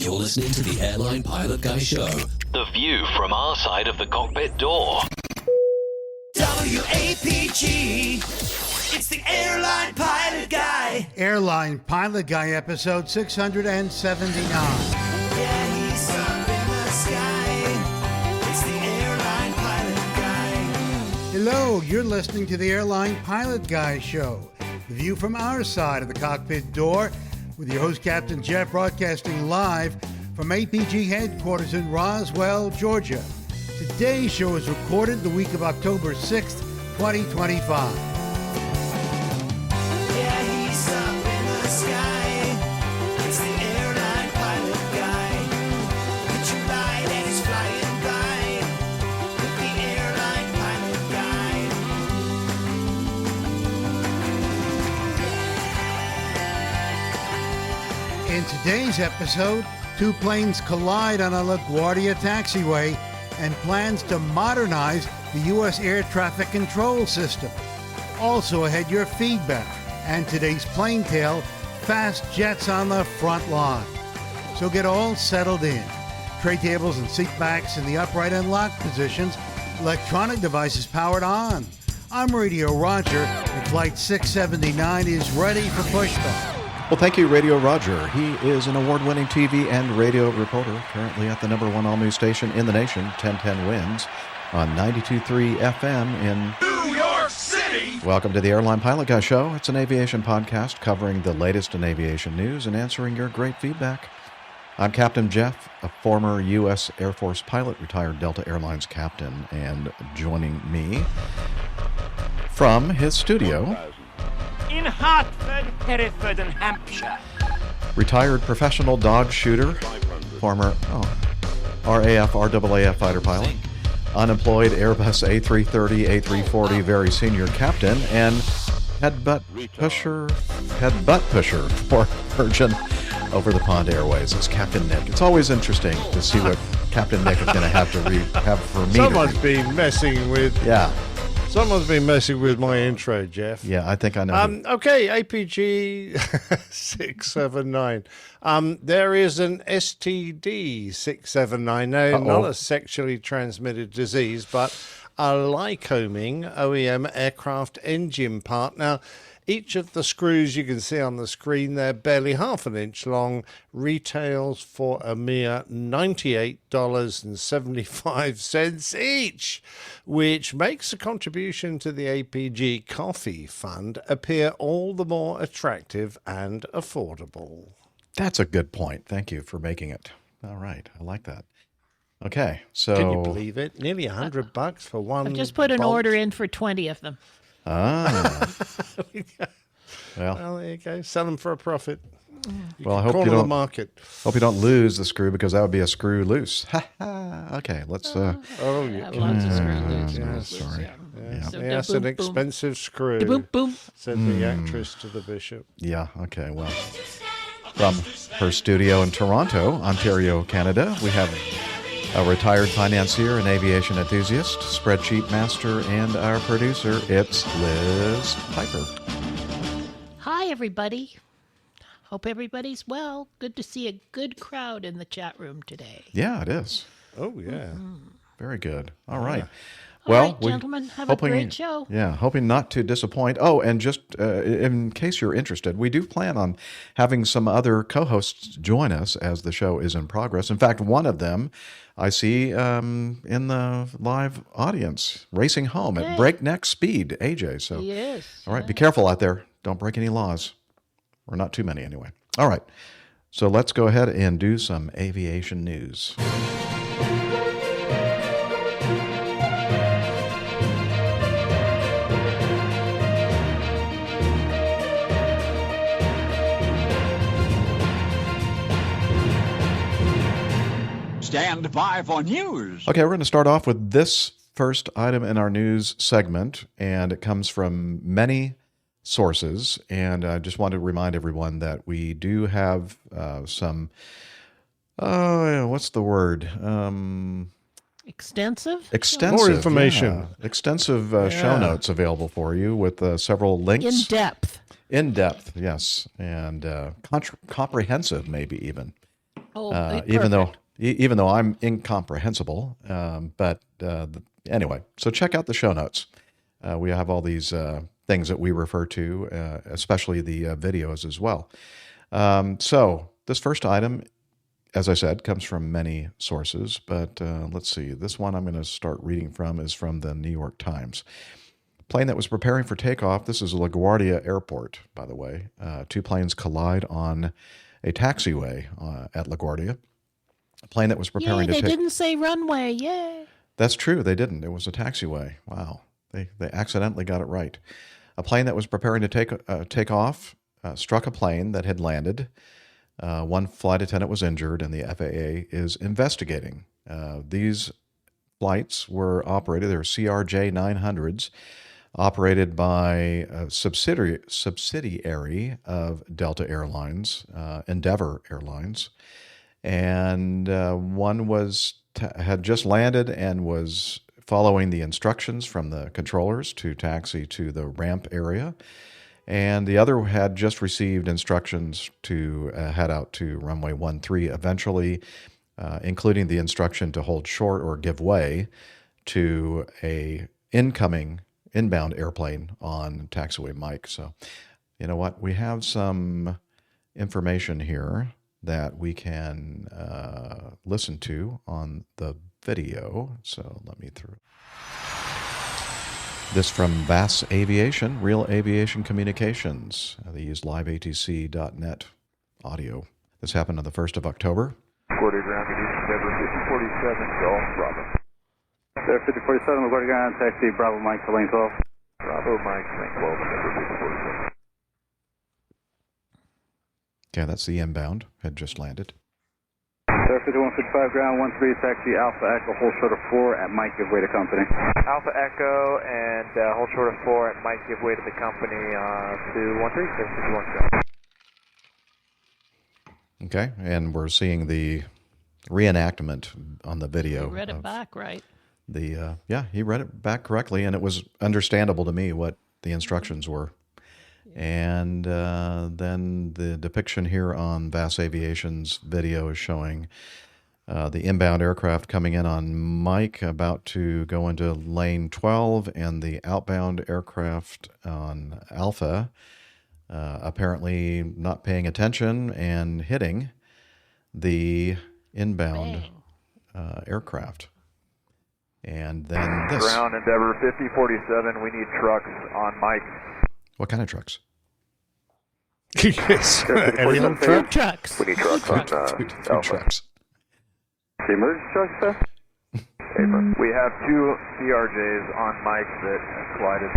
You're listening to the Airline Pilot Guy Show. The view from our side of the cockpit door. WAPG, it's the Airline Pilot Guy. Airline Pilot Guy, episode 679. Yeah, he's up in the sky. It's the Airline Pilot Guy. Hello, you're listening to the Airline Pilot Guy Show. The view from our side of the cockpit door with your host, Captain Jeff, broadcasting live from APG headquarters in Roswell, Georgia. Today's show is recorded the week of October 6th, 2025. Yeah, he's up in the sky. It's the Airline Pilot Guy. Picture light and he's flying by with the Airline Pilot Guy. In today's episode, two planes collide on a LaGuardia taxiway and plans to modernize the U.S. air traffic control system. Also ahead, your feedback and today's plane tale, fast jets on the front line. So get all settled in. Tray tables and seat backs in the upright and lock positions. Electronic devices powered on. I'm Radio Roger, and Flight 679 is ready for pushback. Well, thank you, Radio Roger. He is an award-winning TV and radio reporter, currently at the number one all-news station in the nation, 1010 Wins, on 92.3 FM in New York City! Welcome to the Airline Pilot Guy Show. It's an aviation podcast covering the latest in aviation news and answering your great feedback. I'm Captain Jeff, a former U.S. Air Force pilot, retired Delta Airlines captain, and joining me from his studio, in Hartford, Hereford, and Hampshire. retired professional dog shooter, former RAAF fighter pilot, unemployed Airbus A330, A340 very senior captain, and head butt pusher for Virgin Over the Pond Airways. It's Captain Nick. It's always interesting to see what Captain Nick is going to have to have for me. Someone's been messing with. Yeah. Someone's been messing with my intro, Jeff. Yeah, I think I know. Okay, APG 679. There is an STD 679. Now, not a sexually transmitted disease, but a Lycoming OEM aircraft engine part. Now, each of the screws you can see on the screen, they're barely half an inch long, retails for a mere $98.75 each, which makes a contribution to the APG Coffee Fund appear all the more attractive and affordable. That's a good point. Thank you for making it. All right. I like that. Okay. So can you believe it? Nearly $100 for one. I've just put an order in for 20 of them. Ah. Well, there you go. Sell them for a profit. Well, I hope you don't. Hope you don't lose the screw, because that would be a screw loose. Okay, let's. Yeah. Lots of screw loose. Yeah, sorry. Yeah. So That's an expensive screw. Boom, boom. Said the actress to the bishop. Yeah. Okay. Well, from her studio in Toronto, Ontario, Canada, we have a retired financier and aviation enthusiast, spreadsheet master, and our producer. It's Liz Piper. Hi, everybody. Hope everybody's well. Good to see a good crowd in the chat room today. Yeah, it is. Oh, yeah. Very good. All right. All right, gentlemen, have a great show. Yeah, hoping not to disappoint. Oh, and just in case you're interested, we do plan on having some other co-hosts join us as the show is in progress. In fact, one of them I see in the live audience, racing home at breakneck speed, AJ. So, yes. All right, be careful out there. Don't break any laws. Or not too many anyway. All right, so let's go ahead and do some aviation news. Stand by for news. Okay, we're going to start off with this first item in our news segment, and it comes from many sources. And I just want to remind everyone that we do have some, what's the word? Extensive? More information. Yeah. Extensive show notes available for you with several links. In depth. In depth, yes. And comprehensive, maybe even. even though I'm incomprehensible. Anyway, so check out the show notes. We have all these things that we refer to, especially the videos as well. So this first item, as I said, comes from many sources, but let's see. This one I'm going to start reading from is from the New York Times. Plane that was preparing for takeoff. This is LaGuardia Airport, by the way. Two planes collide on a taxiway at LaGuardia. A plane that was preparing to take... They didn't say runway. Yay. That's true. They didn't. It was a taxiway. Wow. They accidentally got it right. A plane that was preparing to take off struck a plane that had landed. One flight attendant was injured, and the FAA is investigating. These flights were operated. They're CRJ 900s, operated by a subsidiary of Delta Airlines, Endeavor Airlines, and one had just landed and was following the instructions from the controllers to taxi to the ramp area. And the other had just received instructions to head out to runway 13, eventually including the instruction to hold short or give way to a inbound airplane on Taxiway Mike. So, you know what? We have some information here that we can listen to on the video. So let me through. This from VAS Aviation, Real Aviation Communications. They use liveatc.net audio. This happened on the 1st of October. LaGuardia ground, Endeavor 5047, Golf, Bravo. There, 5047, LaGuardia ground, taxi, Bravo Mike to lane 12. Bravo Mike, lane 12, Endeavor 5047. Okay, that's the inbound, had just landed. There, 5155 ground, 13, taxi, Alpha Echo, hold short of 4 at Mike, give way to company. Alpha Echo and hold short of 4 at Mike, give way to the company to 13, 613. Okay, and we're seeing the reenactment on the video. You read it back right. Yeah, he read it back correctly, and it was understandable to me what the instructions were. And then the depiction here on VAS Aviation's video is showing the inbound aircraft coming in on Mike, about to go into lane 12, and the outbound aircraft on Alpha apparently not paying attention and hitting the inbound aircraft. And then this. Ground Endeavor 5047, we need trucks on Mike. What kind of trucks? Yes. Any old truck? Trucks. We need trucks on Food trucks. The emergency trucks, sir? We have 2 CRJs on Mike that collided.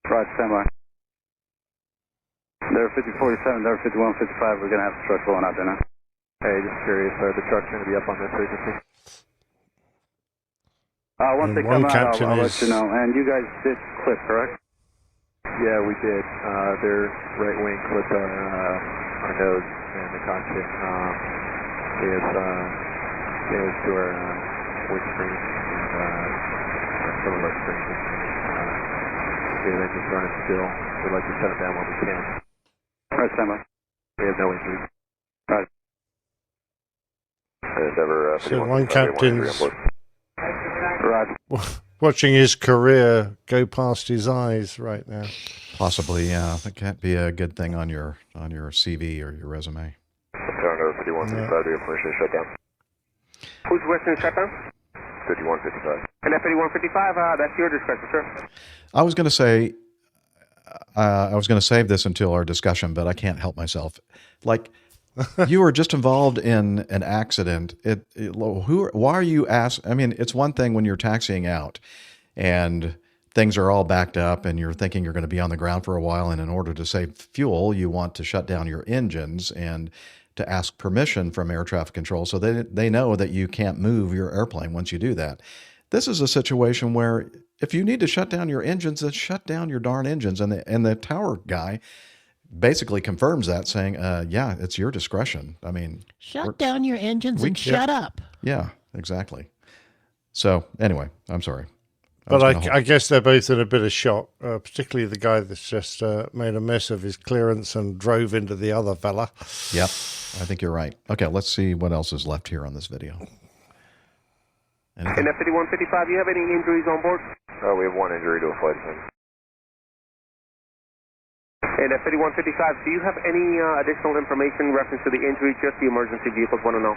Roger, standby. There, 5047, there, 5155, we're going to have the truck rolling out there now. Hey, just curious, are the trucks going to be up on this frequency? Once they come out, I'll let you know. And you guys did clip, correct? Yeah, we did. Their right wing clipped our nose in the cockpit. Is to our windscreen and some of our screens. They're just running still. We'd like to shut it down when we can. Right, standby. We have no injuries. Right. So one captain's Roger. watching his career go past his eyes right now. Possibly, yeah. That can't be a good thing on your CV or your resume. Toronto 5155, do you have permission to shut down? Who's Western shutdown? 5155. And at 5155, that's your discretion, sir. I was going to say, I was going to save this until our discussion, but I can't help myself. Like, you were just involved in an accident. Why are you I mean, it's one thing when you're taxiing out and things are all backed up and you're thinking you're going to be on the ground for a while, and in order to save fuel, you want to shut down your engines and to ask permission from air traffic control so they know that you can't move your airplane once you do that. This is a situation where if you need to shut down your engines, then shut down your darn engines. And the tower guy basically confirms that, saying, yeah, it's your discretion. I mean, shut down your engines and shut up. Yeah, exactly. So anyway, I'm sorry. But I guess they're both in a bit of shock, particularly the guy that's just made a mess of his clearance and drove into the other fella. Yep, I think you're right. Okay, let's see what else is left here on this video. And F-5155, you have any injuries on board? We have one injury to a flight attendant. And F-5155, do you have any additional information in reference to the injury? Just the emergency vehicles want to know.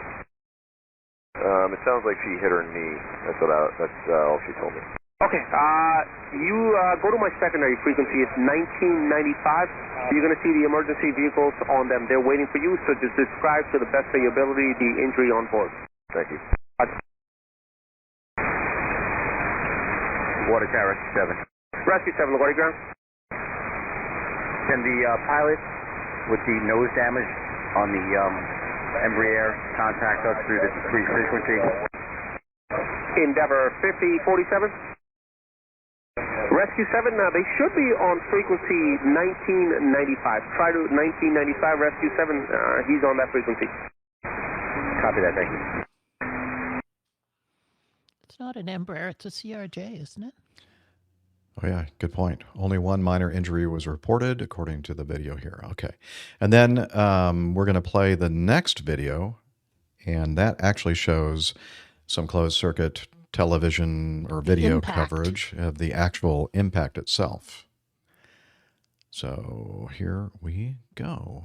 It sounds like she hit her knee. That's all she told me. Okay, you go to my secondary frequency. It's 1995. You're going to see the emergency vehicles on them. They're waiting for you, so just describe to the best of your ability the injury on board. Thank you. Water Cat Rescue 7. Rescue 7, LaGuardia ground. Can the pilot with the nose damage on the Embraer contact us through this frequency? Endeavor 5047. Rescue 7, they should be on frequency 1995. Try to 1995, Rescue 7, he's on that frequency. Copy that, thank you. It's not an Embraer, it's a CRJ, isn't it? Oh, yeah, good point. Only one minor injury was reported, according to the video here. Okay. And then we're going to play the next video, and that actually shows some closed-circuit television or video coverage of the actual impact itself. So here we go.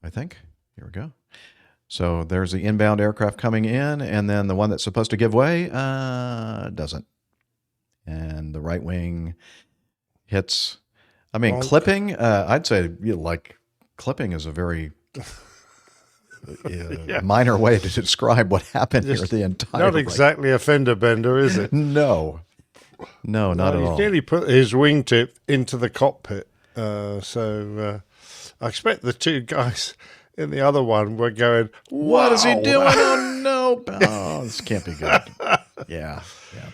I think. Here we go. So there's the inbound aircraft coming in, and then the one that's supposed to give way doesn't. And the right wing hits. I mean, clipping, I'd say clipping is a very minor way to describe what happened here the entire Not exactly a fender bender, is it? No, not at all. He nearly put his wingtip into the cockpit. So I expect the two guys in the other one were going, what is he doing? Oh, no. Oh, this can't be good. Yeah,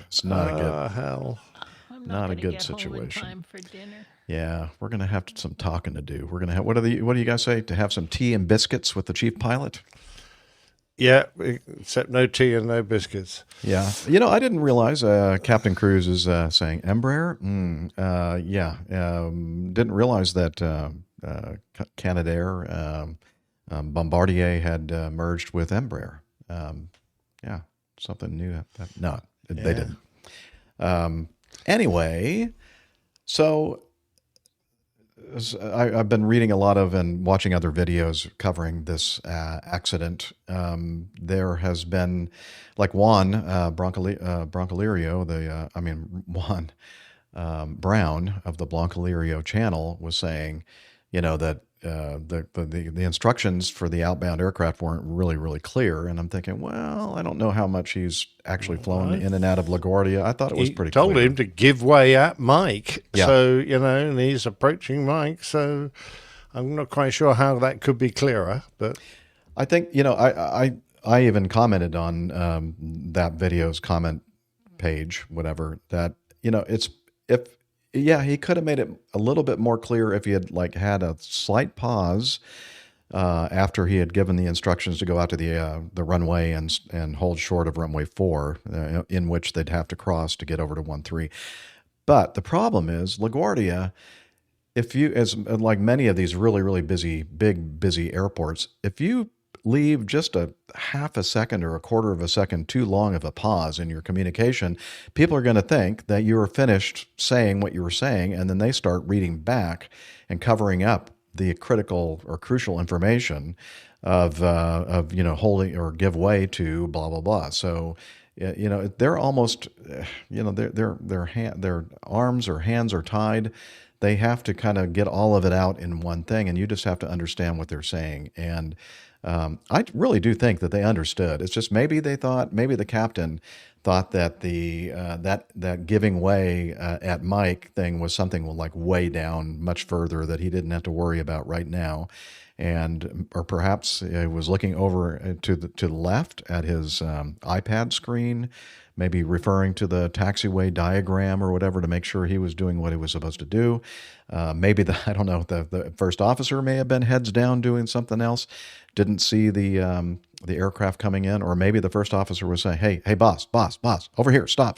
it's not a good. Hell. Not a good situation. Time for dinner. Yeah, we're gonna have some talking to do. We're gonna have what do you guys say? To have some tea and biscuits with the chief pilot? Yeah, except no tea and no biscuits. Yeah, I didn't realize Captain Cruz is saying Embraer. Didn't realize that Canadair Bombardier had merged with Embraer. Something new. No, they didn't. Anyway, so I've been reading a lot of and watching other videos covering this accident. There has been, like Juan Broncolirio, Juan Brown of the Broncolirio channel was saying, that the instructions for the outbound aircraft weren't really clear, and I'm thinking, well, I don't know how much he's actually flown in and out of LaGuardia. I thought it was pretty clear. He told him to give way at Mike, so and he's approaching Mike, so I'm not quite sure how that could be clearer, but I think I even commented on that video's comment page, whatever, that he could have made it a little bit more clear if he had had a slight pause after he had given the instructions to go out to the runway and hold short of runway 4, in which they'd have to cross to get over to 13. But the problem is LaGuardia, as like many of these really busy airports, if you leave just a half a second or a quarter of a second too long of a pause in your communication, people are going to think that you are finished saying what you were saying, and then they start reading back and covering up the critical or crucial information of holding or give way to blah blah blah. So they're almost their arms or hands are tied. They have to kind of get all of it out in one thing, and you just have to understand what they're saying. And I really do think that they understood. It's just maybe the captain thought that that giving way at Mike thing was something like way down much further that he didn't have to worry about right now, or perhaps he was looking over to the left at his iPad screen, maybe referring to the taxiway diagram or whatever to make sure he was doing what he was supposed to do. Maybe the first officer may have been heads down doing something else. Didn't see the aircraft coming in, or maybe the first officer was saying, hey, boss, over here, stop.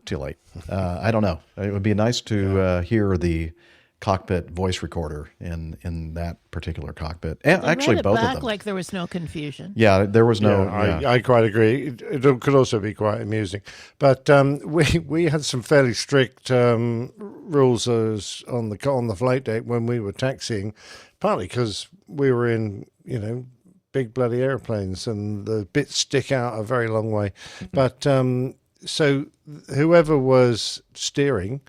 Too late. I don't know. It would be nice to hear the cockpit voice recorder in that particular cockpit. And They actually, read it both back of them. like there was no confusion. Yeah, there was no. I quite agree. It could also be quite amusing, but we had some fairly strict rules on the flight deck when we were taxiing, partly because we were in big bloody airplanes and the bits stick out a very long way. But so whoever was steering,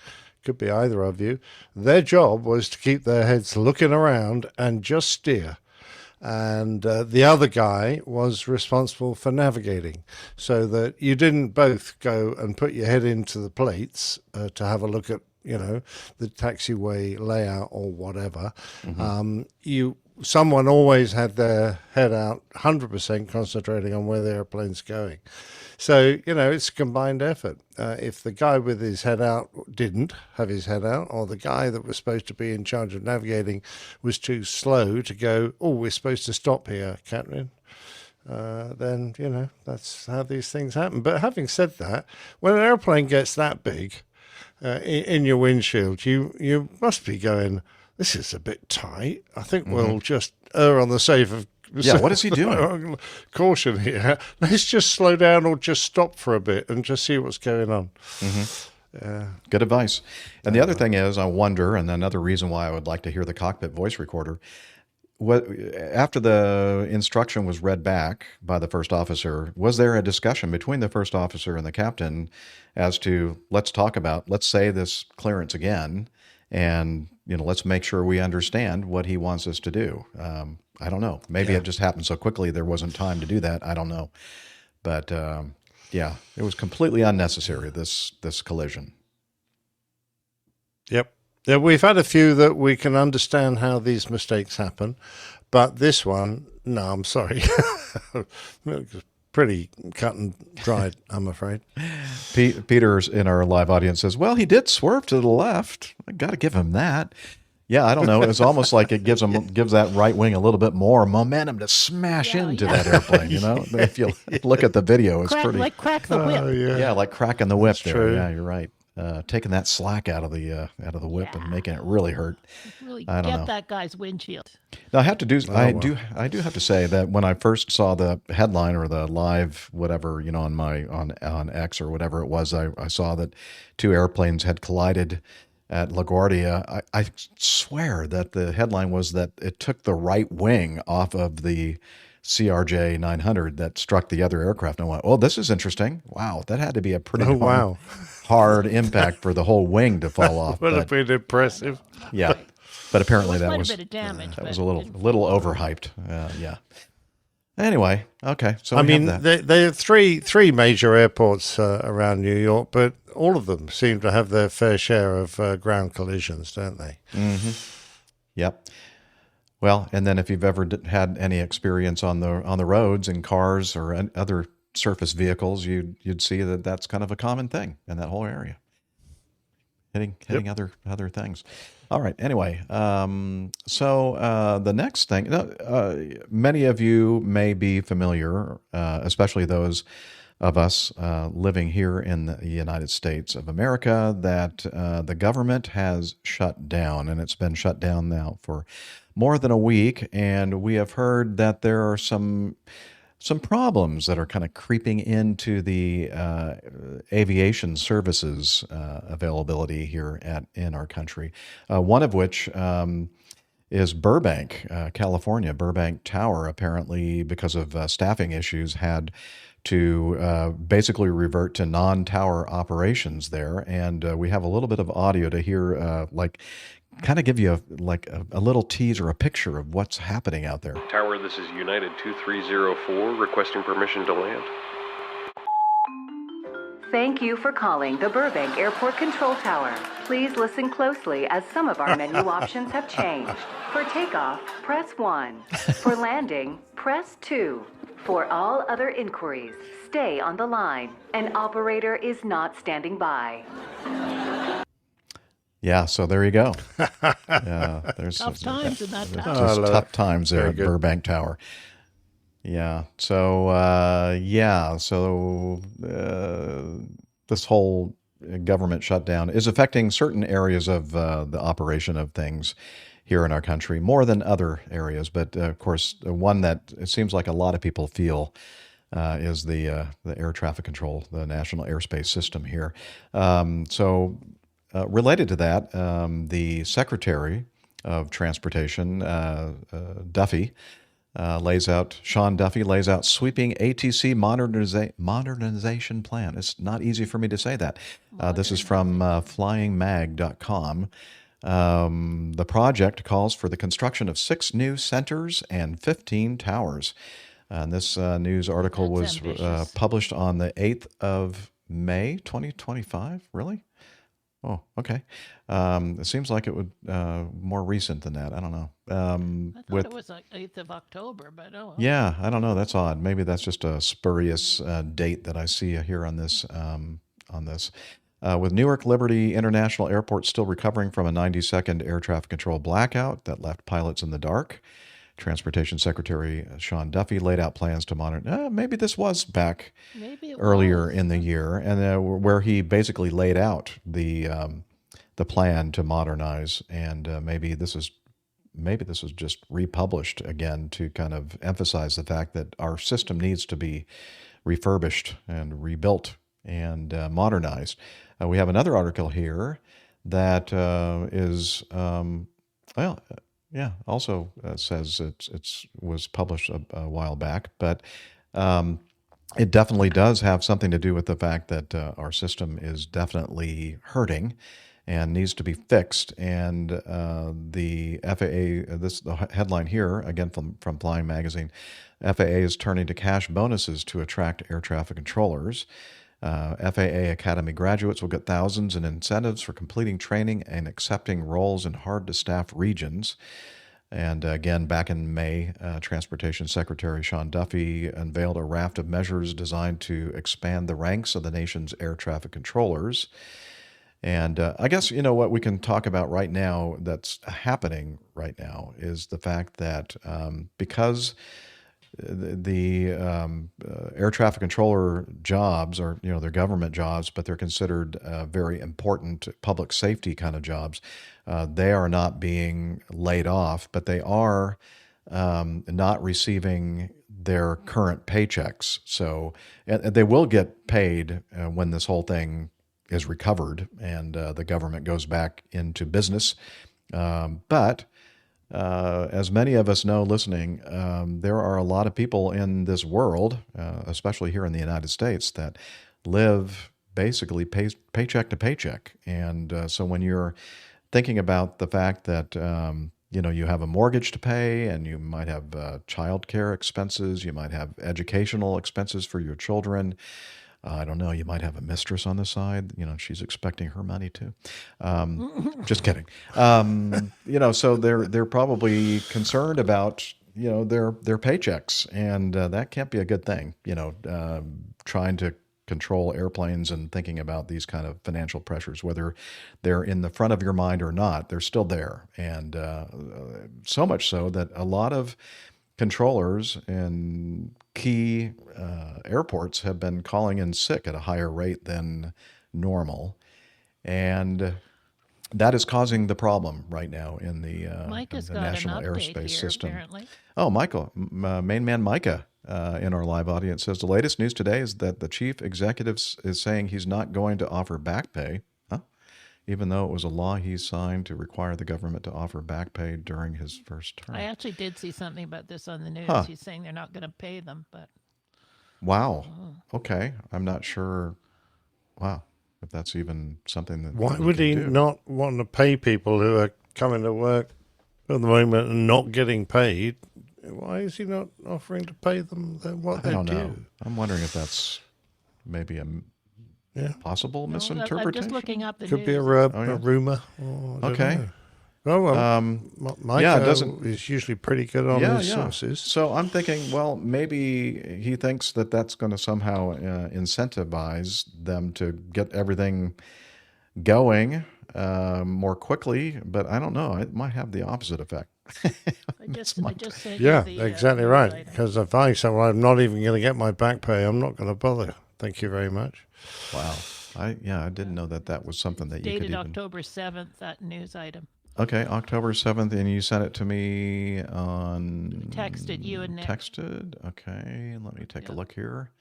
could be either of you, their job was to keep their heads looking around and just steer. And the other guy was responsible for navigating, so that you didn't both go and put your head into the plates to have a look at, the taxiway layout or whatever. Someone always had their head out, 100% concentrating on where the airplane's going. So, it's a combined effort. If the guy with his head out didn't have his head out, or the guy that was supposed to be in charge of navigating was too slow to go, we're supposed to stop here, Catherine, then, that's how these things happen. But having said that, when an airplane gets that big in your windshield, you must be going, this is a bit tight. I think we'll just err on the safe of what is he doing? Caution here. Let's just slow down or just stop for a bit and just see what's going on. Good advice. And the other thing is, I wonder, and another reason why I would like to hear the cockpit voice recorder, after the instruction was read back by the first officer, was there a discussion between the first officer and the captain as to, let's say this clearance again, and let's make sure we understand what he wants us to do. I don't know. Maybe it just happened so quickly there wasn't time to do that. I don't know. But it was completely unnecessary, this collision. Yep. Yeah, we've had a few that we can understand how these mistakes happen, but this one, no, I'm sorry. Pretty cut and dried, I'm afraid. Peter's in our live audience says, well, he did swerve to the left. I got to give him that. Yeah, I don't know. It's almost like it gives that right wing a little bit more momentum to smash into that airplane. If you look at the video, it's pretty like crack the whip. Yeah, like cracking the whip. That's there. true. Yeah, you're right. Taking that slack out of the whip and making it really hurt. Really I don't know. that guy's windshield. Now, I do have to say that when I first saw the headline or the live whatever on X or whatever it was, I saw that two airplanes had collided at LaGuardia. I swear that the headline was that it took the right wing off of the CRJ 900 that struck the other aircraft. And I went, oh, this is interesting. Wow, that had to be a pretty hard impact for the whole wing to fall off. Would have been impressive. Yeah, but apparently Quite that was a bit of damage. that was a little overhyped. Yeah. Anyway, okay. So there are three major airports around New York, but all of them seem to have their fair share of ground collisions, don't they? Mm-hmm. Yep. Well, and then if you've ever had any experience on the roads in cars or other surface vehicles, you'd see that that's kind of a common thing in that whole area. Hitting other things. All right. Anyway, so the next thing, many of you may be familiar, especially those of us living here in the United States of America, that the government has shut down, and it's been shut down now for more than a week, and we have heard that there are some problems that are kind of creeping into the aviation services availability here in our country. One of which is Burbank, California. Burbank Tower, apparently, because of staffing issues, had to basically revert to non-tower operations there. And we have a little bit of audio to hear, kind of give you a little tease or a picture of what's happening out there. Tower, this is United 2304, requesting permission to land. Thank you for calling the Burbank Airport Control Tower. Please listen closely as some of our menu options have changed. For takeoff, press 1. For landing, press 2. For all other inquiries, stay on the line. An operator is not standing by. Yeah, so there you go. There's tough times in that tower. There's tough times there at Burbank Tower. Yeah. So, this whole government shutdown is affecting certain areas of the operation of things here in our country more than other areas. But of course, the one that it seems like a lot of people feel is the air traffic control, the national airspace system here. Related to that, the Secretary of Transportation, Sean Duffy lays out sweeping ATC modernization plan. It's not easy for me to say that. This is from flyingmag.com. The project calls for the construction of 6 new centers and 15 towers. And this news article was published on the 8th of May, 2025. Really? Oh, okay. It seems like it would more recent than that. I don't know. I thought it was like 8th of October, but oh. Yeah, I don't know. That's odd. Maybe that's just a spurious date that I see here on this. With Newark Liberty International Airport still recovering from a 90-second air traffic control blackout that left pilots in the dark, Transportation Secretary Sean Duffy laid out plans to monitor. Maybe this was back earlier in the year, and where he basically laid out the plan to modernize, and maybe this was just republished again to kind of emphasize the fact that our system needs to be refurbished and rebuilt and modernized. We have another article here that also says it was published a while back, but it definitely does have something to do with the fact that our system is definitely hurting and needs to be fixed. And the FAA, the headline here, again from Flying Magazine, FAA is turning to cash bonuses to attract air traffic controllers. FAA Academy graduates will get thousands in incentives for completing training and accepting roles in hard-to-staff regions. And again, back in May, Transportation Secretary Sean Duffy unveiled a raft of measures designed to expand the ranks of the nation's air traffic controllers. And I guess, what we can talk about right now that's happening right now is the fact that because the air traffic controller jobs are, they're government jobs, but they're considered very important public safety kind of jobs. They are not being laid off, but they are not receiving their current paychecks. So they will get paid when this whole thing is recovered and the government goes back into business. But as many of us know listening, there are a lot of people in this world, especially here in the United States, that live basically paycheck to paycheck. And so when you're thinking about the fact that, you have a mortgage to pay and you might have child care expenses, you might have educational expenses for your children, I don't know, you might have a mistress on the side. She's expecting her money too. Just kidding. So they're probably concerned about, their paychecks, and that can't be a good thing, trying to control airplanes and thinking about these kind of financial pressures, whether they're in the front of your mind or not, they're still there. And so much so that a lot of controllers in key airports have been calling in sick at a higher rate than normal. And that is causing the problem right now in the national airspace system. Apparently. Oh, Michael, main man Micah in our live audience says, the latest news today is that the chief executive is saying he's not going to offer back pay. Even though it was a law he signed to require the government to offer back pay during his first term. I actually did see something about this on the news. He's saying they're not going to pay them, but... Wow. Okay. I'm not sure, if that's even something that... Why would he not want to pay people who are coming to work at the moment and not getting paid? Why is he not offering to pay them what they do? I don't know. I'm wondering if that's maybe a... possible misinterpretation. I'm just looking up the Could news. be a rumor. Okay. Micah is usually pretty good on his sources. So I'm thinking, maybe he thinks that that's going to somehow incentivize them to get everything going more quickly, but I don't know. It might have the opposite effect. I just sent Yeah, you the, exactly news right. item. Because if I say, well, I'm not even going to get my back pay, I'm not going to bother. Thank you very much. Wow. I didn't know that was something that you could Dated even... October 7th, that news item. Okay, October 7th, and you sent it to me on... Texted you and Nick. Texted? Okay, let me take a look here.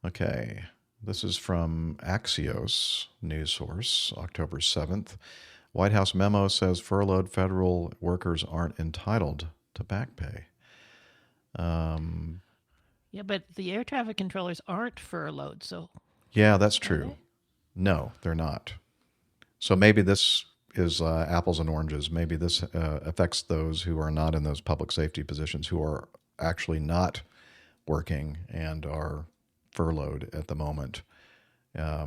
Okay, this is from Axios news source, October 7th. White House memo says furloughed federal workers aren't entitled to back pay. Yeah, but the air traffic controllers aren't furloughed, so... Yeah, that's true. No, they're not. So maybe this is apples and oranges. Maybe this affects those who are not in those public safety positions, who are actually not working and are furloughed at the moment. Yeah.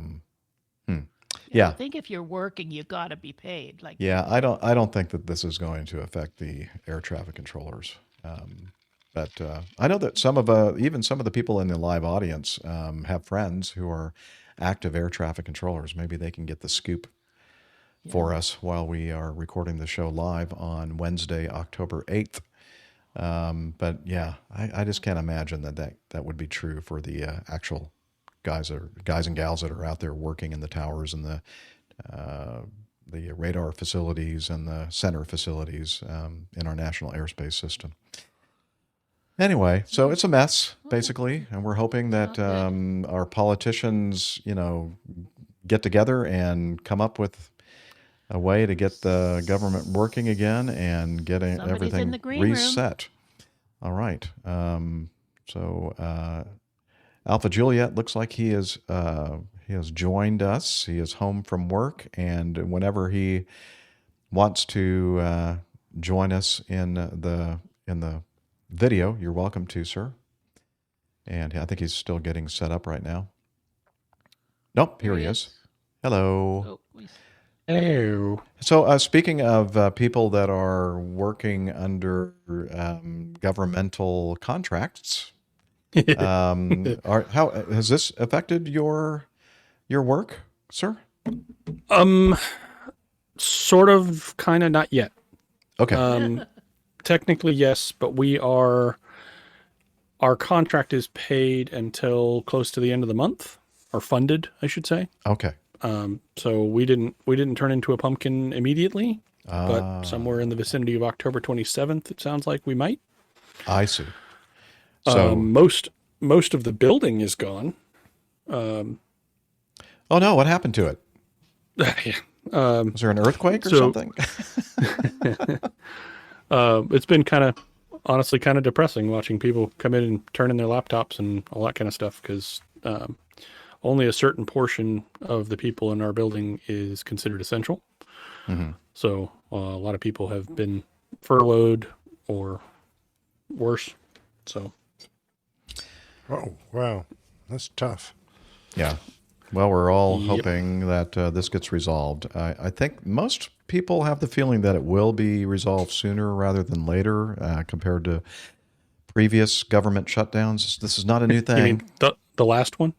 I think if you're working, you got to be paid. Yeah, I don't think that this is going to affect the air traffic controllers. But I know that even some of the people in the live audience have friends who are active air traffic controllers. Maybe they can get the scoop for us while we are recording the show live on Wednesday, October 8th. But yeah, I just can't imagine that would be true for the actual guys and gals that are out there working in the towers and the radar facilities and the center facilities in our national airspace system. Anyway, so it's a mess, basically, and we're hoping that our politicians, get together and come up with a way to get the government working again and getting everything reset. All right. So Alpha Juliet looks like he has joined us. He is home from work, and whenever he wants to join us in the video, you're welcome to, sir. And I think he's still getting set up right now. Nope, here he is. Hello. Hello. So speaking of people that are working under governmental contracts, how has this affected your work, sir? Sort of, kind of, not yet. Okay. Technically, yes, but our contract is paid until close to the end of the month, or funded, I should say. Okay. So we didn't turn into a pumpkin immediately, but somewhere in the vicinity of October 27th, it sounds like we might. I see. So most of the building is gone. Oh no! What happened to it? Was there an earthquake or something? It's been honestly kind of depressing watching people come in and turn in their laptops and all that kind of stuff, because only a certain portion of the people in our building is considered essential. Mm-hmm. So a lot of people have been furloughed or worse. So. Oh, wow. That's tough. Yeah. Well, we're all hoping that this gets resolved. I think most people have the feeling that it will be resolved sooner rather than later compared to previous government shutdowns. This is not a new thing. You mean the last one?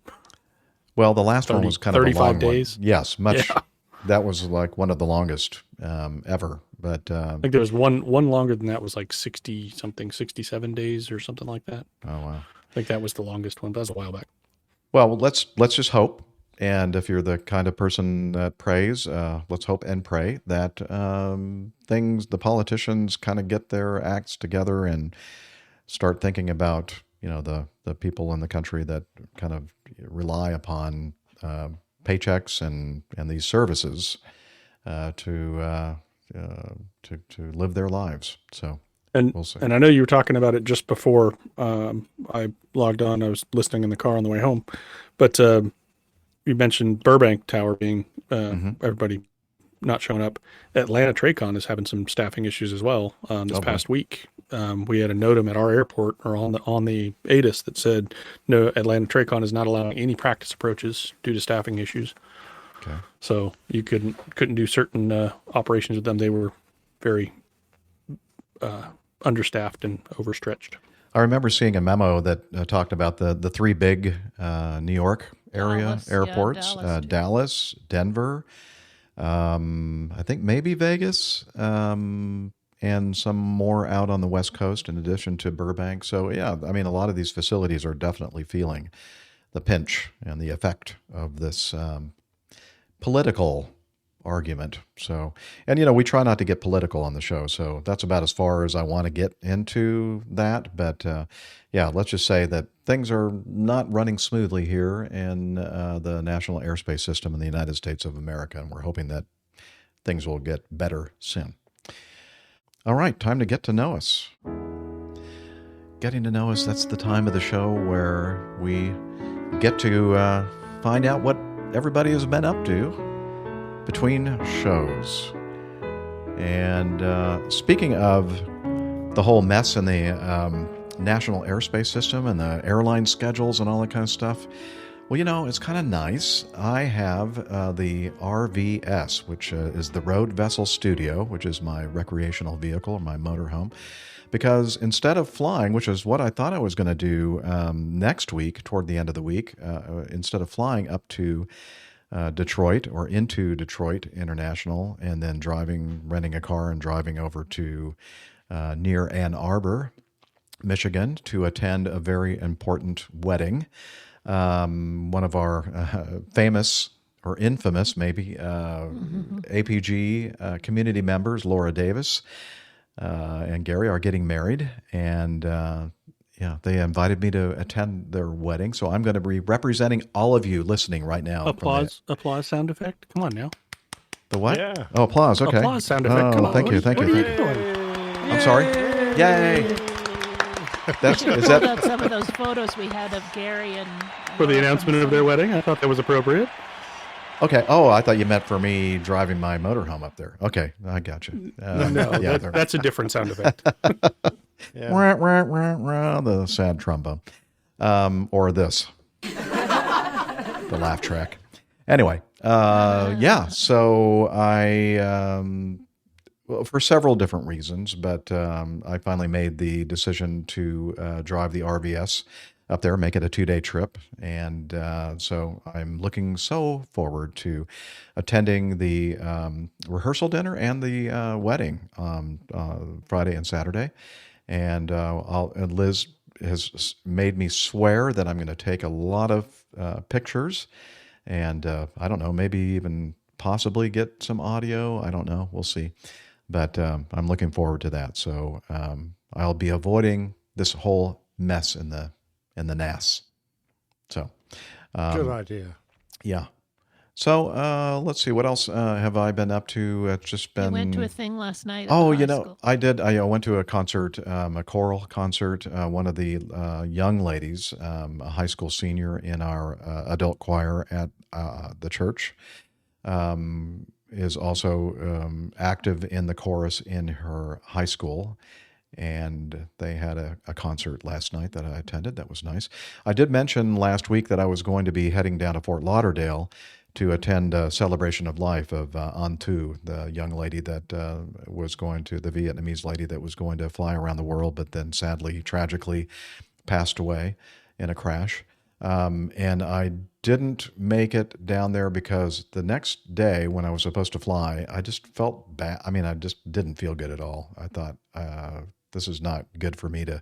Well, the last one was kind of a long 35 days. One. Yes, much. Yeah. That was like one of the longest ever. But I think there was one longer than that, was like 67 days or something like that. Oh, wow. I think that was the longest one. That was a while back. Well, let's just hope. And if you're the kind of person that prays, let's hope and pray that the politicians kind of get their acts together and start thinking about, the people in the country that kind of rely upon paychecks and these services to live their lives. So we'll see. And I know you were talking about it just before I logged on. I was listening in the car on the way home, but you mentioned Burbank Tower being everybody not showing up. Atlanta Tracon is having some staffing issues as well. This past week, we had a NOTAM at our airport, or on the ATIS, that said no, Atlanta Tracon is not allowing any practice approaches due to staffing issues. Okay. So you couldn't do certain operations with them. They were very understaffed and overstretched. I remember seeing a memo that talked about the three big New York area airports, Dallas, Denver. I think maybe Vegas, and some more out on the West Coast in addition to Burbank. So, yeah, I mean, a lot of these facilities are definitely feeling the pinch and the effect of this political argument. So, and, we try not to get political on the show. So that's about as far as I want to get into that. But, yeah, let's just say that things are not running smoothly here in the national airspace system in the United States of America. And we're hoping that things will get better soon. All right, time to get to know us. Getting to know us, that's the time of the show where we get to find out what everybody has been up to between shows. And speaking of the whole mess in the national airspace system and the airline schedules and all that kind of stuff, well, it's kind of nice. I have the RVS, which is the Road Vessel Studio, which is my recreational vehicle or my motorhome. Because instead of flying, which is what I thought I was going to do next week, toward the end of the week, instead of flying up to Detroit or into Detroit International and then renting a car and driving over to near Ann Arbor, Michigan, to attend a very important wedding. One of our famous or infamous, maybe, APG community members, Laura Davis and Gary, are getting married. And they invited me to attend their wedding. So I'm going to be representing all of you listening right now. Applause sound effect. Come on now. The what? Yeah. Oh, applause. Okay. Applause sound effect. Come on. Thank you. What are you doing? I'm sorry. Yay. Is that some of those photos we had of Gary and for the announcement of their wedding? I thought that was appropriate. Okay. Oh, I thought you meant for me driving my motorhome up there. Okay, I got you. No, that's a different sound effect. The sad trombone, or this, the laugh track. Anyway, So I. Well, for several different reasons, but I finally made the decision to drive the RVS up there, make it a 2-day trip. And so I'm looking so forward to attending the rehearsal dinner and the wedding Friday and Saturday. And Liz has made me swear that I'm going to take a lot of pictures and I don't know, maybe even possibly get some audio. I don't know. We'll see. But I'm looking forward to that. So I'll be avoiding this whole mess in the NAS. So good idea. Yeah. So let's see. What else have I been up to? It's just been. You went to a thing last night. Oh, I did. I went to a concert, a choral concert. One of the young ladies, a high school senior in our adult choir at the church, is also active in the chorus in her high school. And they had a concert last night that I attended. That was nice. I did mention last week that I was going to be heading down to Fort Lauderdale to attend a celebration of life of An Tu, the young lady that was going to, the Vietnamese lady that was going to fly around the world, but then sadly, tragically passed away in a crash. And I didn't make it down there because the next day when I was supposed to fly, I just felt bad. I mean, I just didn't feel good at all. I thought, this is not good for me to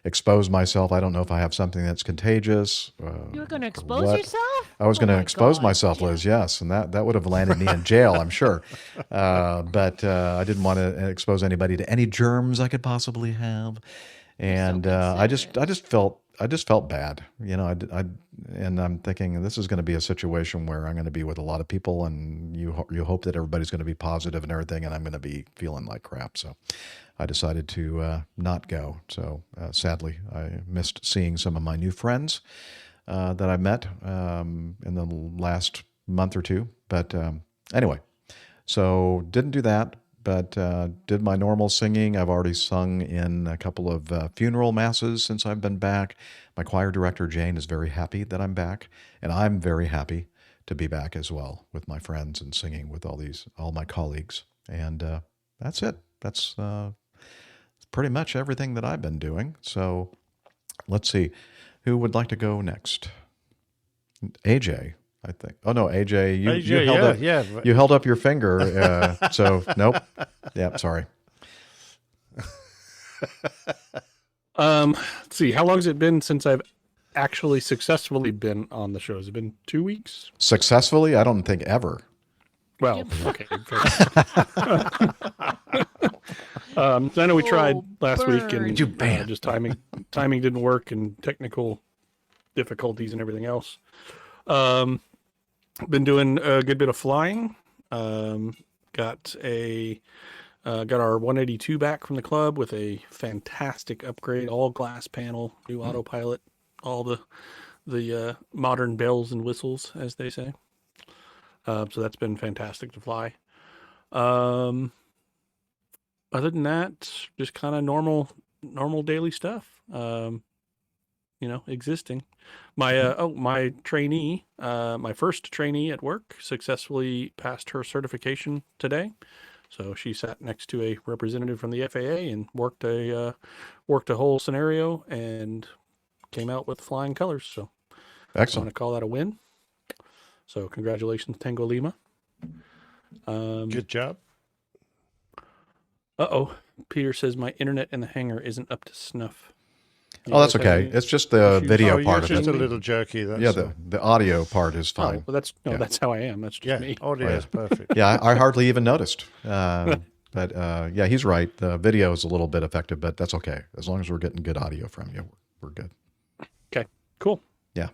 expose myself. I don't know if I have something that's contagious. You were going to expose yourself? I was going to expose myself, Liz, yes. And that would have landed me in jail, I'm sure. But I didn't want to expose anybody to any germs I could possibly have. And I just felt bad, and I'm thinking this is going to be a situation where I'm going to be with a lot of people, and you hope that everybody's going to be positive and everything, and I'm going to be feeling like crap. So I decided to not go. So sadly, I missed seeing some of my new friends that I met in the last month or two. But anyway, so didn't do that. But did my normal singing. I've already sung in a couple of funeral masses since I've been back. My choir director, Jane, is very happy that I'm back. And I'm very happy to be back as well with my friends and singing with all my colleagues. And that's it. That's pretty much everything that I've been doing. So let's see. Who would like to go next? AJ, I think. Oh no, AJ, you AJ, held up. yeah. You held up your finger. So nope. Yeah, sorry. Let's see. How long has it been since I've actually successfully been on the show? Has it been 2 weeks? Successfully? I don't think ever. Well, okay. So I know we tried last week, and just timing didn't work, and technical difficulties and everything else. Been doing a good bit of flying. Got our 182 back from the club with a fantastic upgrade, all glass panel, new autopilot, all the modern bells and whistles, as they say. So that's been fantastic to fly. Other than that, just kind of normal daily stuff. Existing. My trainee, my first trainee at work, successfully passed her certification today. So she sat next to a representative from the FAA and worked a whole scenario and came out with flying colors. So excellent. I want to call that a win. So congratulations, Tango Lima. Good job. Peter says my internet in the hangar isn't up to snuff. Oh, that's okay. It's just the video part of it. Just a little jerky. The audio part is fine. Well, that's how I am. That's just me. Audio is perfect. Yeah, I hardly even noticed. But he's right. The video is a little bit affected, but that's okay. As long as we're getting good audio from you, we're good. Okay, cool. Yeah.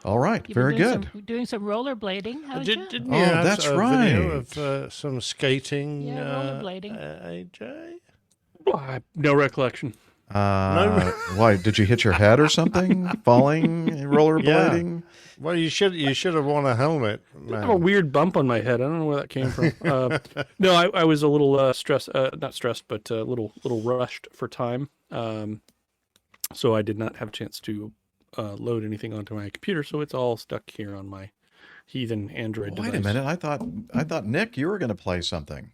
All right, very good. Doing some rollerblading. How'd you? Didn't you have that's a right. video of some skating? Yeah, rollerblading. AJ? No recollection. Why did you hit your head or something? Falling, rollerblading? Yeah. Well, you should have worn a helmet. Man. I have a weird bump on my head. I don't know where that came from. No, I was a little not stressed, but a little rushed for time. So I did not have a chance to load anything onto my computer. So it's all stuck here on my heathen Android device. Wait a minute. I thought Nick, you were going to play something.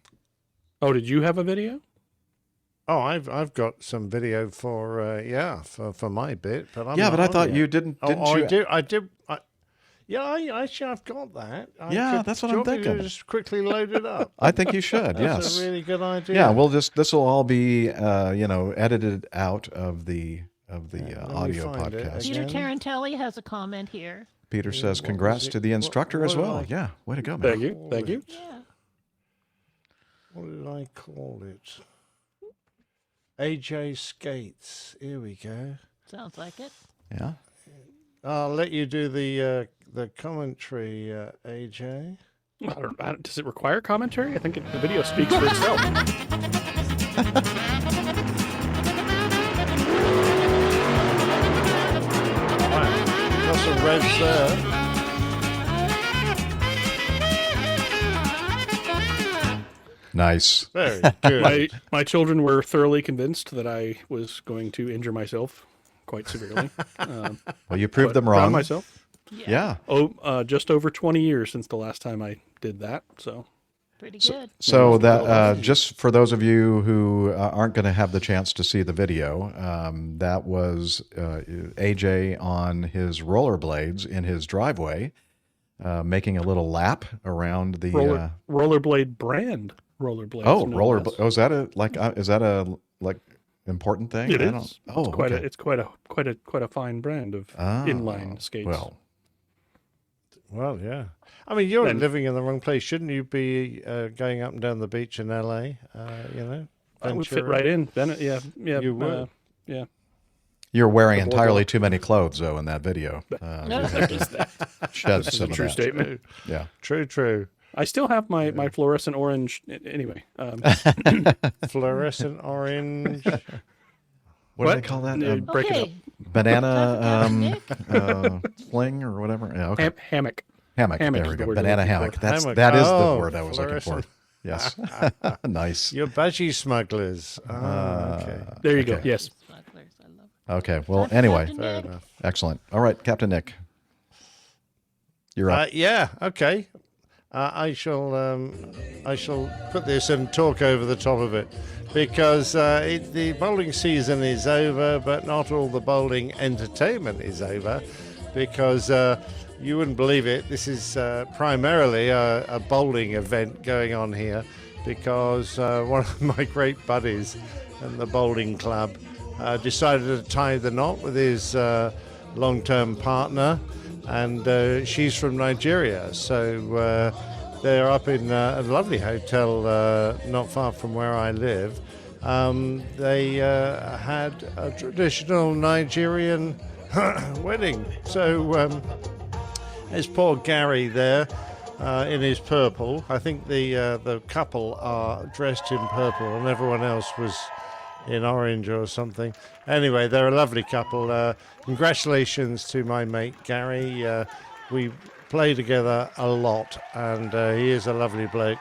Oh, did you have a video? Oh, I've got some video for my bit, but but I thought you didn't. I did. I've got that. That's what I'm thinking. Just quickly load it up. I think you should. That's a really good idea. Yeah, this will all be edited out of the audio podcast. Peter Tarantelli has a comment here. Peter says, "Congrats to the instructor as well." Yeah, way to go, man. Thank you. Yeah. What did I call it? AJ Skates. Here we go. Sounds like it. Yeah. I'll let you do the commentary, AJ. I don't, does it require commentary? I think the video speaks for itself. Wow. Got some revs there. Nice. Very good. My children were thoroughly convinced that I was going to injure myself quite severely. Well, you proved them wrong. Proud of myself. Yeah. Just over 20 years since the last time I did that. So pretty good. So that just for those of you who aren't going to have the chance to see the video, that was AJ on his rollerblades in his driveway, making a little lap around the rollerblade brand. Rollerblades. Oh, rollerblade. Oh, is that a important thing? It is. Oh, it's quite a fine brand of inline skates. Well, yeah. I mean, you're living in the wrong place. Shouldn't you be going up and down the beach in LA? I would fit right in. Then, yeah. You would. Yeah. You're wearing entirely too many clothes, though, in that video. Shed some of true that. Statement. Yeah. True. I still have my fluorescent orange. Anyway. Fluorescent orange. What do they call that? Break it up. Banana sling or whatever. Yeah, okay. Hammock. Hammock. There we go. Banana hammock. That is the word I was looking for. Yes. Nice. You're budgie smugglers. Okay. There you go. Yes. Smugglers. I love it. Okay. Well, anyway. Fair enough. Excellent. All right, Captain Nick. You're up. Yeah. Okay. I shall put this and talk over the top of it because the bowling season is over, but not all the bowling entertainment is over. because you wouldn't believe it. This is primarily a bowling event going on here, because one of my great buddies in the bowling club decided to tie the knot with his long-term partner, and she's from Nigeria, so they're up in a lovely hotel not far from where I live. They had a traditional Nigerian wedding, so there's poor Gary there in his purple. I think the couple are dressed in purple and everyone else was in orange or something. Anyway, they're a lovely couple. Congratulations to my mate Gary. We play together a lot, and he is a lovely bloke.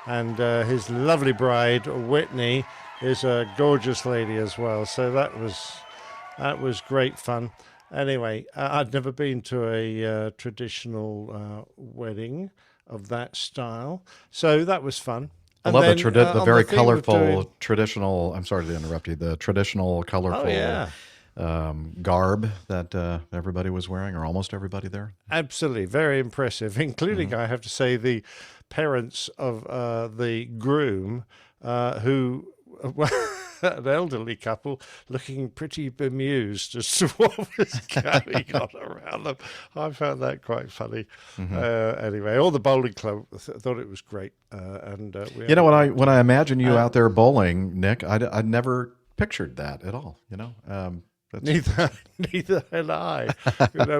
And his lovely bride, Whitney, is a gorgeous lady as well. So that was great fun. Anyway, I'd never been to a traditional wedding of that style, so that was fun. I love the very colorful traditional. I'm sorry to interrupt you. The traditional colorful garb that everybody was wearing, or almost everybody there. Absolutely, very impressive. Including, I have to say, the parents of the groom, who an elderly couple, looking pretty bemused as to what was going on around them. I found that quite funny. Anyway, all the bowling club thought it was great. And when I imagine you out there bowling, Nick, I never pictured that at all. Neither had I.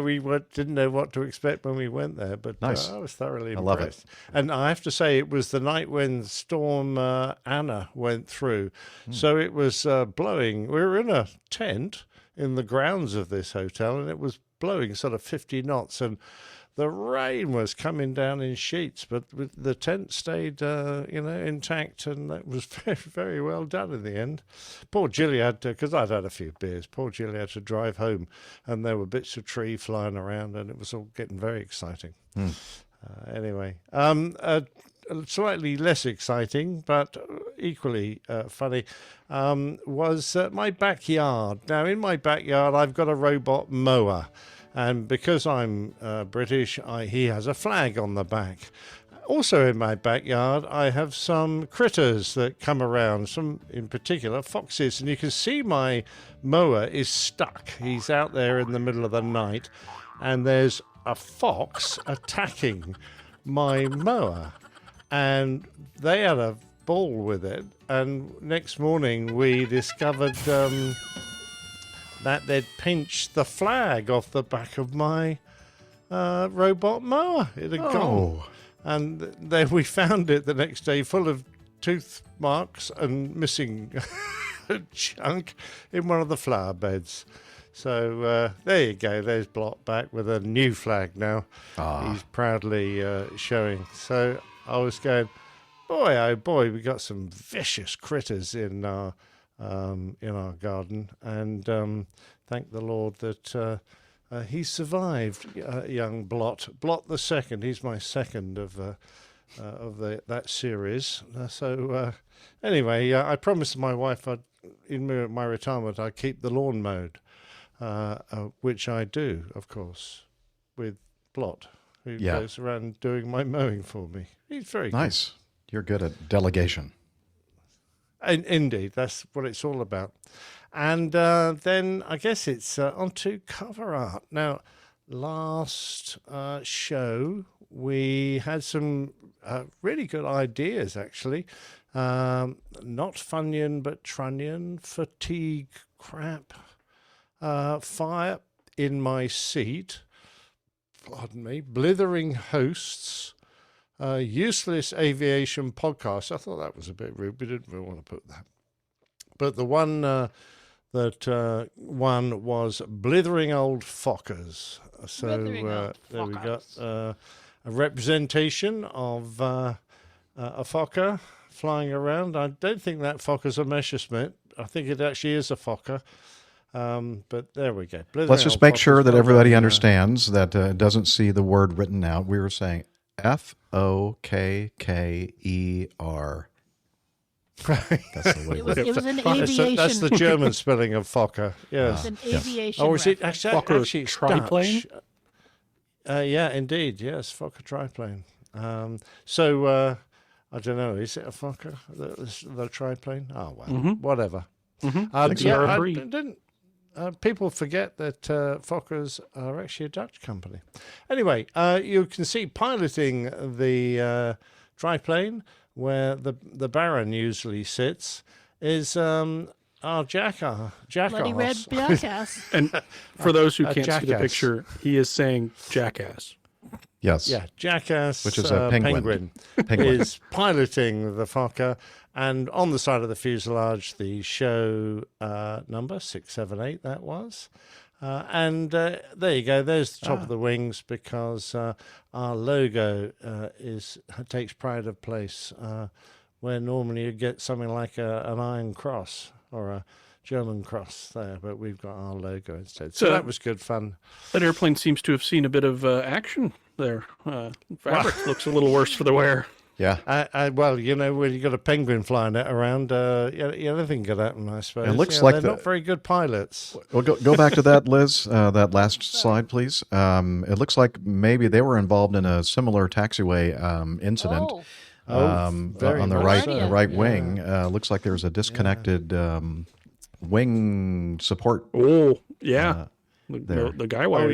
We didn't know what to expect when we went there, but nice. I was thoroughly impressed. I love it. And I have to say, it was the night when Storm Anna went through, so it was blowing. We were in a tent in the grounds of this hotel, and it was blowing sort of 50 knots, and the rain was coming down in sheets, but the tent stayed, intact, and that was very, very well done in the end. Poor Juliet, because I'd had a few beers, poor Juliet had to drive home, and there were bits of tree flying around, and it was all getting very exciting. Anyway, slightly less exciting, but equally funny, was my backyard. Now, in my backyard, I've got a robot mower. And because I'm British, he has a flag on the back. Also in my backyard, I have some critters that come around, some in particular foxes. And you can see my mower is stuck. He's out there in the middle of the night, and there's a fox attacking my mower. And they had a ball with it. And next morning, we discovered that they'd pinched the flag off the back of my robot mower. It had gone. And then we found it the next day full of tooth marks and missing a chunk in one of the flower beds. So there you go. There's Blot back with a new flag now. He's proudly showing. So I was going, boy, oh boy, we got some vicious critters in our garden, and thank the Lord that he survived. Young Blot the second. He's my second of that series. Anyway, I promised my wife in my retirement I'd keep the lawn mowed, which I do, of course, with Blot, who goes around doing my mowing for me. He's very nice. Good. You're good at delegation. Indeed, that's what it's all about. And then I guess it's on to cover art. Now, last show, we had some really good ideas, actually. Not Funyun, but Trunnion, fatigue crap, fire in my seat, pardon me, blithering hosts, useless aviation podcast. I thought that was a bit rude. We didn't really want to put that. But the one that one was blithering old Fockers. So there we got a representation of a Fokker flying around. I don't think that Fokker's a Messerschmitt. I think it actually is a Fokker. But there we go. Let's just make sure that everybody understands that doesn't see the word written out. We were saying Fokker. Right. That's the way it was an aviation. That's the German spelling of Fokker. Yes. It's an aviation. Oh, is it actually Fokker triplane? Yeah, indeed. Yes, Fokker triplane. So I don't know. Is it a Fokker, the triplane? Oh well, whatever. People forget that Fokkers are actually a Dutch company. Anyway, you can see piloting the triplane, where the Baron usually sits, is our jackass. Bloody red jackass. And for those who can't see the jackass. picture, he is saying jackass. Yes. Yeah, jackass, which is a penguin. is piloting the Fokker, and on the side of the fuselage, the show number 678. That was, and there you go. There's the top of the wings, because our logo takes pride of place where normally you get something like an Iron Cross or a German cross there, but we've got our logo instead. So that was good fun. That airplane seems to have seen a bit of action there. Fabric looks a little worse for the wear. Yeah. Well, you know, when you've got a penguin flying it around, anything could happen, I suppose. It looks like they're not very good pilots. Well, go back to that, Liz, that last slide, please. It looks like maybe they were involved in a similar taxiway incident. On the right wing. Looks like there's a disconnected wing support. Oh, yeah. The guy wire. Oh,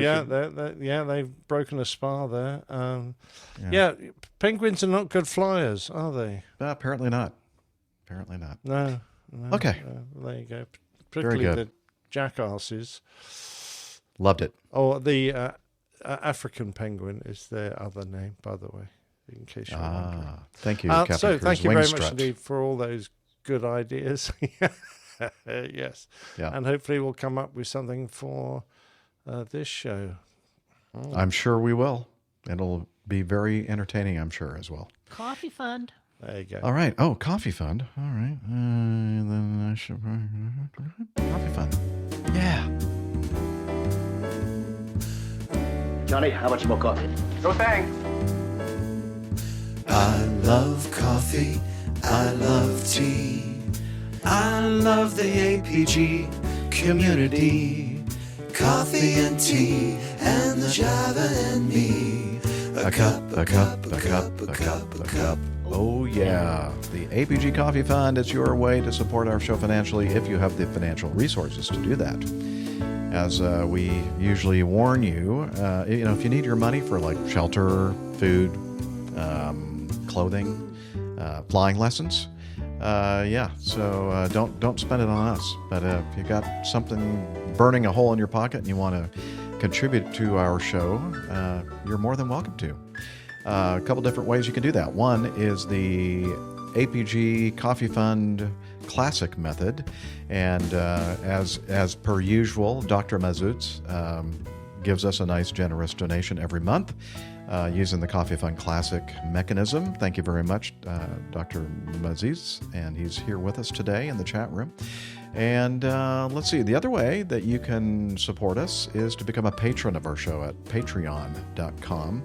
yeah, they've broken a spar there. Penguins are not good flyers, are they? Apparently not. No. Okay. There you go. Very Particularly good. the jackasses. Loved it. Oh, the African penguin is their other name, by the way, in case you're wondering. Thank you, Captain. So Cruz. thank you very Wing much stretch. indeed for all those good ideas. Yes. Yeah. And hopefully we'll come up with something for this show. I'm sure we will. It'll be very entertaining, I'm sure, as well. Coffee fund. There you go. All right. Oh, coffee fund. All right. Then I should... Coffee fund. Yeah. Johnny, how much more coffee? No thanks. I love coffee, I love tea, I love the APG community. Coffee and tea, and the Java and me. A cup, a cup, a cup, a cup, a cup. Oh, yeah. The APG Coffee Fund is your way to support our show financially if you have the financial resources to do that. As we usually warn you, if you need your money for like shelter, food, clothing, flying lessons, so don't spend it on us. But if you got something burning a hole in your pocket and you want to contribute to our show, you're more than welcome to. A couple different ways you can do that. One is the APG Coffee Fund Classic method, and as per usual, Dr. Mahzuz gives us a nice generous donation every month using the Coffee Fund Classic mechanism. Thank you very much, Dr. Mahzuz, and he's here with us today in the chat room. And let's see, the other way that you can support us is to become a patron of our show at patreon.com.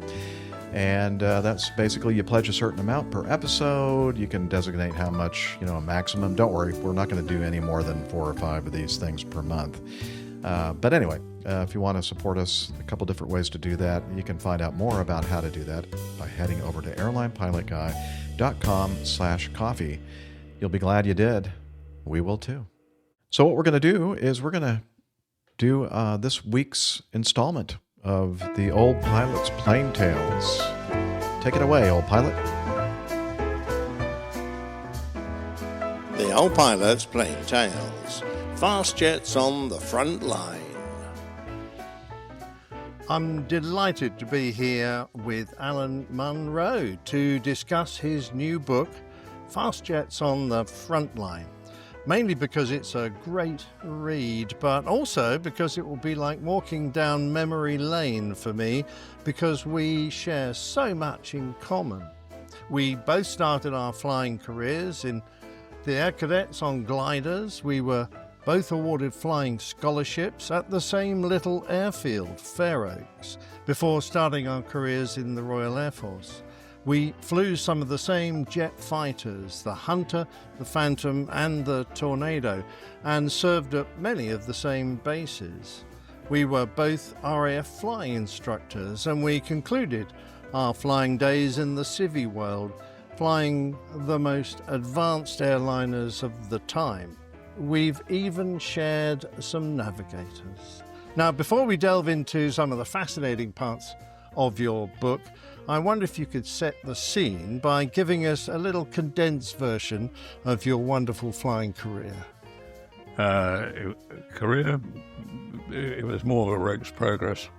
And that's basically you pledge a certain amount per episode. You can designate how much, a maximum. Don't worry, we're not going to do any more than 4 or 5 of these things per month. But anyway, if you want to support us, a couple different ways to do that. You can find out more about how to do that by heading over to airlinepilotguy.com/coffee. You'll be glad you did. We will too. So what we're going to do is we're going to do this week's installment of the Old Pilot's Plain Tales. Take it away, Old Pilot. The Old Pilot's Plain Tales. Fast jets on the front line. I'm delighted to be here with Alan Munro to discuss his new book, Fast Jets on the Front Line. Mainly because it's a great read, but also because it will be like walking down memory lane for me, because we share so much in common. We both started our flying careers in the Air Cadets on gliders. We were both awarded flying scholarships at the same little airfield, Fair Oaks, before starting our careers in the Royal Air Force. We flew some of the same jet fighters, the Hunter, the Phantom and the Tornado, and served at many of the same bases. We were both RAF flying instructors, and we concluded our flying days in the civvy world, flying the most advanced airliners of the time. We've even shared some navigators. Now, before we delve into some of the fascinating parts of your book, I wonder if you could set the scene by giving us a little condensed version of your wonderful flying career. It was more of a rogue's progress.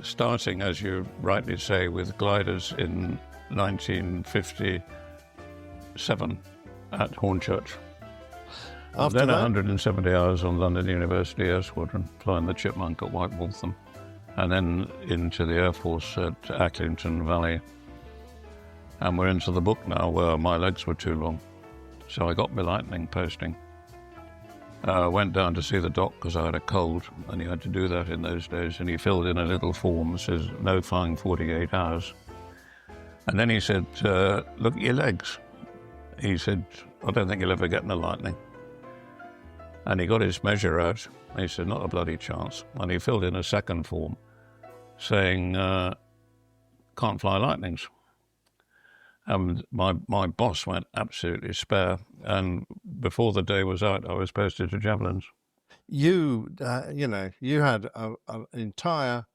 Starting, as you rightly say, with gliders in 1957 at Hornchurch. After Then that? 170 hours on London University Air Squadron, flying the Chipmunk at White Waltham, and then into the Air Force at Acklington Valley. And we're into the book now where my legs were too long. So I got my lightning posting. Went down to see the doc because I had a cold, and you had to do that in those days, and he filled in a little form that says, no flying 48 hours. And then he said, look at your legs. He said, I don't think you'll ever get in the lightning. And he got his measure out, and he said, not a bloody chance. And he filled in a second form saying, can't fly lightnings. And my boss went absolutely spare, and before the day was out, I was posted to Javelins. You had an entire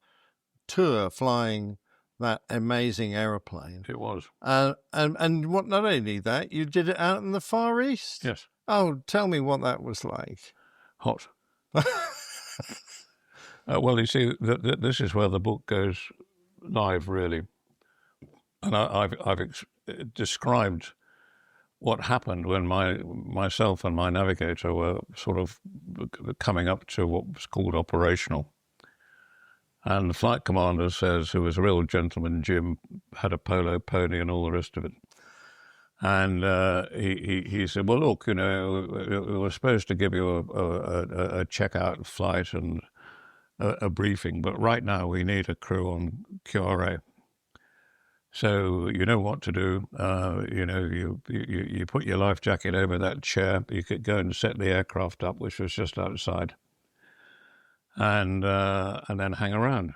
tour flying that amazing aeroplane. It was. And what? Not only that, you did it out in the Far East. Yes. Oh, tell me what that was like. Hot. Well, you see, this is where the book goes live, really. And I've described what happened when myself and my navigator were sort of coming up to what was called operational. And the flight commander says, who was a real gentleman, Jim, had a polo pony and all the rest of it. And he said, well, look, we were supposed to give you a checkout flight and a briefing, but right now we need a crew on QRA. So you know what to do. You put your life jacket over that chair. You could go and set the aircraft up, which was just outside, and then hang around.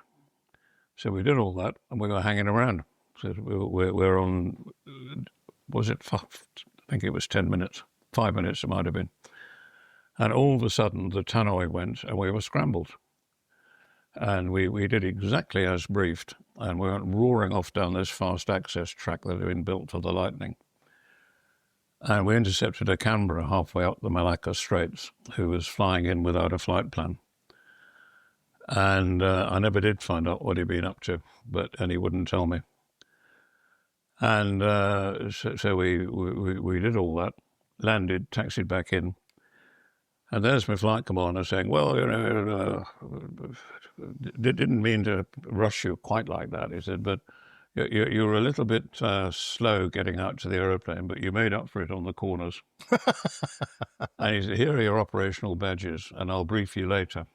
So we did all that, and we were hanging around. So we're on. Was it? I think it was 10 minutes. 5 minutes it might have been. And all of a sudden the tannoy went, and we were scrambled. And we did exactly as briefed, and we went roaring off down this fast access track that had been built for the Lightning. And we intercepted a Canberra halfway up the Malacca Straits, who was flying in without a flight plan. And I never did find out what he'd been up to, and he wouldn't tell me. And so we did all that, landed, taxied back in. And there's my flight commander saying, well, didn't mean to rush you quite like that. He said, but you were a little bit slow getting out to the aeroplane, but you made up for it on the corners. And he said, here are your operational badges, and I'll brief you later.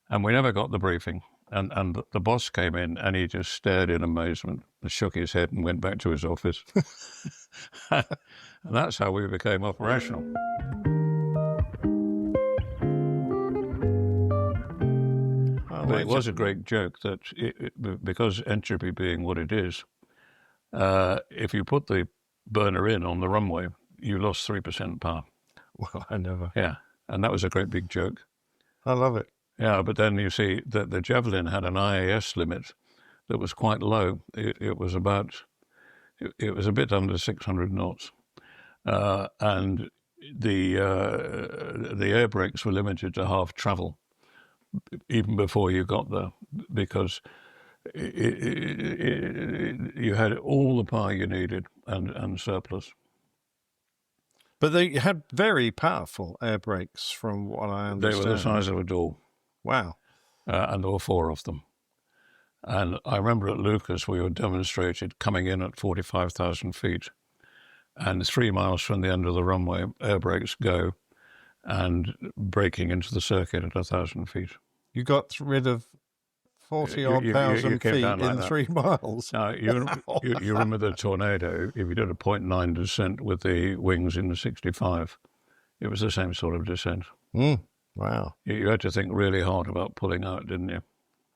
And we never got the briefing. And the boss came in, and he just stared in amazement, and shook his head and went back to his office. And that's how we became operational. But it was a great joke that because entropy being what it is, if you put the burner in on the runway, you lost 3% power. Well, I never. Yeah, and that was a great big joke. I love it. Yeah, but then you see that the Javelin had an IAS limit that was quite low. It was a bit under 600 knots, and the air brakes were limited to half travel, even before you got there, because you had all the power you needed and surplus. But they had very powerful air brakes, from what I understand. They were the size of a door. Wow. And there were 4 of them. And I remember at Lucas we were demonstrated coming in at 45,000 feet, and 3 miles from the end of the runway, air brakes go, and braking into the circuit at 1,000 feet. You got rid of 40-odd thousand feet like in that. 3 miles. Now, you remember the Tornado, if you did a 0.9 descent with the wings in the 65, it was the same sort of descent. Mm. Wow. You had to think really hard about pulling out, didn't you?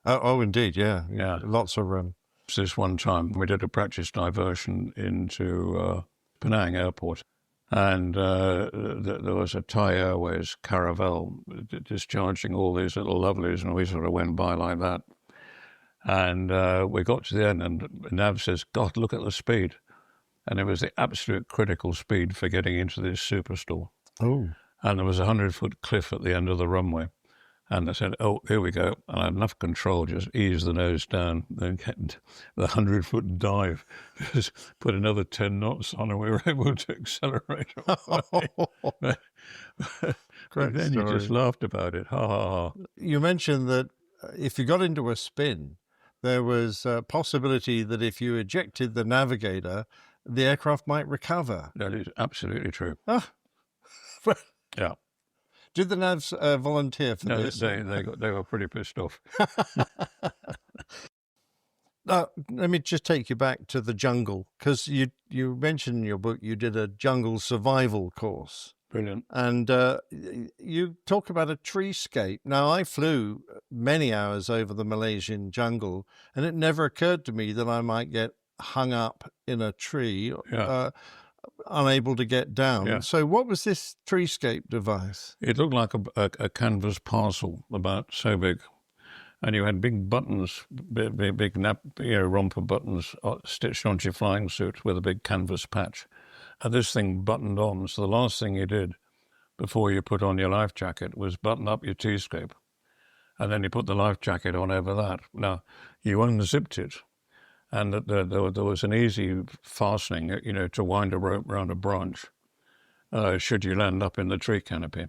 Oh, indeed, yeah. Yeah. Lots of room. This one time we did a practice diversion into Penang Airport, and there was a Thai Airways caravel discharging all these little lovelies, and we sort of went by like that. And we got to the end, and Nav says, God, look at the speed. And it was the absolute critical speed for getting into this superstore. Oh. And there was a 100-foot cliff at the end of the runway. And I said, oh, here we go. And I had enough control, just ease the nose down, then get the 100-foot dive, just put another 10 knots on, and we were able to accelerate away. But then you just laughed about it. Ha, ha, ha. You mentioned that if you got into a spin, there was a possibility that if you ejected the navigator, the aircraft might recover. That is absolutely true. Ah. Yeah. Did the Navs volunteer for this? They were pretty pissed off. Let me just take you back to the jungle, because you mentioned in your book you did a jungle survival course. Brilliant. And you talk about a treescape. Now, I flew many hours over the Malaysian jungle, and it never occurred to me that I might get hung up in a tree, unable to get down. Yeah. So what was this treescape device? It looked like a canvas parcel, about so big. And you had big buttons, big romper buttons stitched onto your flying suit with a big canvas patch. And this thing buttoned on. So the last thing you did before you put on your life jacket was button up your T-scape. And then you put the life jacket on over that. Now, you unzipped it. And there was an easy fastening, to wind a rope around a branch, should you land up in the tree canopy.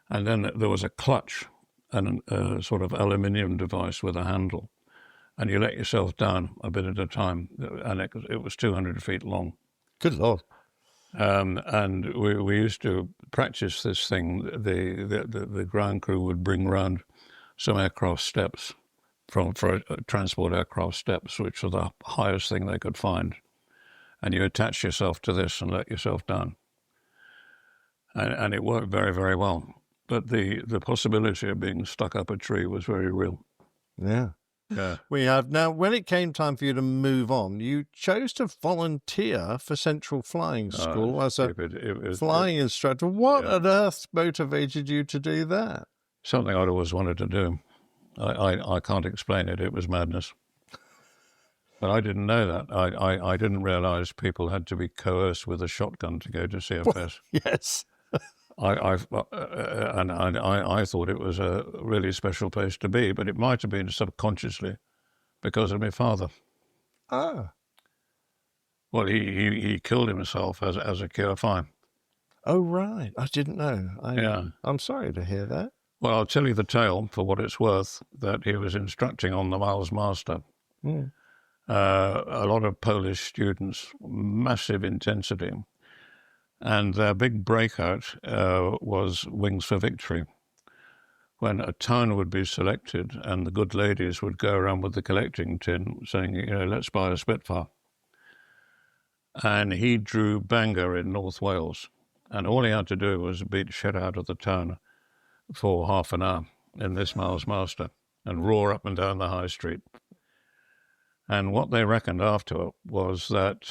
And then there was a clutch and a sort of aluminium device with a handle. And you let yourself down a bit at a time, and it was 200 feet long. Good Lord. And we used to practice this thing. The ground crew would bring round some aircraft steps, for transport aircraft steps, which are the highest thing they could find. And you attach yourself to this and let yourself down. And it worked very, very well. But the possibility of being stuck up a tree was very real. Yeah. Yeah. We have now, when it came time for you to move on, you chose to volunteer for Central Flying School as a flying instructor. What on earth motivated you to do that? Something I'd always wanted to do. I can't explain it. It was madness. But I didn't know that. I didn't realize people had to be coerced with a shotgun to go to CFS. Yes. I thought it was a really special place to be, but it might have been subconsciously because of my father. Ah. Well, he killed himself as a QFI. Oh, right. I didn't know. Yeah. I'm sorry to hear that. Well, I'll tell you the tale for what it's worth, that he was instructing on the Miles Master. Mm. A lot of Polish students, massive intensity. And their big breakout was Wings for Victory, when a town would be selected and the good ladies would go around with the collecting tin saying, let's buy a Spitfire. And he drew Bangor in North Wales. And all he had to do was beat shit out of the town for half an hour in this Miles Master and roar up and down the high street. And what they reckoned after was that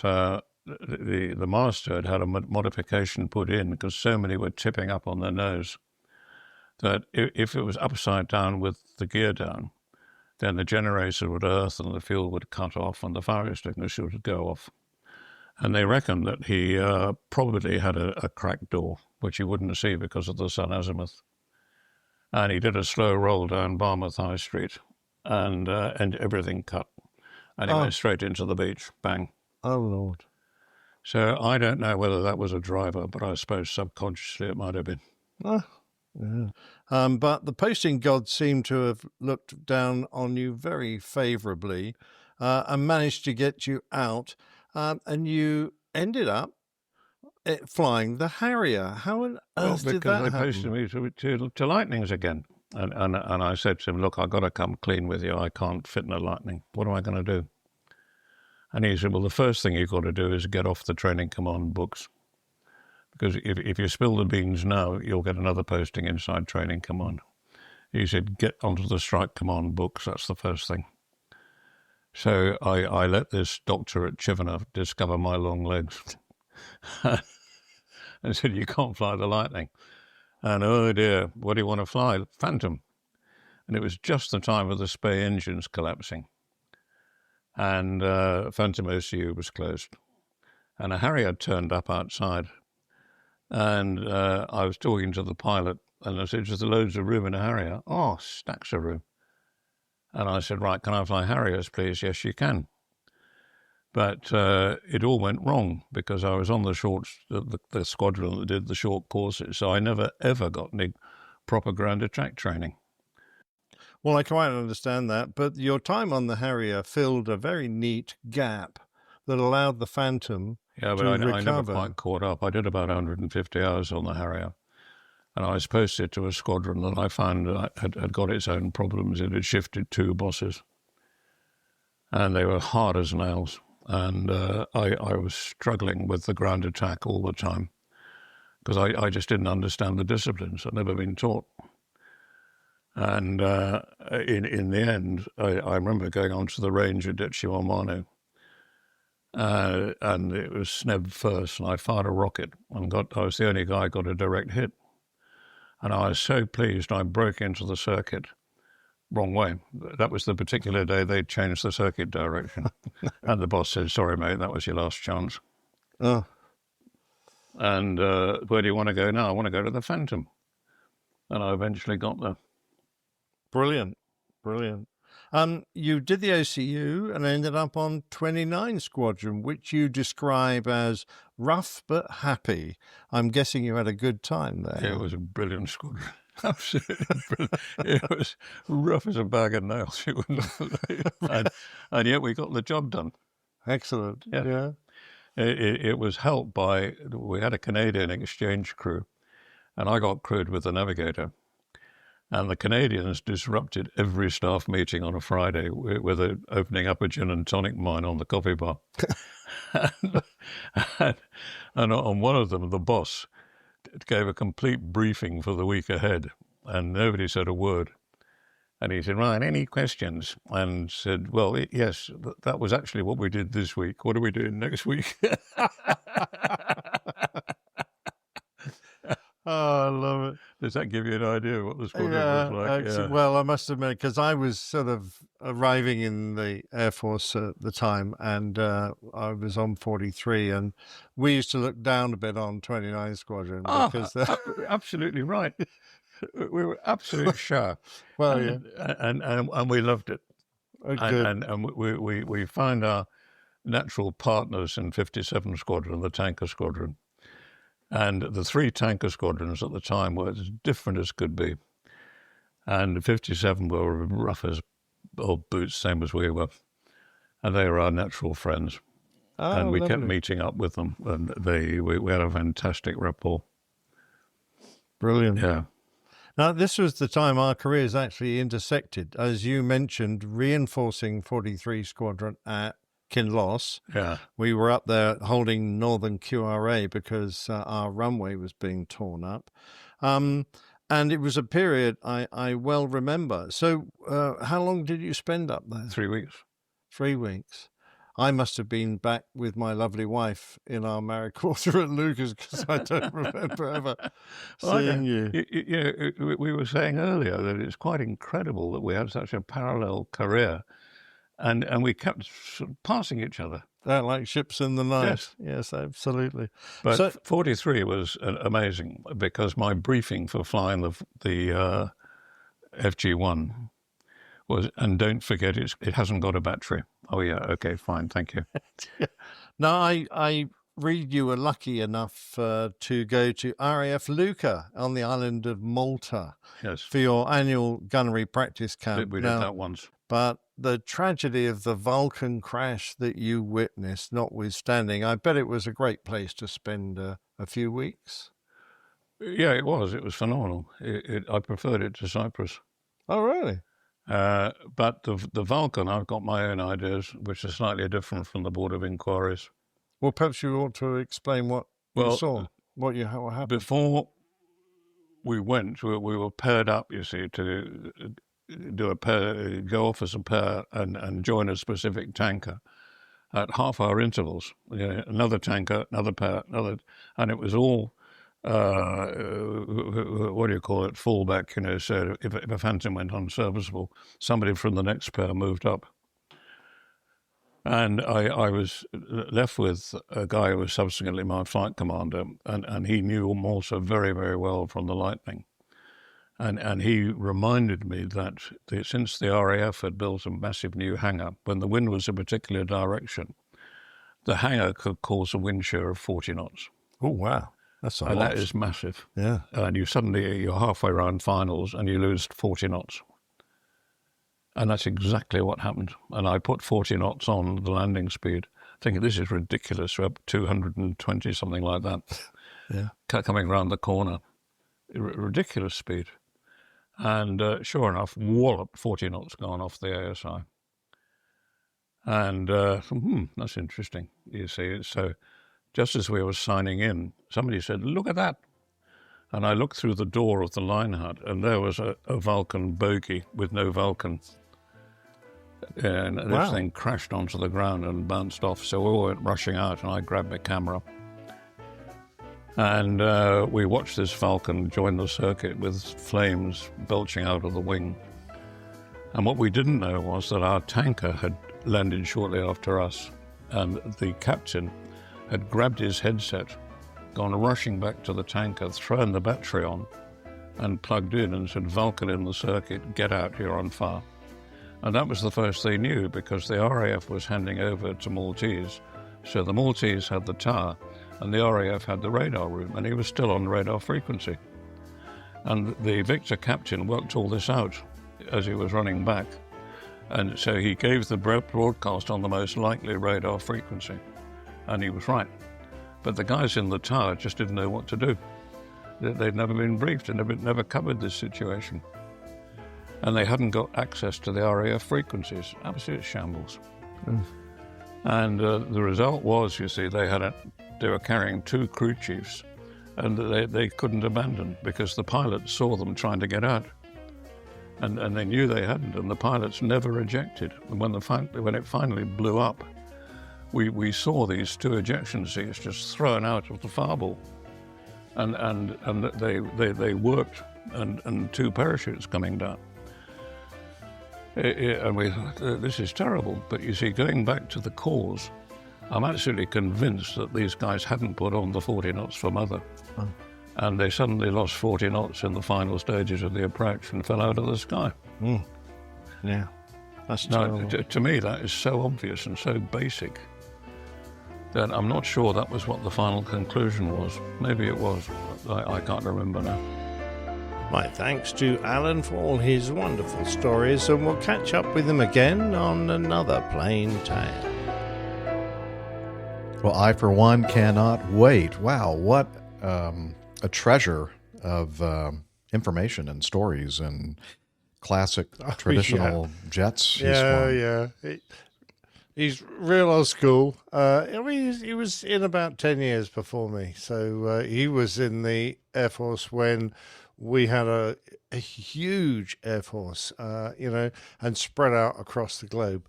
the master had a modification put in because so many were tipping up on their nose that if it was upside down with the gear down, then the generator would earth and the fuel would cut off and the fire extinguisher would go off. And they reckoned that he probably had a cracked door, which you wouldn't see because of the sun azimuth. And he did a slow roll down Barmouth High Street and everything cut. And he went straight into the beach. Bang. Oh, Lord. So I don't know whether that was a driver, but I suppose subconsciously it might have been. Oh, yeah. But the posting gods seem to have looked down on you very favourably and managed to get you out. And you ended up flying the Harrier. How on earth did that happen? Because they posted me to Lightnings again. And I said to him, look, I've got to come clean with you. I can't fit in a Lightning. What am I going to do? And he said, well, the first thing you've got to do is get off the training command books. because if you spill the beans now, you'll get another posting inside training command. He said, get onto the strike command books. That's the first thing. So I let this doctor at Chivanov discover my long legs and said, you can't fly the Lightning. And oh dear, what do you want to fly? Phantom. And it was just the time of the Spey engines collapsing. And Phantom OCU was closed. And a Harrier turned up outside. And I was talking to the pilot, and I said, is there loads of room in a Harrier? Oh, stacks of room. And I said, right, can I fly Harriers, please? Yes, you can. But it all went wrong because I was on the squadron that did the short courses, so I never, ever got any proper ground attack training. Well, I quite understand that, but your time on the Harrier filled a very neat gap that allowed the Phantom to recover. I never quite caught up. I did about 150 hours on the Harrier, and I was posted to a squadron that I found had got its own problems. It had shifted 2 bosses, and they were hard as nails. And I was struggling with the ground attack all the time because I just didn't understand the disciplines. I'd never been taught. And in the end, I remember going onto the range at Detchimano, and it was Sneb first, and I fired a rocket and I was the only guy who got a direct hit. And I was so pleased I broke into the circuit. Wrong way. That was the particular day they changed the circuit direction. And the boss said, sorry, mate, that was your last chance. Oh. And where do you want to go now? I want to go to the Phantom. And I eventually got there. Brilliant. You did the OCU and ended up on 29 Squadron, which you describe as rough but happy. I'm guessing you had a good time there. Yeah, it was a brilliant squadron. Absolutely brilliant. It was rough as a bag of nails. You wouldn't believe. And yet we got the job done. Excellent. Yeah. It was helped by, we had a Canadian exchange crew, and I got crewed with the navigator. And the Canadians disrupted every staff meeting on a Friday with opening up a gin and tonic mine on the coffee bar. and on one of them, the boss gave a complete briefing for the week ahead, and nobody said a word. And he said, Ryan, any questions? And said, well, yes, that was actually what we did this week. What are we doing next week? Oh, I love it. Does that give you an idea of what the squadron was like? Yeah. Well, I must admit, because I was sort of arriving in the Air Force at the time, and I was on 43, and we used to look down a bit on 29 Squadron. Because absolutely right. We were absolute shy. Well, and we loved it. Good. And we found our natural partners in 57 Squadron, the tanker squadron. And the 3 tanker squadrons at the time were as different as could be. And 57 were rough as old boots, same as we were. And they were our natural friends. Oh, and we lovely. kept meeting up with them. And we had a fantastic rapport. Brilliant. Yeah. Now, this was the time our careers actually intersected. As you mentioned, reinforcing 43 Squadron at Kinloss. Yeah. We were up there holding Northern QRA because our runway was being torn up. And it was a period I well remember. So how long did you spend up there? 3 weeks. 3 weeks. I must have been back with my lovely wife in our married quarter at Lucas because I don't remember ever seeing you. We were saying earlier that it's quite incredible that we had such a parallel career. And we kept sort of passing each other. Like ships in the night. Yes, absolutely. But 43 was amazing because my briefing for flying the FG1 was, and don't forget it hasn't got a battery. Oh yeah, okay, fine, thank you. Now, I read you were lucky enough to go to RAF Lucca on the island of Malta for your annual gunnery practice camp. We did that once. But the tragedy of the Vulcan crash that you witnessed notwithstanding, I bet it was a great place to spend a few weeks. Yeah, it was. It was phenomenal. I preferred it to Cyprus. Oh, really? But the Vulcan, I've got my own ideas, which are slightly different from the Board of Inquiries. Well, perhaps you ought to explain what you saw. What happened? Before we went, we were paired up, you see, to do a pair, go off as a pair and join a specific tanker at half-hour intervals. Another tanker, another pair, another, and it was all, what do you call it, fallback, so if a phantom went unserviceable, somebody from the next pair moved up. And I was left with a guy who was subsequently my flight commander, and he knew him also very, very well from the Lightning. And he reminded me that since the RAF had built a massive new hangar, when the wind was a particular direction, the hangar could cause a wind shear of 40 knots. Oh, wow. That's a lot. And that is massive. Yeah. And you're halfway around finals and you lose 40 knots. And that's exactly what happened. And I put 40 knots on the landing speed, thinking this is ridiculous. We're up 220, something like that. Yeah. Coming around the corner. Ridiculous speed. And sure enough, wallop, 40 knots gone off the ASI. And that's interesting, you see. So just as we were signing in, somebody said, "Look at that." And I looked through the door of the line hut, and there was a Vulcan bogey with no Vulcan. And this thing crashed onto the ground and bounced off. So we all went rushing out, and I grabbed my camera. And we watched this Vulcan join the circuit with flames belching out of the wing. And what we didn't know was that our tanker had landed shortly after us, and the captain had grabbed his headset, gone rushing back to the tanker, thrown the battery on, and plugged in and said, "Vulcan in the circuit, get out, you're on fire." And that was the first they knew, because the RAF was handing over to Maltese. So the Maltese had the tower, and the RAF had the radar room, and he was still on radar frequency. And the Victor captain worked all this out as he was running back. And so he gave the broadcast on the most likely radar frequency. And he was right. But the guys in the tower just didn't know what to do. They'd never been briefed and never covered this situation. And they hadn't got access to the RAF frequencies. Absolute shambles. Mm. And the result was, you see, they were carrying 2 crew chiefs, and they couldn't abandon because the pilots saw them trying to get out. And they knew they hadn't, and the pilots never ejected. And when it finally blew up, we saw these 2 ejection seats just thrown out of the fireball. And they worked, and 2 parachutes coming down. And we thought, this is terrible. But you see, going back to the cause, I'm absolutely convinced that these guys hadn't put on the 40 knots for mother. Oh. And they suddenly lost 40 knots in the final stages of the approach and fell out of the sky. Mm. Yeah, that's terrible. To me, that is so obvious and so basic that I'm not sure that was what the final conclusion was. Maybe it was. I can't remember now. My thanks to Alan for all his wonderful stories, and we'll catch up with him again on another Plain Tale. Well, I, for one, cannot wait. Wow, what a treasure of information and stories and classic traditional jets. He's real old school. I mean, he was in about 10 years before me. So he was in the Air Force when we had a huge Air Force, and spread out across the globe.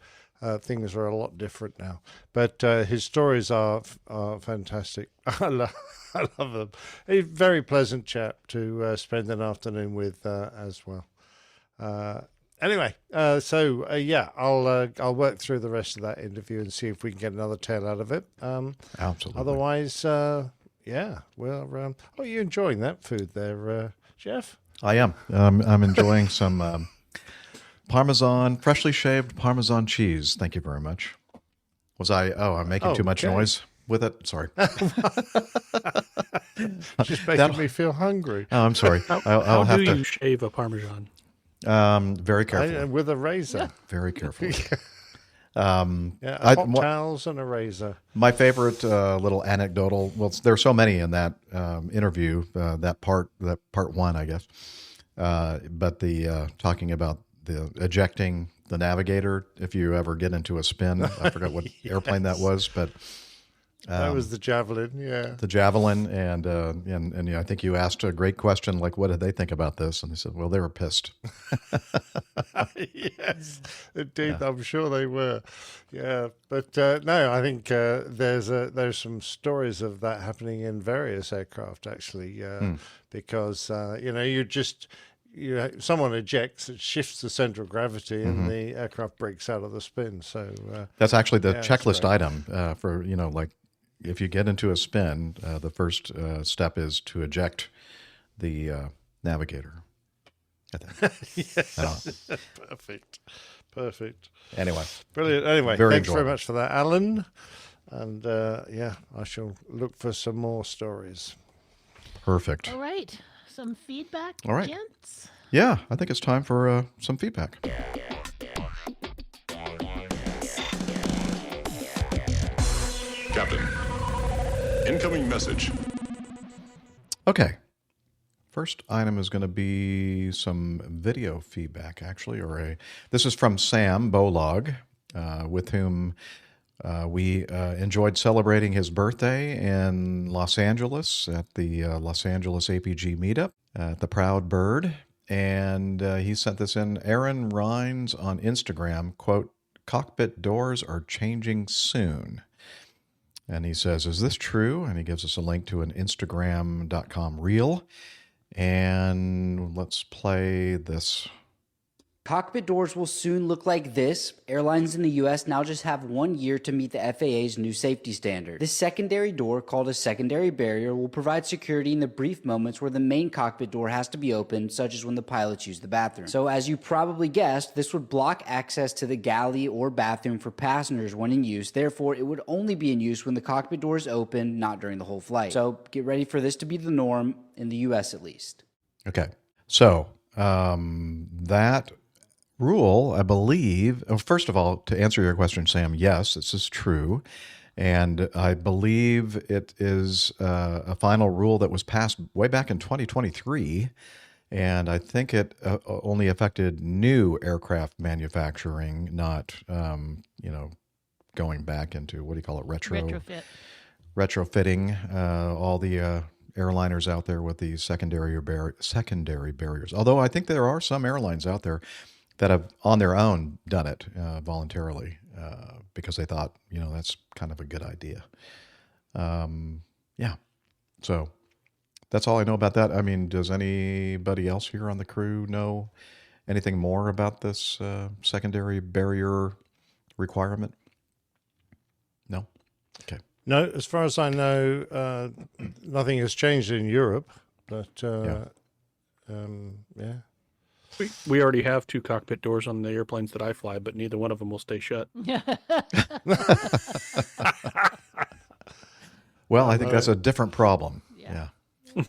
Things are a lot different now. But his stories are fantastic. I love them. He's a very pleasant chap to spend an afternoon with as well. Anyway, I'll work through the rest of that interview and see if we can get another tale out of it. Absolutely. Otherwise, well, are you enjoying that food there, Jeff? I am. I'm enjoying some Parmesan, freshly shaved Parmesan cheese. Thank you very much. I'm making too much noise with it? Sorry. Just making me feel hungry. Oh, I'm sorry. How do you shave a Parmesan? Very carefully. With a razor. Very carefully. Hot towels and a razor. My favorite little anecdotal. Well, there's so many in that interview. That part 1, I guess. But the talking about the ejecting the navigator if you ever get into a spin. I forgot what airplane that was, but That was the Javelin, yeah. The Javelin, and I think you asked a great question, like, what did they think about this? And they said, well, they were pissed. Yes, indeed, yeah. I'm sure they were. Yeah, but no, I think there's some stories of that happening in various aircraft, actually, because, someone ejects, it shifts the center of gravity, and the aircraft breaks out of the spin. So that's actually the checklist item for, like, if you get into a spin, the first step is to eject the navigator. I think. Yes. Perfect. Anyway. Brilliant. Anyway, very thanks enjoyable. very much for that, Alan. And I shall look for some more stories. Perfect. All right. Some feedback, All right. gents? Yeah, I think it's time for some feedback. Captain, incoming message. Okay. First item is going to be some video feedback, actually, this is from Sam Bolog, with whom we enjoyed celebrating his birthday in Los Angeles at the Los Angeles APG Meetup at the Proud Bird. And he sent this in. Aaron Rheins on Instagram, quote, "Cockpit doors are changing soon." And he says, "Is this true?" And he gives us a link to an Instagram.com reel. And let's play this. Cockpit doors will soon look like this. Airlines in the U.S. now just have 1 year to meet the FAA's new safety standard. This secondary door, called a secondary barrier, will provide security in the brief moments where the main cockpit door has to be opened, such as when the pilots use the bathroom. So as you probably guessed, this would block access to the galley or bathroom for passengers when in use. Therefore, it would only be in use when the cockpit door is open, not during the whole flight. So get ready for this to be the norm, in the U.S. at least. Okay. So that rule, I believe, first of all, to answer your question, Sam, yes, this is true. And I believe it is a final rule that was passed way back in 2023. And I think it only affected new aircraft manufacturing, not, going back into, what do you call it, retrofitting all the airliners out there with the secondary barriers. Although I think there are some airlines out there that have on their own done it voluntarily because they thought, that's kind of a good idea. Yeah. So that's all I know about that. I mean, does anybody else here on the crew know anything more about this secondary barrier requirement? No? Okay. No, as far as I know, nothing has changed in Europe, but yeah. We already have 2 cockpit doors on the airplanes that I fly, but neither one of them will stay shut. Well, I think that's a different problem. Yeah. That's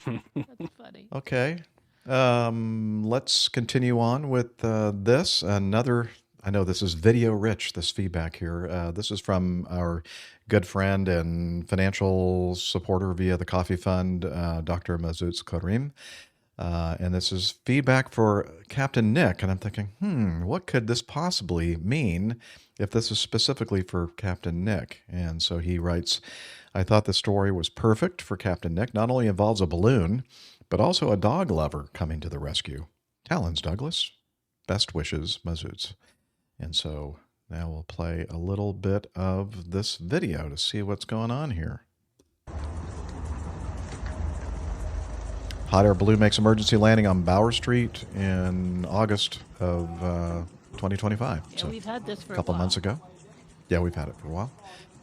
funny. Okay. Let's continue on with this. I know this is video rich, this feedback here. This is from our good friend and financial supporter via the Coffee Fund, Dr. Mahzuz Karim. And this is feedback for Captain Nick. And I'm thinking, what could this possibly mean if this is specifically for Captain Nick? And so he writes, "I thought the story was perfect for Captain Nick. Not only involves a balloon, but also a dog lover coming to the rescue. Talons, Douglas. Best wishes, Mahzuz." And so now we'll play a little bit of this video to see what's going on here. Hot air balloon makes emergency landing on Bower Street in August of 2025. Yeah, we've had this for a couple while. months ago. Yeah, we've had it for a while.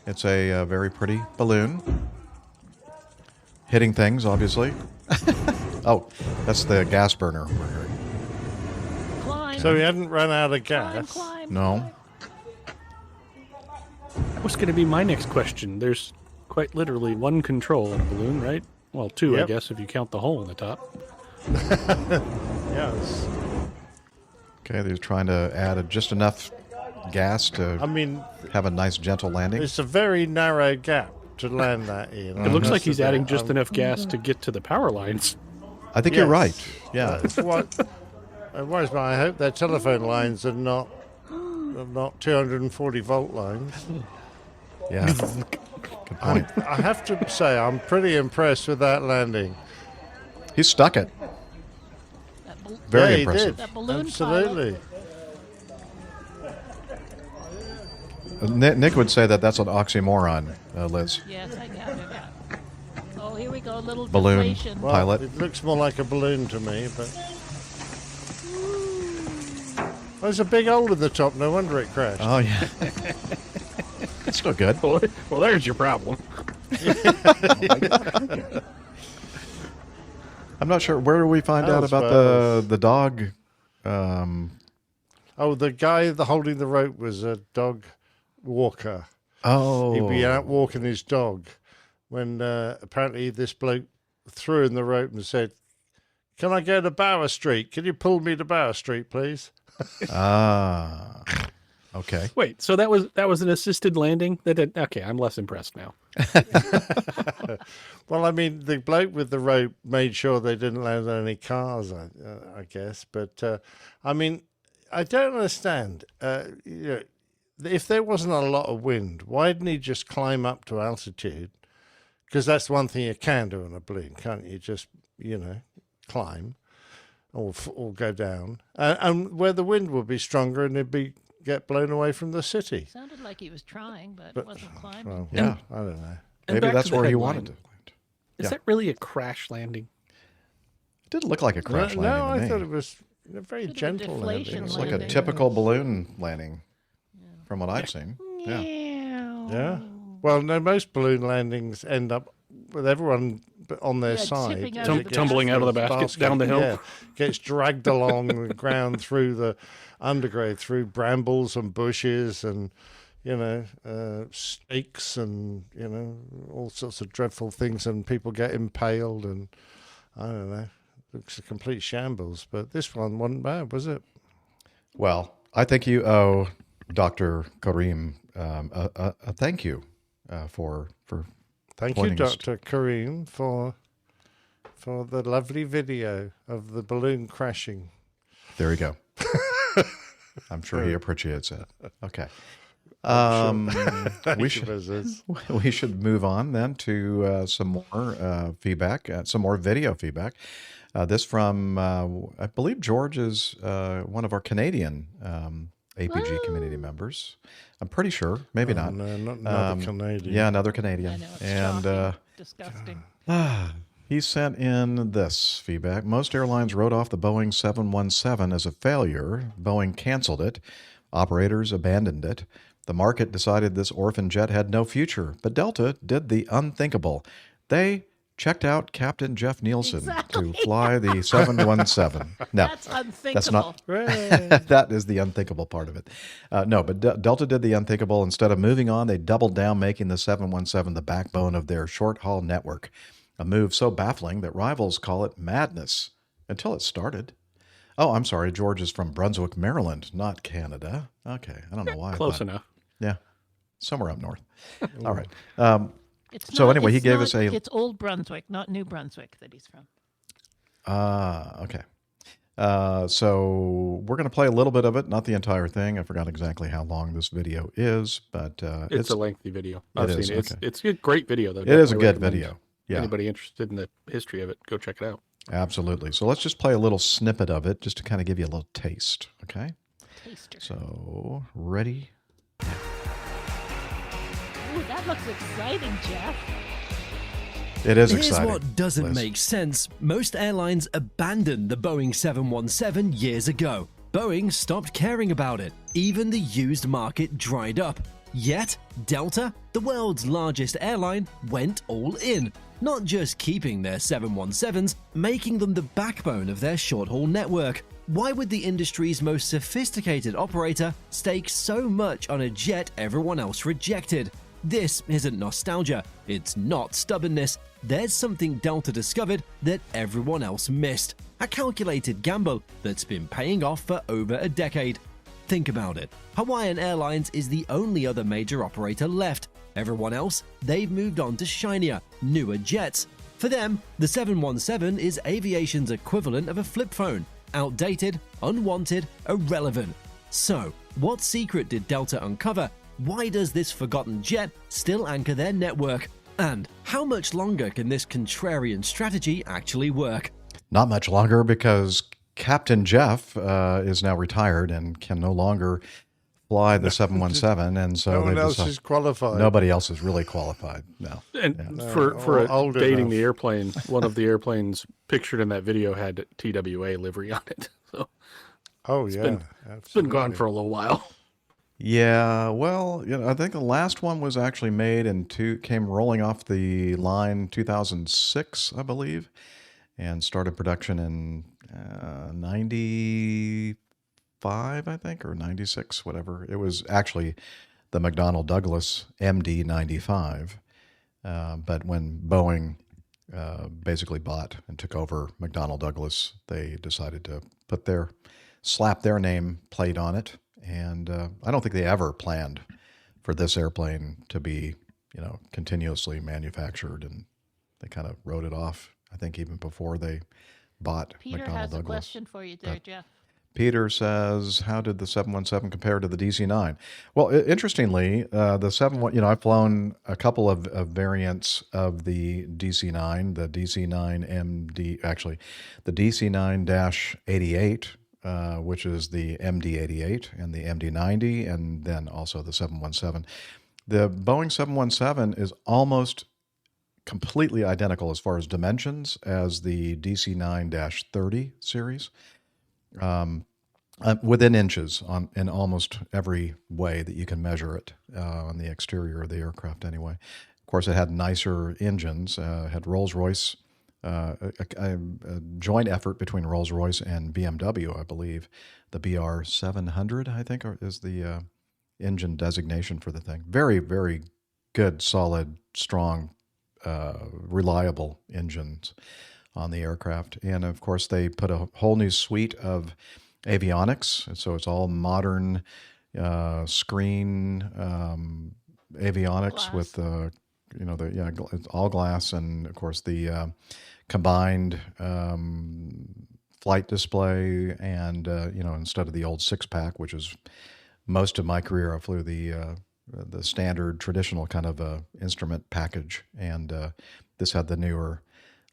It's a very pretty balloon. Hitting things, obviously. Oh, that's the gas burner we're hearing. Climb. So he hadn't run out of gas? No. That was going to be my next question. There's quite literally one control in a balloon, right? Well, 2, Yep. I guess, if you count the hole in the top. Yes. Okay, they're trying to add just enough gas to have a nice, gentle landing. It's a very narrow gap to land that in. It looks like he's adding just enough gas to get to the power lines. I think you're right. Yeah. That's what worries me. I hope their telephone lines are not 240 volt lines. Yeah. Good point. I have to say, I'm pretty impressed with that landing. He stuck it. Very impressive. He did. That balloon Absolutely. Nick would say that that's an oxymoron, Liz. Yes, I got it. Oh, here we go. A little Balloon deflation. Well, pilot. it looks more like a balloon to me, but... There's a big hole in the top. No wonder it crashed. Oh, yeah. It's still good. Well, there's your problem. I'm not sure. Where do we find out about the dog? Oh, the guy holding the rope was a dog walker. Oh. He'd be out walking his dog when apparently this bloke threw in the rope and said, "Can I go to Bower Street? Can you pull me to Bower Street, please?" Okay. Wait, so that was an assisted landing? Okay, I'm less impressed now. Well, I mean, the bloke with the rope made sure they didn't land on any cars, I guess. But, I mean, I don't understand. If there wasn't a lot of wind, why didn't he just climb up to altitude? Because that's one thing you can do on a balloon, can't you? Just, climb or go down. And where the wind would be stronger and it'd get blown away from the city. Sounded like he was trying, but wasn't climbing. Well, Yeah. I don't know. Maybe that's where he wanted to land. Is that really a crash landing? It didn't look like a crash landing. No, to I me. thought it was a very gentle landing. It's like a typical balloon landing, from what I've seen. Yeah. Yeah. Well, no, most balloon landings end up with everyone on their side. tipping as over it the gets tumbling out of the to basket down the hill. Yeah, gets dragged along the ground through the undergrowth, through brambles and bushes and, stakes and, all sorts of dreadful things, and people get impaled and, I don't know, looks a complete shambles. But this one wasn't bad, was it? Well, I think you owe Dr. Kareem a thank you for Thank you, pointing us Dr. Kareem, for the lovely video of the balloon crashing. There you go. I'm sure he appreciates it. Okay. We should move on then to some more feedback, some more video feedback. This from, I believe George is one of our Canadian APG community members. I'm pretty sure. Maybe not. No, not another Canadian. Yeah, another Canadian. I know, it's and shocking. Disgusting. he sent in this feedback. Most airlines wrote off the Boeing 717 as a failure. Boeing canceled it. Operators abandoned it. The market decided this orphan jet had no future, but Delta did the unthinkable. They checked out Captain Jeff Nielsen to fly the 717. No, That's unthinkable. that's not. That is the unthinkable part of it. No, but Delta did the unthinkable. Instead of moving on, they doubled down, making the 717 the backbone of their short-haul network. A move so baffling that rivals call it madness until it started. Oh, I'm sorry. George is from Brunswick, Maryland, not Canada. Okay, I don't know why. Close enough. Yeah, somewhere up north. All right. Anyway, he gave us a... It's Old Brunswick, not New Brunswick that he's from. Okay. So we're going to play a little bit of it, not the entire thing. I forgot exactly how long this video is, but it's a lengthy video. I've seen it. Okay. It's a great video, though. It is a Definitely good recommend video. Yeah. Anybody interested in the history of it, go check it out. Absolutely. So let's just play a little snippet of it just to kind of give you a little taste, okay? Taster. So, ready? Ooh, that looks exciting, Jeff. It is Here's exciting. what doesn't Liz. make sense. Most airlines abandoned the Boeing 717 years ago. Boeing stopped caring about it. Even the used market dried up. Yet, Delta, the world's largest airline, went all in. Not just keeping their 717s, making them the backbone of their short-haul network. Why would the industry's most sophisticated operator stake so much on a jet everyone else rejected? This isn't nostalgia, it's not stubbornness. There's something Delta discovered that everyone else missed. A calculated gamble that's been paying off for over a decade. Think about it. Hawaiian Airlines is the only other major operator left. Everyone else, they've moved on to shinier, newer jets. For them, the 717 is aviation's equivalent of a flip phone. Outdated, unwanted, irrelevant. So, what secret did Delta uncover Why does this forgotten jet still anchor their network? And how much longer can this contrarian strategy actually work? Not much longer, because Captain Jeff is now retired and can no longer fly the 717, and so no one else is qualified. Nobody else is really qualified. No. And for dating the airplane, one of the airplanes pictured in that video had TWA livery on it. So it's been gone for a little while. Yeah, well, I think the last one was actually made and came rolling off the line 2006, I believe, and started production in 95, I think, or 96, whatever. It was actually the McDonnell Douglas MD-95, but when Boeing basically bought and took over McDonnell Douglas, they decided to slap their name plate on it. And I don't think they ever planned for this airplane to be, continuously manufactured, and they kind of wrote it off, I think, even before they bought Peter McDonnell has Douglas. a question for you there, Jeff. Peter says, how did the 717 compare to the DC-9? Well, interestingly, the 717, I've flown a couple of variants of the DC-9, the DC-9 MD, actually, the DC-9-88, which is the MD-88 and the MD-90, and then also the 717. The Boeing 717 is almost completely identical as far as dimensions as the DC-9-30 series, within inches in almost every way that you can measure it on the exterior of the aircraft anyway. Of course, it had nicer engines, had Rolls-Royce, a joint effort between Rolls-Royce and BMW, I believe. The BR700, I think, is the engine designation for the thing. Very, very good, solid, strong, reliable engines on the aircraft. And, of course, they put a whole new suite of avionics. So it's all modern screen avionics with it's all glass, and of course the combined flight display, and instead of the old 6-pack, which is most of my career, I flew the standard traditional kind of instrument package, and this had the newer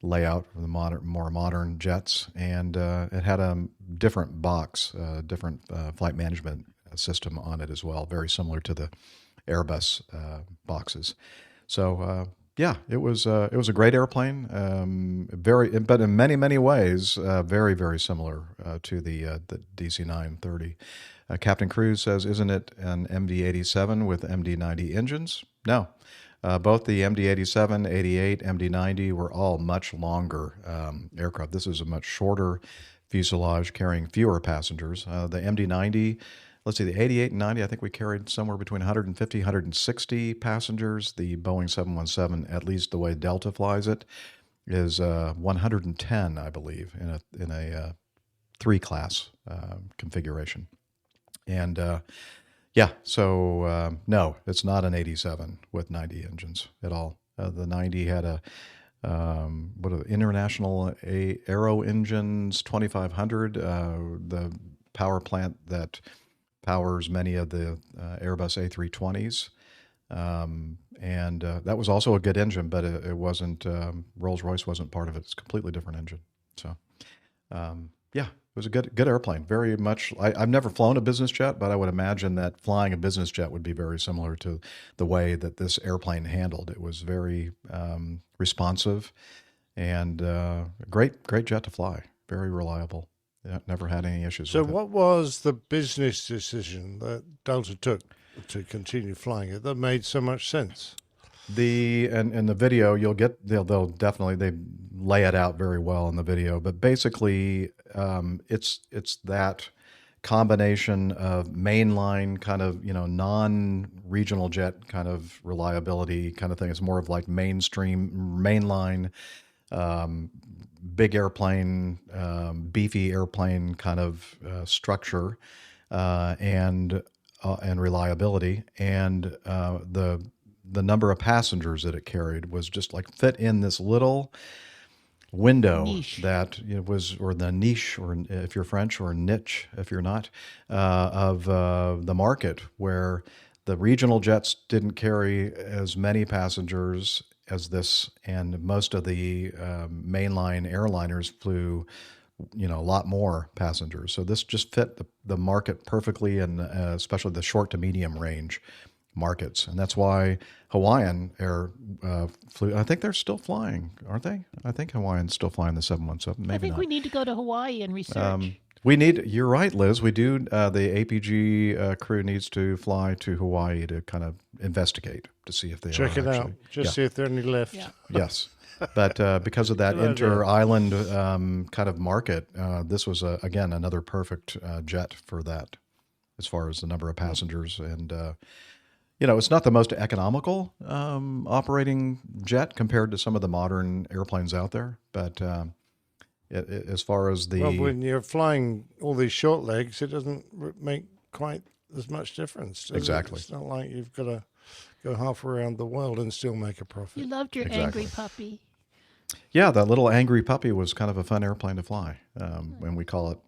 layout for the more modern jets, and it had a different box, different flight management system on it as well, very similar to the Airbus boxes. So it was a great airplane, but in many ways very, very similar to the DC-9-30. Captain Cruz says, isn't it an MD-87 with MD-90 engines? No. Both the MD-87, 88, MD-90 were all much longer aircraft. This is a much shorter fuselage carrying fewer passengers. The MD-90, let's see, the 88 and 90, I think we carried somewhere between 150, 160 passengers. The Boeing 717, at least the way Delta flies it, is 110, I believe, in a 3-class configuration. And no, it's not an 87 with 90 engines at all. The 90 had a International Aero Engines 2500, the power plant that powers many of the Airbus A320s. And that was also a good engine, but it wasn't, Rolls-Royce wasn't part of it. It's a completely different engine. So, it was a good airplane. Very much, I've never flown a business jet, but I would imagine that flying a business jet would be very similar to the way that this airplane handled. It was very responsive, and great jet to fly. Very reliable. Yeah, never had any issues with it. So what was the business decision that Delta took to continue flying it that made so much sense? In the video they'll definitely, they lay it out very well in the video, but basically it's that combination of mainline kind of non-regional jet kind of reliability kind of thing. It's more of like mainline big airplane, beefy airplane kind of structure and reliability, and the number of passengers that it carried was just like fit in this little window that was, or the niche, or if you're French, or niche if you're not, of the market, where The regional jets didn't carry as many passengers as this, and most of the mainline airliners flew, a lot more passengers. So this just fit the market perfectly, and especially the short to medium range markets. And that's why Hawaiian Air flew. I think they're still flying, aren't they? I think Hawaiian's still flying the 717. Maybe I think not. we need to go to Hawaii and research. You're right, Liz. We do. The APG crew needs to fly to Hawaii to kind of investigate to see if they check it out. Just see if there are any left. Yeah. Yes. But because of that inter-island kind of market, this was, again, another perfect jet for that as far as the number of passengers. And, it's not the most economical operating jet compared to some of the modern airplanes out there. But as far as the... Well, when you're flying all these short legs, it doesn't make quite as much difference. Exactly. It's not like you've got to go halfway around the world and still make a profit. You loved your angry puppy. Yeah, that little angry puppy was kind of a fun airplane to fly. And we call it,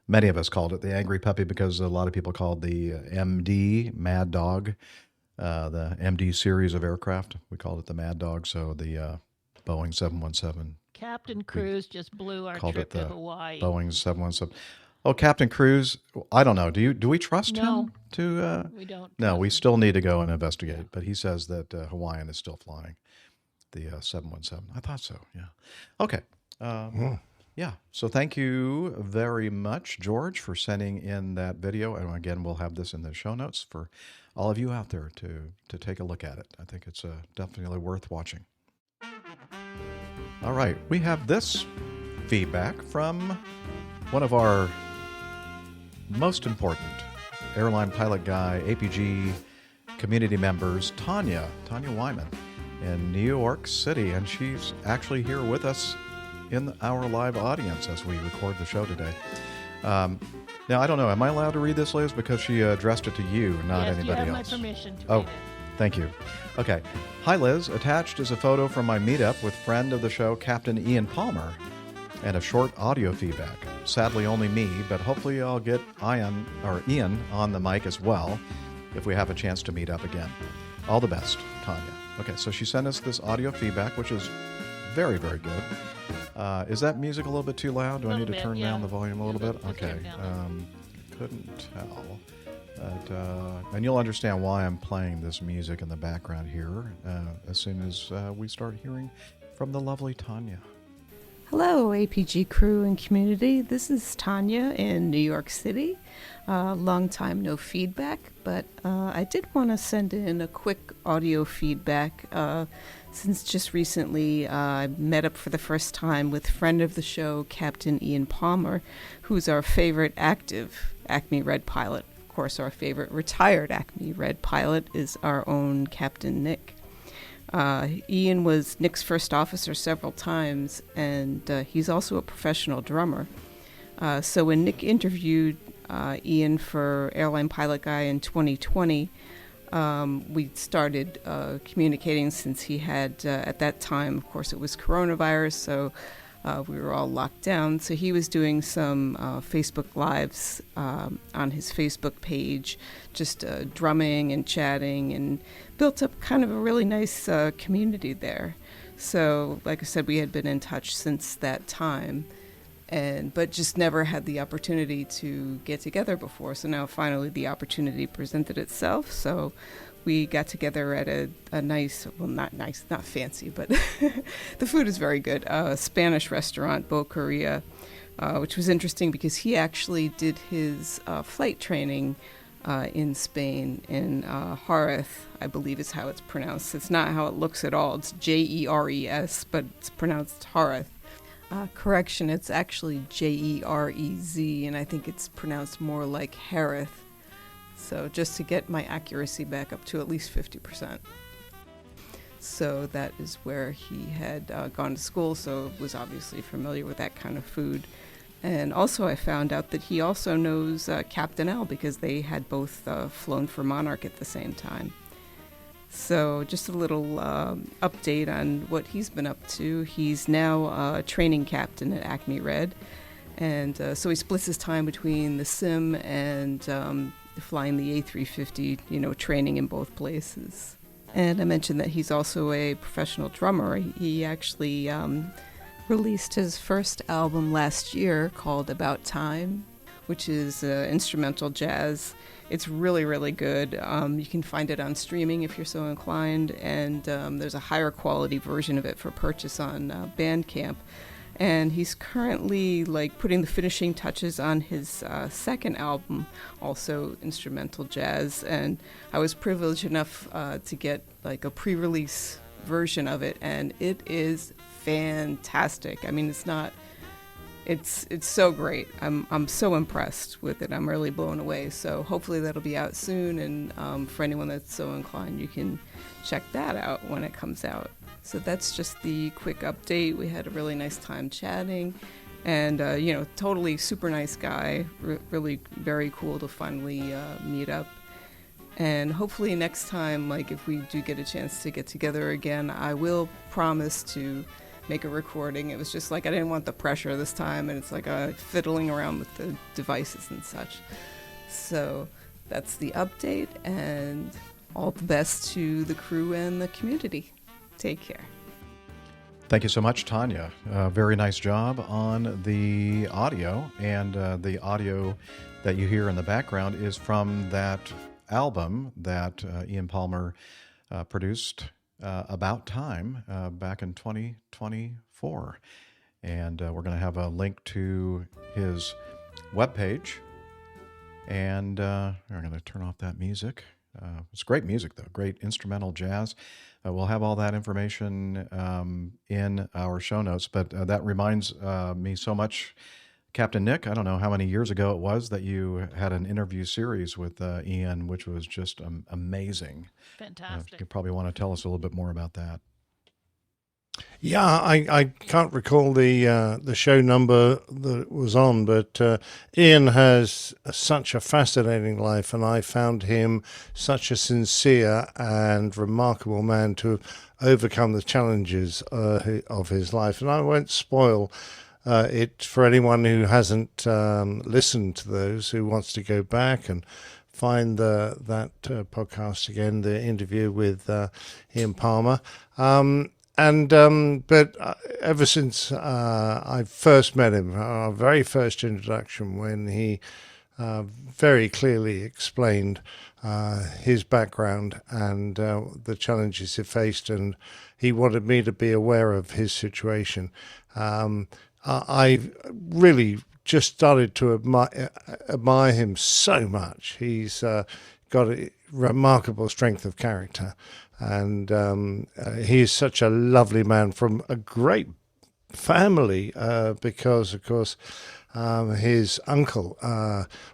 many of us called it the angry puppy because a lot of people called the MD, Mad Dog, the MD series of aircraft. We called it the Mad Dog. So the Boeing 717. Captain Cruz just blew our called trip it the to Hawaii. Boeing 717. Oh, Captain Cruz, I don't know. Do we trust him to? We don't. No, we still need to go and investigate. But he says that Hawaiian is still flying the 717. I thought so. Yeah. Okay. Yeah. So thank you very much, George, for sending in that video. And again, we'll have this in the show notes for all of you out there to take a look at it. I think it's definitely worth watching. All right. We have this feedback from one of our most important airline pilot guy, APG community members, Tanya Weiman in New York City. And she's actually here with us in our live audience as we record the show today. Now, I don't know. Am I allowed to read this, Liz? Because she addressed it to you, not yes, anybody you have else. my permission to Oh, read it. thank you. Okay. Hi, Liz. Attached is a photo from my meetup with friend of the show, Captain Ian Palmer, and a short audio feedback. Sadly, only me, but hopefully I'll get Ian on the mic as well if we have a chance to meet up again. All the best, Tanya. Okay, so she sent us this audio feedback, which is very, very good. Is that music a little bit too loud? Do I need to turn down the volume a little bit? Okay. Couldn't tell. But, and you'll understand why I'm playing this music in the background here as soon as we start hearing from the lovely Tanya. Hello, APG crew and community. This is Tanya in New York City. Long time no feedback, but I did want to send in a quick audio feedback since just recently I met up for the first time with friend of the show, Captain Ian Palmer, who's our favorite active Acme Red pilot. Of course, our favorite retired Acme Red pilot is our own Captain Nick. Ian was Nick's first officer several times, and he's also a professional drummer. So when Nick interviewed Ian for Airline Pilot Guy in 2020, we started communicating since he had, at that time, of course, it was coronavirus, so we were all locked down. So he was doing some Facebook Lives on his Facebook page, just drumming and chatting, and built up kind of a really nice community there. So, like I said, we had been in touch since that time, but just never had the opportunity to get together before. So now finally the opportunity presented itself. So we got together at a nice, well, not nice, not fancy, but the food is very good, Spanish restaurant, Bo Korea, which was interesting because he actually did his flight training in Spain, in Jerez, I believe is how it's pronounced. It's not how it looks at all. It's Jeres, but it's pronounced Jerez. Correction, it's actually Jerez, and I think it's pronounced more like Jerez. So just to get my accuracy back up to at least 50%. So that is where he had gone to school, so was obviously familiar with that kind of food. And also I found out that he also knows Captain L because they had both flown for Monarch at the same time. So just a little update on what he's been up to. He's now a training captain at Acme Red. And so he splits his time between the sim and flying the A350, training in both places. And I mentioned that he's also a professional drummer. He actually released his first album last year called About Time, which is instrumental jazz. It's really, really good. You can find it on streaming if you're so inclined, and there's a higher quality version of it for purchase on Bandcamp. And he's currently putting the finishing touches on his second album, also instrumental jazz. And I was privileged enough to get a pre-release version of it, and it is fantastic. I mean, it's so great. I'm so impressed with it. I'm really blown away. So hopefully that'll be out soon, and for anyone that's so inclined, you can check that out when it comes out. So that's just the quick update. We had a really nice time chatting, and totally super nice guy. Really very cool to finally meet up. And hopefully next time, if we do get a chance to get together again, I will promise to make a recording. It was just I didn't want the pressure this time, and it's fiddling around with the devices and such. So that's the update, and all the best to the crew and the community. Take care. Thank you so much, Tanya. Very nice job on the audio, and the audio that you hear in the background is from that album that Ian Palmer produced, About Time, back in 2024. And we're going to have a link to his webpage, and we're going to turn off that music. It's great music, though, great instrumental jazz. We'll have all that information in our show notes, but that reminds me so much, Captain Nick, I don't know how many years ago it was that you had an interview series with Ian, which was just amazing. Fantastic. You probably want to tell us a little bit more about that. Yeah, I can't recall the show number that it was on, but Ian has such a fascinating life, and I found him such a sincere and remarkable man to overcome the challenges of his life. And I won't spoil it for anyone who hasn't listened to those, who wants to go back and find that podcast again, the interview with Ian Palmer. But ever since I first met him, our very first introduction, when he very clearly explained his background and the challenges he faced, and he wanted me to be aware of his situation, I really just started to admire him so much. He's got a remarkable strength of character. And he is such a lovely man from a great family because, of course, his uncle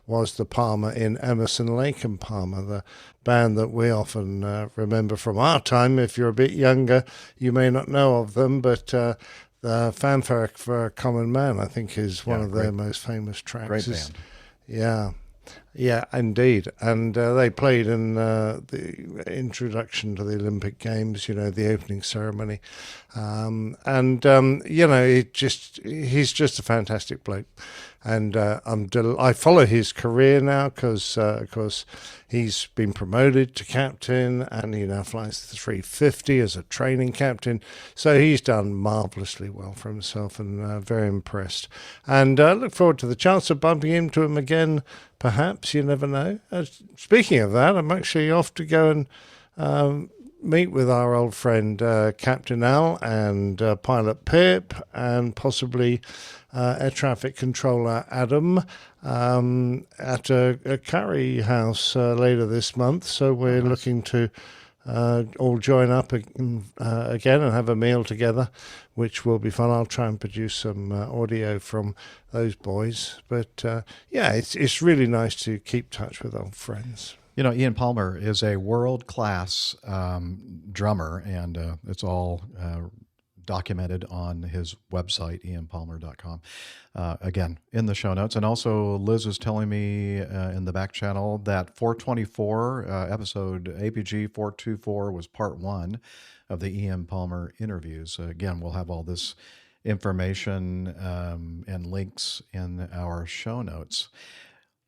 was the Palmer in Emerson, Lake and Palmer, the band that we often remember from our time. If you're a bit younger, you may not know of them, but the Fanfare for a Common Man, I think, is one of their most famous tracks. Great band. Yeah. Yeah, indeed. And they played in the introduction to the Olympic Games, the opening ceremony. He's just a fantastic bloke. And I follow his career now because, of course, he's been promoted to captain, and he now flies the 350 as a training captain. So he's done marvellously well for himself, and very impressed. And I look forward to the chance of bumping into him again. Perhaps, you never know. Speaking of that, I'm actually off to go and meet with our old friend Captain Al and Pilot Pip, and possibly Air Traffic Controller Adam at a curry house later this month. So we're looking to all join up again and have a meal together, which will be fun. I'll try and produce some audio from those boys. But it's really nice to keep touch with old friends. Ian Palmer is a world-class drummer, and it's all documented on his website, ianpalmer.com. Again, in the show notes. And also, Liz is telling me in the back channel that 424, episode APG 424, was part 1 of the Ian Palmer interviews. Again, we'll have all this information and links in our show notes.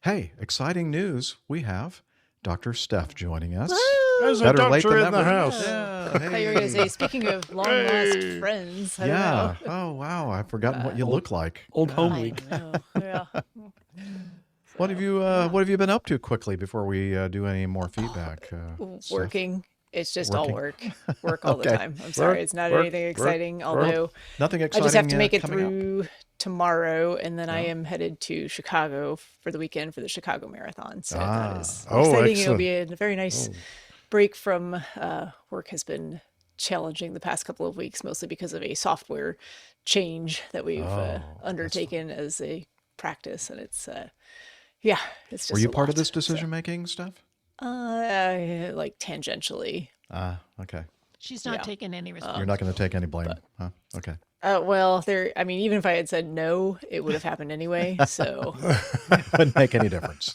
Hey, exciting news. We have Dr. Steph joining us. There's a Better late doctor than in the never. house. Yeah, I thought you were going to say, speaking of long-lost friends. I don't yeah. know. Oh, wow. I've forgotten what you look like. Old home I week. know. Yeah. What have you been up to quickly before we do any more feedback? Steph? Working. It's just all Working? work all the Okay. time. I'm sorry, it's not anything exciting. Although Nothing I just have exciting, to make it coming up? through tomorrow, and then I am headed to Chicago for the weekend for the Chicago Marathon. So that is exciting. It'll be a very nice break from work. Has been challenging the past couple of weeks, mostly because of a software change that we've undertaken as a practice, and it's it's just. Were you a part of lot, this decision making stuff? Like tangentially. Okay. She's not taking any You're responsibility. not going to take any blame, huh? Okay. Well, I mean, even if I had said no, it would have happened anyway. So Wouldn't make any difference.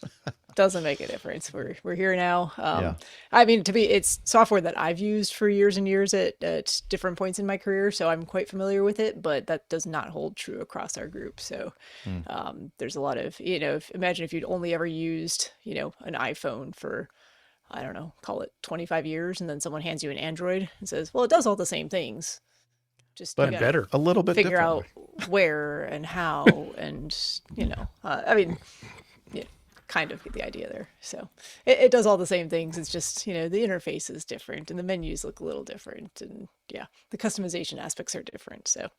doesn't make a difference. We're here now. Yeah. I mean, it's software that I've used for years and years at different points in my career, so I'm quite familiar with it. But that does not hold true across our group. So there's a lot of imagine if you'd only ever used an iPhone for, I don't know, call it 25 years, and then someone hands you an Android and says, well, it does all the same things. Just But you better. A little bit figure out differently. where and how, and I mean, kind of get the idea there. So it does all the same things. It's just the interface is different, and the menus look a little different, and the customization aspects are different. So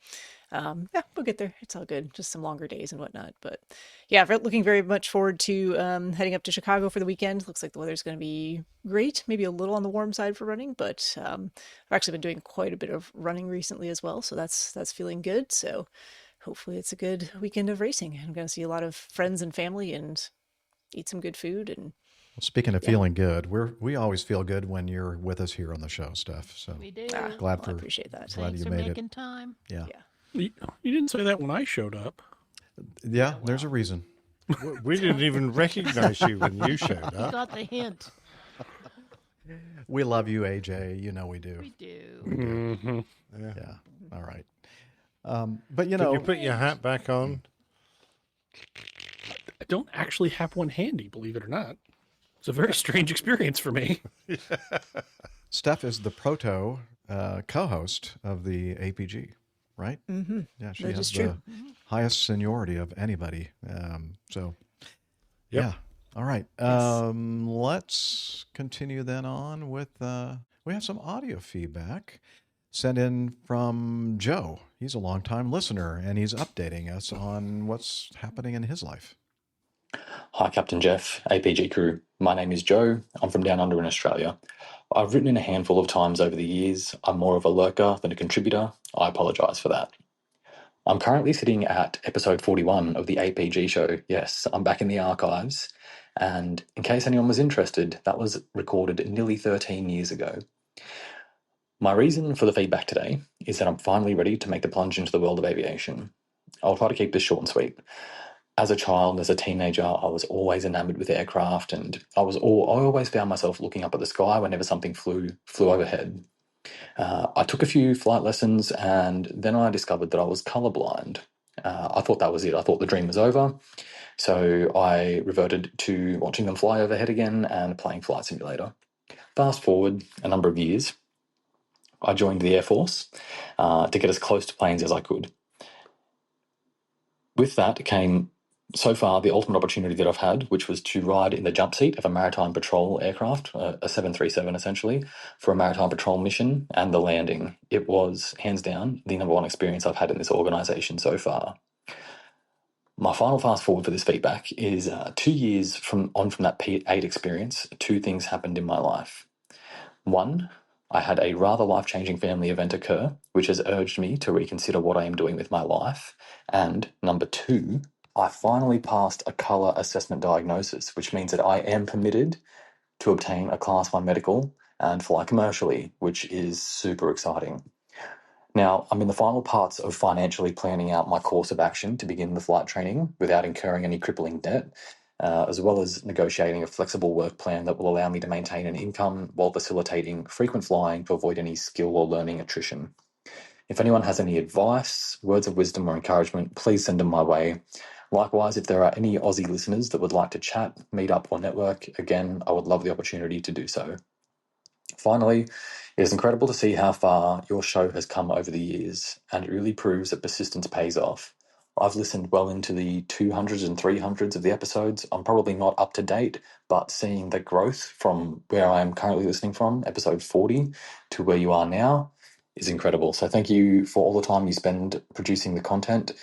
we'll get there. It's all good. Just some longer days and whatnot. But looking very much forward to heading up to Chicago for the weekend. Looks like the weather's going to be great. Maybe a little on the warm side for running, but I've actually been doing quite a bit of running recently as well. So that's feeling good. So hopefully it's a good weekend of racing. I'm going to see a lot of friends and family and eat some good food. And Speaking of feeling good, we always feel good when you're with us here on the show, Steph. So We do. I appreciate that. Glad Thanks you for made making it. time. Yeah. You didn't say that when I showed up. Yeah, there's a reason. We didn't even recognize you when you showed You up. got the hint. We love you, AJ. You know we do. We do. Mm-hmm. Yeah. All right. But Can you put your hat back on? I don't actually have one handy, believe it or not. It's a very strange experience for me. Steph is the proto co-host of the APG, right? Mm-hmm. Yeah, she That has is true. the highest seniority of anybody. Yeah. All right. Let's continue then on with, we have some audio feedback sent in from Joe. He's a longtime listener, and he's updating us on what's happening in his life. Hi, Captain Jeff, APG crew. My name is Joe. I'm from down under in Australia. I've written in a handful of times over the years. I'm more of a lurker than a contributor. I apologise for that. I'm currently sitting at episode 41 of the APG show. Yes, I'm back in the archives. And in case anyone was interested, that was recorded nearly 13 years ago. My reason for the feedback today is that I'm finally ready to make the plunge into the world of aviation. I'll try to keep this short and sweet. As a child, as a teenager, I was always enamored with aircraft, and I always found myself looking up at the sky whenever something flew overhead. I took a few flight lessons, and then I discovered that I was colorblind. I thought that was it. I thought the dream was over. So I reverted to watching them fly overhead again and playing Flight Simulator. Fast forward a number of years, I joined the Air Force to get as close to planes as I could. With that came, so far, the ultimate opportunity that I've had, which was to ride in the jump seat of a maritime patrol aircraft, a 737 essentially, for a maritime patrol mission and the landing. It was, hands down, the number one experience I've had in this organisation so far. My final fast forward for this feedback is 2 years from that P8 experience, two things happened in my life. One, I had a rather life-changing family event occur, which has urged me to reconsider what I am doing with my life. And number two, I finally passed a colour assessment diagnosis, which means that I am permitted to obtain a Class 1 medical and fly commercially, which is super exciting. Now, I'm in the final parts of financially planning out my course of action to begin the flight training without incurring any crippling debt, as well as negotiating a flexible work plan that will allow me to maintain an income while facilitating frequent flying to avoid any skill or learning attrition. If anyone has any advice, words of wisdom or encouragement, please send them my way. Likewise, if there are any Aussie listeners that would like to chat, meet up, or network, again, I would love the opportunity to do so. Finally, it is incredible to see how far your show has come over the years, and it really proves that persistence pays off. I've listened well into the 200s and 300s of the episodes. I'm probably not up to date, but seeing the growth from where I am currently listening from, episode 40, to where you are now, is incredible. So thank you for all the time you spend producing the content.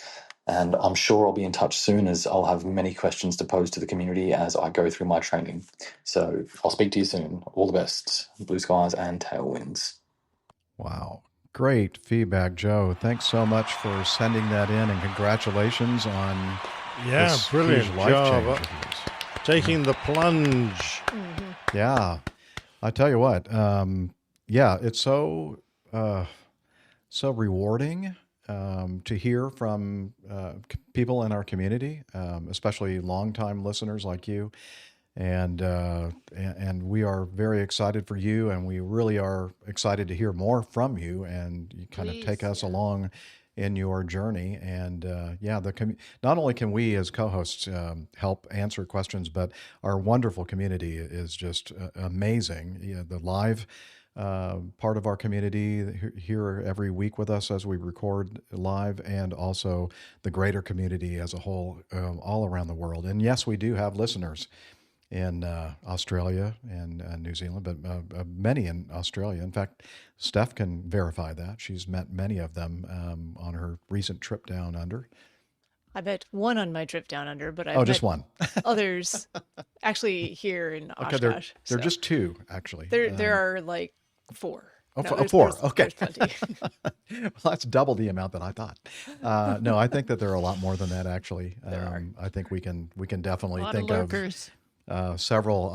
And I'm sure I'll be in touch soon, as I'll have many questions to pose to the community as I go through my training. So I'll speak to you soon. All the best. Blue skies and tailwinds. Wow. Great feedback, Joe. Thanks so much for sending that in, and congratulations on this brilliant huge life job. change of yours. Taking the plunge. Mm-hmm. Yeah. I tell you what, it's so rewarding to hear from people in our community, especially longtime listeners like you. And we are very excited for you, and we really are excited to hear more from you, and you kind of take us along in your journey. And not only can we as co-hosts help answer questions, but our wonderful community is just amazing. The live part of our community here every week with us as we record live, and also the greater community as a whole, all around the world. And yes, we do have listeners in Australia and New Zealand, but many in Australia. In fact, Steph can verify that. She's met many of them on her recent trip down under. I met one on my trip down under, but I've just met one. Others actually here in Oshkosh. Okay, they're just two, actually. There are like four. Four. Okay. There's plenty. Well, that's double the amount that I thought. No, I think that there are a lot more than that, actually. I think we can definitely think of several,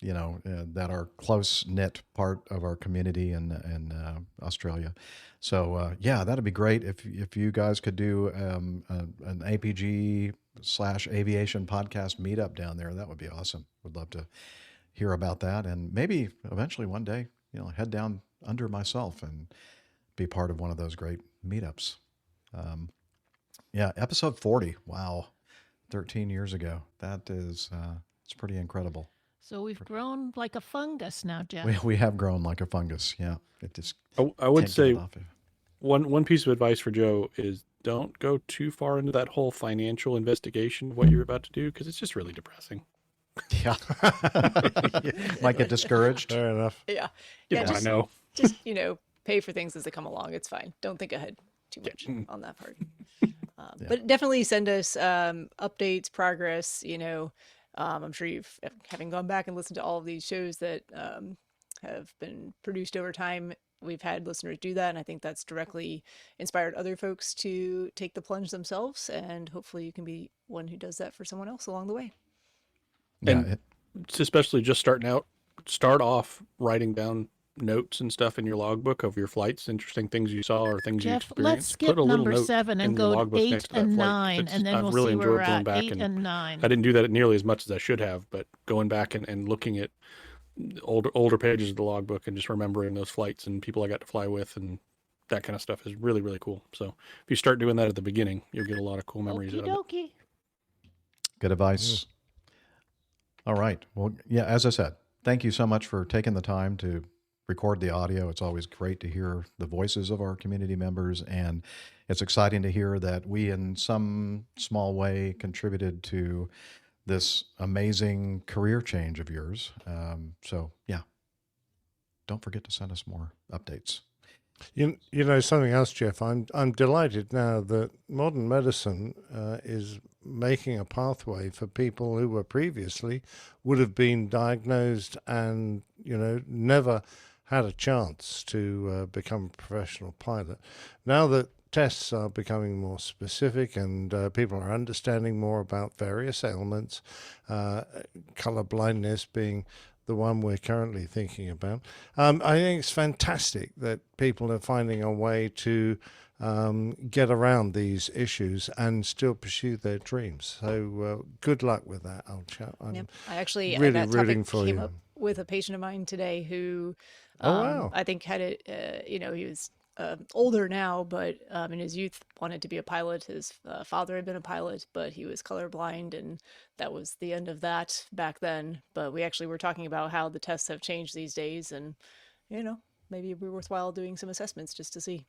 that are close-knit part of our community in Australia. So, that'd be great if you guys could do an APG/aviation podcast meetup down there. That would be awesome. Would love to hear about that, and maybe eventually one day, head down under myself and be part of one of those great meetups. Episode 40. Wow. 13 years ago. That is, it's pretty incredible. So we've grown like a fungus now, Jeff. We have grown like a fungus. Yeah. It just, I would say one piece of advice for Joe is don't go too far into that whole financial investigation of what you're about to do, because it's just really depressing. Yeah. Might get discouraged. Fair enough. Yeah. I know. Just, pay for things as they come along. It's fine. Don't think ahead too much on that part. But definitely send us updates, progress. I'm sure having gone back and listened to all of these shows that have been produced over time, we've had listeners do that, and I think that's directly inspired other folks to take the plunge themselves, and hopefully you can be one who does that for someone else along the way. And it's especially just starting out, start off writing down notes and stuff in your logbook of your flights, interesting things you saw or things you Jeff, experienced. let's skip number 7 and go 8 and 9, and then I've we'll really see where we're enjoyed going at. back 8 and 9. I didn't do that nearly as much as I should have, but going back and looking at older pages of the logbook and just remembering those flights and people I got to fly with and that kind of stuff is really, really cool. So if you start doing that at the beginning, you'll get a lot of cool memories out of it. Good advice. All right. Well, as I said, thank you so much for taking the time to record the audio. It's always great to hear the voices of our community members, and it's exciting to hear that we in some small way contributed to this amazing career change of yours. Don't forget to send us more updates. Something else, Jeff. I'm delighted now that modern medicine is making a pathway for people who were previously would have been diagnosed and never had a chance to become a professional pilot. Now that tests are becoming more specific and people are understanding more about various ailments, color blindness being the one we're currently thinking about. I think it's fantastic that people are finding a way to get around these issues and still pursue their dreams. So good luck with that, old chap. I'm I actually really that rooting topic for came you. up with a patient of mine today who wow. I think had it, he was older now, but in his youth wanted to be a pilot. His father had been a pilot, but he was colorblind, and that was the end of that back then. But we actually were talking about how the tests have changed these days, and maybe it'd be worthwhile doing some assessments just to see.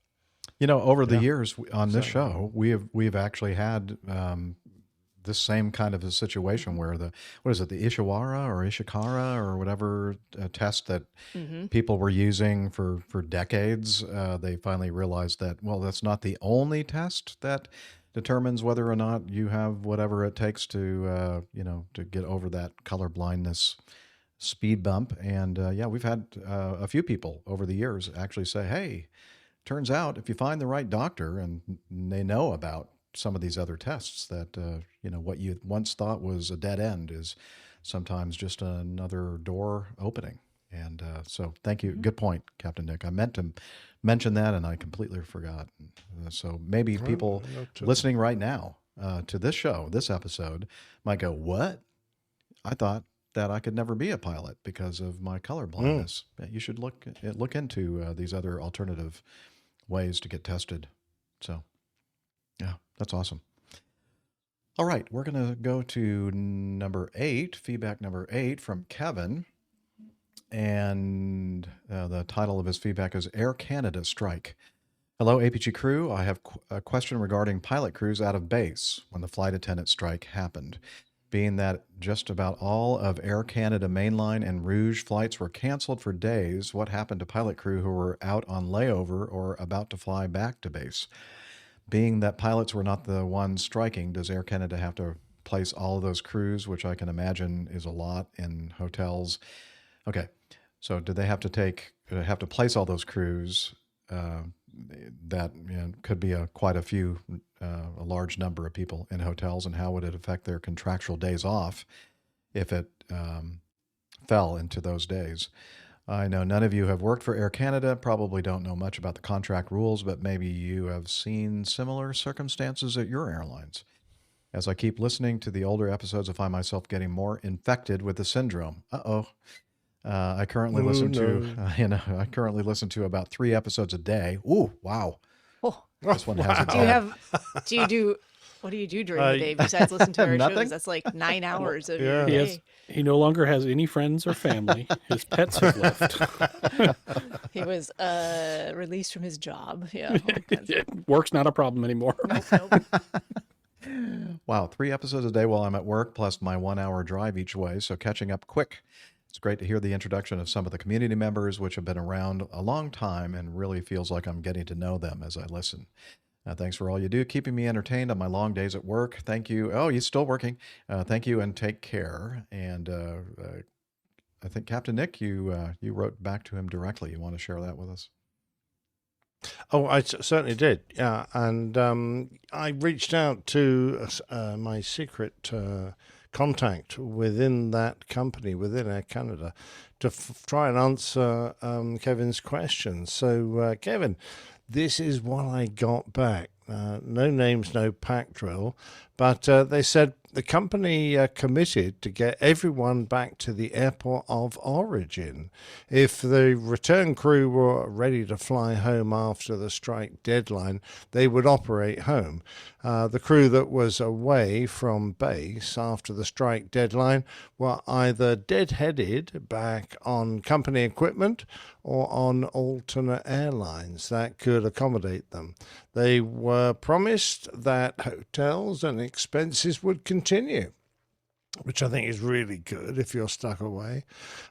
Over the years on this show, we've actually had this same kind of a situation where the Ishikara or whatever test that people were using for decades, they finally realized that, well, that's not the only test that determines whether or not you have whatever it takes to to get over that color blindness speed bump. And we've had a few people over the years actually say, hey, turns out if you find the right doctor and they know about some of these other tests, that what you once thought was a dead end is sometimes just another door opening. And so thank you. Good point, Captain Nick. I meant to mention that and I completely forgot. So maybe people listening right now to this show, this episode, might go, what? I thought that I could never be a pilot because of my color blindness. You should look into these other alternative ways to get tested. So yeah, that's awesome. All right, we're going to go to number 8, feedback number 8 from Kevin. And the title of his feedback is Air Canada Strike. Hello, APG crew. I have a question regarding pilot crews out of base when the flight attendant strike happened. Being that just about all of Air Canada mainline and Rouge flights were canceled for days, what happened to pilot crew who were out on layover or about to fly back to base? Being that pilots were not the ones striking, does Air Canada have to place all of those crews, which I can imagine is a lot, in hotels? Okay, so do they have to place all those crews? That could be quite a large number of people in hotels, and how would it affect their contractual days off if it fell into those days? I know none of you have worked for Air Canada, probably don't know much about the contract rules, but maybe you have seen similar circumstances at your airlines. As I keep listening to the older episodes, I find myself getting more infected with the syndrome. I currently listen to about 3 episodes a day. Ooh, wow. Oh, this one has it. What do you do during the day besides listen to our nothing? shows? That's like 9 hours of your day. He no longer has any friends or family. His pets have left. He was released from his job. Yeah. Work's not a problem anymore. Nope. Wow, 3 episodes a day while I'm at work, plus my 1-hour drive each way, so catching up quick. It's great to hear the introduction of some of the community members, which have been around a long time, and really feels like I'm getting to know them as I listen. Thanks for all you do, keeping me entertained on my long days at work. Thank you. Oh, he's still working. Thank you, and take care. And I think, Captain Nick, you wrote back to him directly. You want to share that with us? Oh, I certainly did. Yeah, and I reached out to my secret contact within that company, within Air Canada, to try and answer Kevin's question. So, Kevin, this is what I got back. No names, no pack drill, but they said the company committed to get everyone back to the airport of origin. If the return crew were ready to fly home after the strike deadline, they would operate home. The crew that was away from base after the strike deadline were either deadheaded back on company equipment or on alternate airlines that could accommodate them. They were promised that hotels and expenses would continue, which I think is really good if you're stuck away.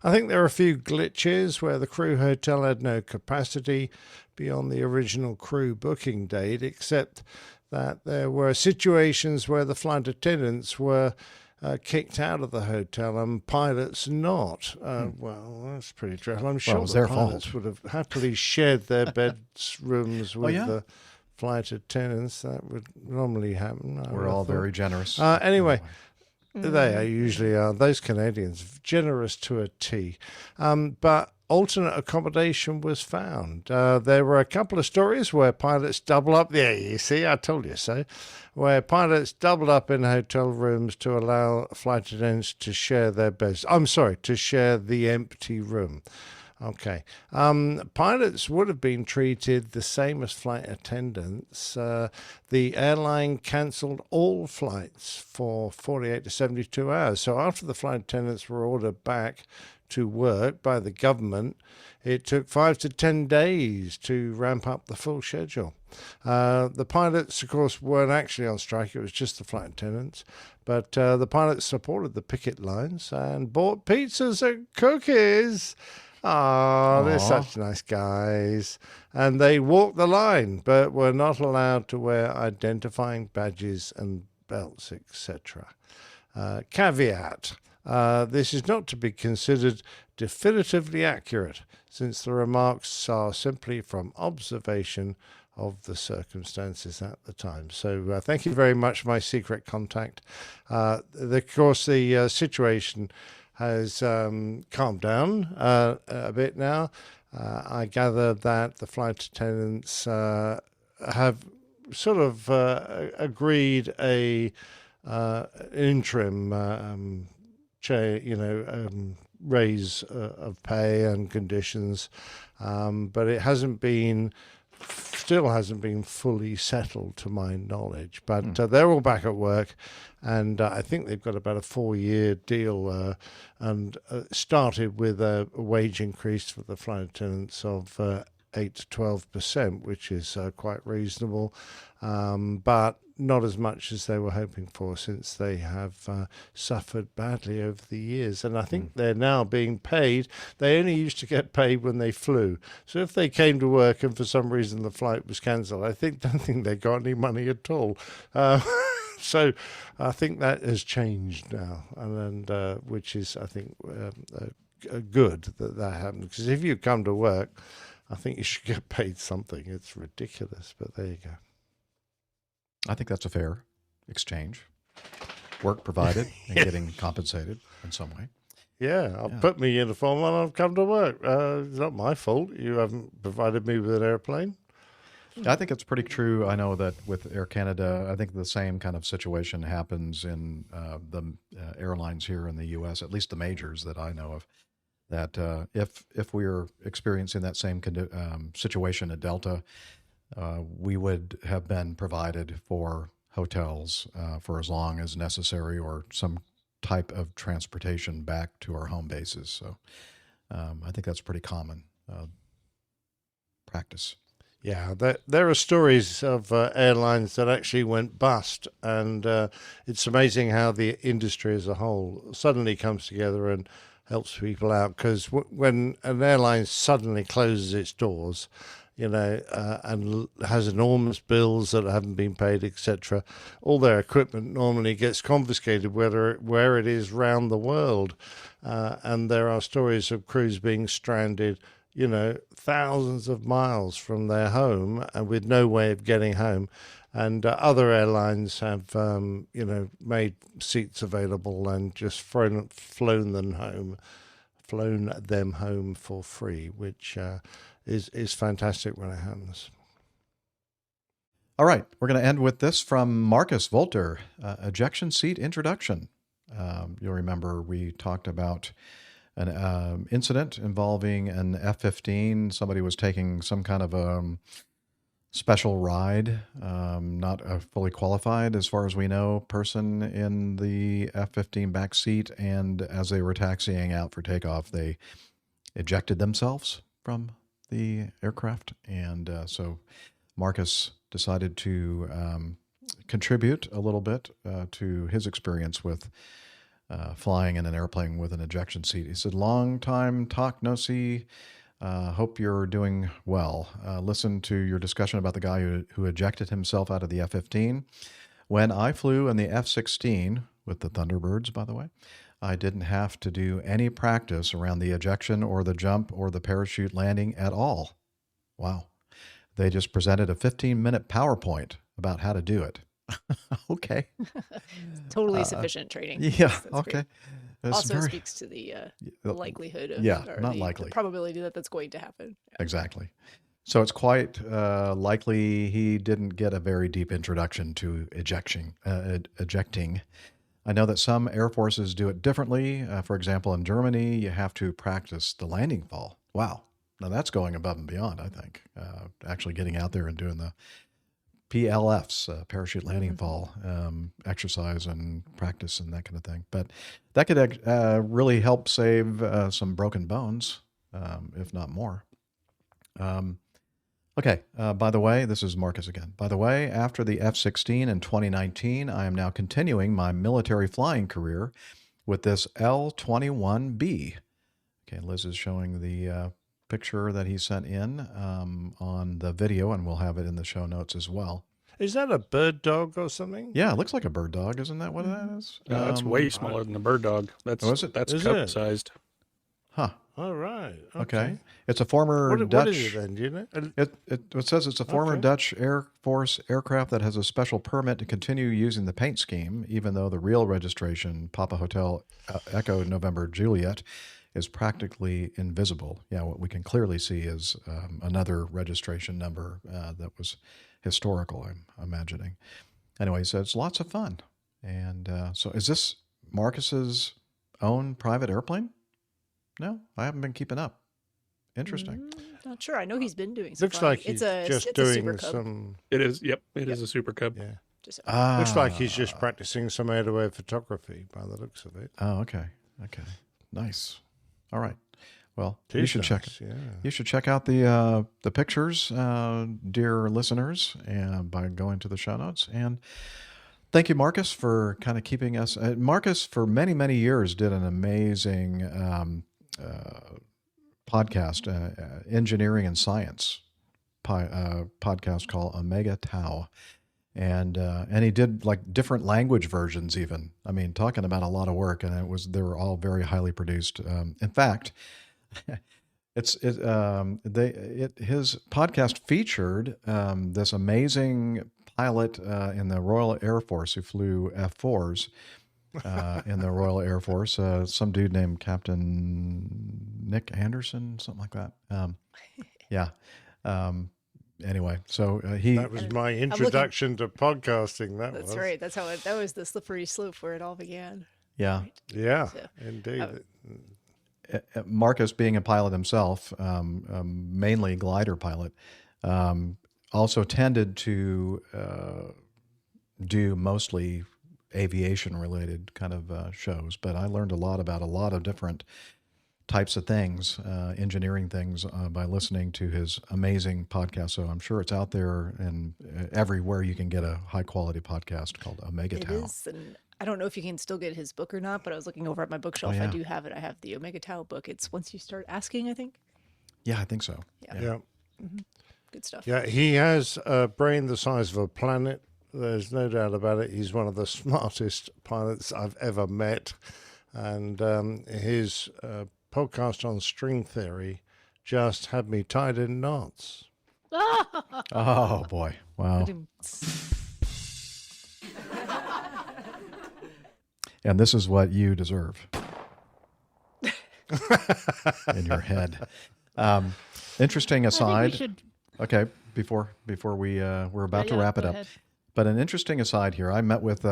I think there are a few glitches where the crew hotel had no capacity beyond the original crew booking date, except that there were situations where the flight attendants were kicked out of the hotel and pilots not. Well, that's pretty dreadful. I'm sure the pilots would have happily shared their bedrooms with the flight attendants. That would normally happen. We're all very generous. Anyway, they usually are. Those Canadians, generous to a T. But alternate accommodation was found. There were a couple of stories where pilots double up. Yeah, you see, I told you so. Where pilots doubled up in hotel rooms to allow flight attendants to share their beds. I'm sorry, to share the empty room. Okay. Pilots would have been treated the same as flight attendants. The airline cancelled all flights for 48 to 72 hours. So after the flight attendants were ordered back to work by the government, it took 5 to 10 days to ramp up the full schedule. The pilots, of course, weren't actually on strike. It was just the flight attendants. But the pilots supported the picket lines and bought pizzas and cookies. Oh, they're such nice guys. And they walked the line, but were not allowed to wear identifying badges and belts, etc. Caveat. This is not to be considered definitively accurate, since the remarks are simply from observation of the circumstances at the time. So thank you very much, my secret contact. Of course, the situation has calmed down a bit now. I gather that the flight attendants have sort of agreed an interim raise of pay and conditions, but it still hasn't been fully settled to my knowledge. But they're all back at work, and I think they've got about a 4-year deal, and started with a wage increase for the flight attendants of 8 to 12%, which is quite reasonable, but not as much as they were hoping for, since they have suffered badly over the years. And I think they're now being paid. They only used to get paid when they flew. So if they came to work and for some reason the flight was cancelled, I don't think they got any money at all. So I think that has changed now, and which is, I think, good that happened. Because if you come to work, I think you should get paid something. It's ridiculous, but there you go. I think that's a fair exchange. Work provided and getting compensated in some way. Yeah, I'll put my uniform on and I've come to work. It's not my fault. You haven't provided me with an airplane. I think it's pretty true. I know that with Air Canada, I think the same kind of situation happens in the airlines here in the U.S., at least the majors that I know of, that if we're experiencing that same situation at Delta, we would have been provided for hotels for as long as necessary, or some type of transportation back to our home bases. So I think that's pretty common practice. Yeah, there are stories of airlines that actually went bust, and it's amazing how the industry as a whole suddenly comes together and helps people out. Because when an airline suddenly closes its doors, and has enormous bills that haven't been paid, etc., all their equipment normally gets confiscated, where it is round the world. And there are stories of crews being stranded, thousands of miles from their home and with no way of getting home. And other airlines have, made seats available and just flown them home for free, which is fantastic when it happens. All right, we're going to end with this from Markus Volter, ejection seat introduction. You'll remember we talked about an incident involving an F-15. Somebody was taking some kind of a special ride, not a fully qualified, as far as we know, person in the F-15 back seat, and as they were taxiing out for takeoff, they ejected themselves from the aircraft, and so Markus decided to contribute a little bit to his experience with flying in an airplane with an ejection seat. He said, "Long time talk, no see. Hope you're doing well. Listen to your discussion about the guy who ejected himself out of the F-15. When I flew in the F-16, with the Thunderbirds, by the way, I didn't have to do any practice around the ejection or the jump or the parachute landing at all. Wow. They just presented a 15-minute PowerPoint about how to do it." Okay. Totally sufficient training. Yeah. That's okay. Also speaks to the likelihood of, not the likely. probability that's going to happen. Yeah. Exactly. So it's quite likely he didn't get a very deep introduction to ejecting. I know that some air forces do it differently. For example, in Germany, you have to practice the landing fall Wow. Now that's going above and beyond, I think. Actually getting out there and doing the PLFs, parachute landing fall exercise and practice and that kind of thing. But that could really help save some broken bones, if not more. Okay, by the way, this is Markus again. By the way, after the F-16 in 2019, I am now continuing my military flying career with this L-21B. Okay, Liz is showing the picture that he sent in on the video, and we'll have it in the show notes as well. Is that a bird dog or something? Yeah, it looks like a bird dog. Isn't that what that is? No, that's way smaller than a bird dog. That's that's cup sized. Huh. All right. Okay. It's a former Dutch. What is it then? Do you know? It says it's a former Dutch Air Force aircraft that has a special permit to continue using the paint scheme, even though the real registration, Papa Hotel Echo November Juliet, is practically invisible. Yeah, what we can clearly see is another registration number that was historical, I'm imagining. Anyway, he said it's lots of fun. And so is this Marcus's own private airplane? No, I haven't been keeping up. Interesting. Not sure. I know he's been doing some Looks flying. like he's it's just a doing Super Cub. some. It is. Yep. It is a Super Cub. Yeah. Looks like he's just practicing some air-to-air photography by the looks of it. Oh, okay. Okay. Nice. All right. Well, Too you should nice, check. You should check out the pictures, dear listeners, and by going to the show notes. And thank you, Markus, for kind of keeping us. Markus, for many, many years, did an amazing podcast, engineering and science podcast called Omega Tau. And he did like different language versions even. I mean, talking about a lot of work, and they were all very highly produced. In fact, his podcast featured this amazing pilot in the Royal Air Force who flew F-4s in the Royal Air Force. Some dude named Captain Nick Anderson, something like that. Yeah. Anyway, so that was my introduction to podcasting. That's right. That's how that was the slippery slope where it all began. Yeah. Right? Yeah, So, indeed. Markus, being a pilot himself, mainly glider pilot, also tended to do mostly aviation-related kind of shows. But I learned a lot about a lot of different types of things, engineering things, by listening to his amazing podcast. So I'm sure it's out there and everywhere you can get a high-quality podcast called Omega Tau. It is, and I don't know if you can still get his book or not, but I was looking over at my bookshelf. Oh, yeah. I do have it. I have the Omega Tau book. It's Once You Start Asking, I think. Yeah, I think so. Yeah. Mm-hmm. Good stuff. Yeah, he has a brain the size of a planet. There's no doubt about it. He's one of the smartest pilots I've ever met. And his podcast on string theory just had me tied in knots. Oh, boy. Wow. And this is what you deserve in your head. Interesting aside. Okay, before we're about to wrap it up. ahead. But an interesting aside here. I met with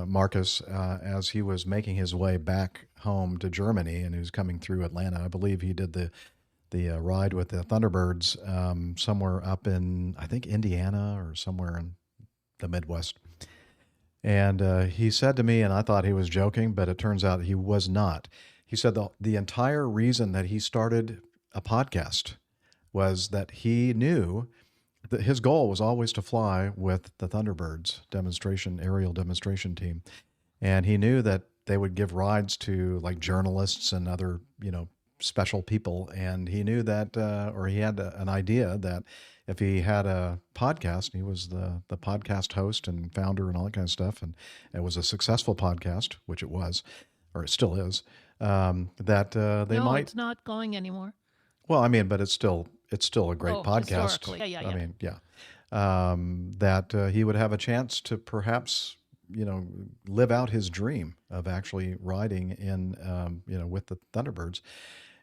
Markus as he was making his way back home to Germany, and he was coming through Atlanta. I believe he did the ride with the Thunderbirds somewhere up in, I think, Indiana or somewhere in the Midwest. And he said to me, and I thought he was joking, but it turns out he was not. He said the entire reason that he started a podcast was that he knew that his goal was always to fly with the Thunderbirds aerial demonstration team. And he knew that they would give rides to like journalists and other, special people. And he knew that, or he had an idea that if he had a podcast, he was the podcast host and founder and all that kind of stuff, and it was a successful podcast, which it was, or it still is, that they might. It's not going anymore. Well, I mean, but it's still a great podcast. Historically. Yeah. I mean, that he would have a chance to perhaps, live out his dream of actually riding in, with the Thunderbirds.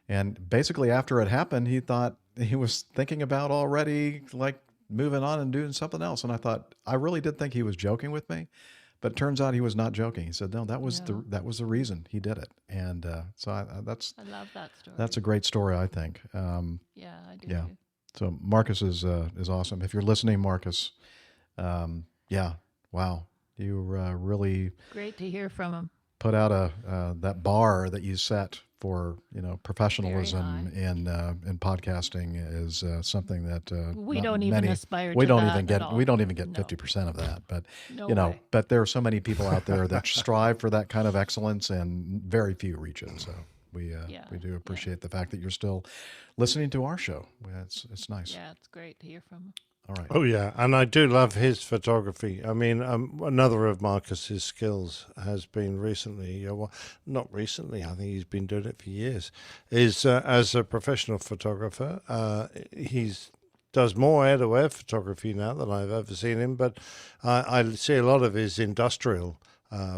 And basically after it happened, he thought he was thinking about already like moving on and doing something else. And I thought, I really did think he was joking with me, But it turns out he was not joking. He said, no, that was the reason he did it. And so I love that story. That's a great story, I think. Yeah, I do. Yeah. So Markus is awesome. If you're listening, Markus, yeah, wow, you really great to hear from him. Put out that bar that you set for professionalism in podcasting is something that we don't even aspire to. We don't even get 50% of that, but but there are so many people out there that strive for that kind of excellence, and very few reach it. So we do appreciate the fact that you're still listening to our show. It's nice. Yeah, it's great to hear from him. All right. Oh, yeah. And I do love his photography. I mean, another of Marcus's skills has been recently, well, not recently, I think he's been doing it for years, is as a professional photographer. He's does more air-to-air photography now than I've ever seen him, but I see a lot of his industrial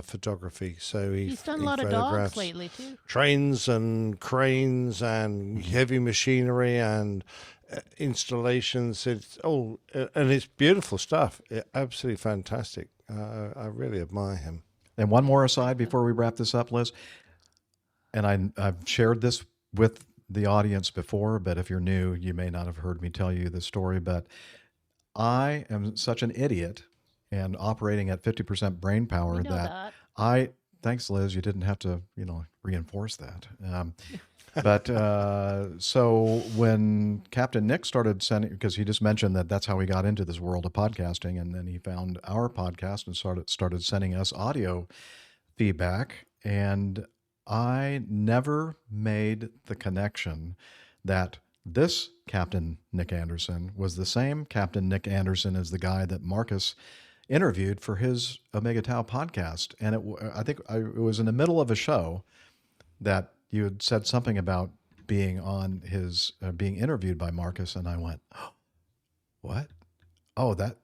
photography. So he's done a lot of dogs lately, too. Trains and cranes and heavy machinery and installations. And it's beautiful stuff. Absolutely fantastic. I really admire him. And one more aside before we wrap this up, Liz, and I've shared this with the audience before, but if you're new, you may not have heard me tell you the story, but I am such an idiot and operating at 50% brain power that thanks, Liz, you didn't have to, reinforce that. But so when Captain Nick started sending, because he just mentioned that's how he got into this world of podcasting, and then he found our podcast and started sending us audio feedback, and I never made the connection that this Captain Nick Anderson was the same Captain Nick Anderson as the guy that Markus interviewed for his Omega Tau podcast. And I think it was in the middle of a show that you had said something about being on his, being interviewed by Markus, and I went, oh, what? Oh, that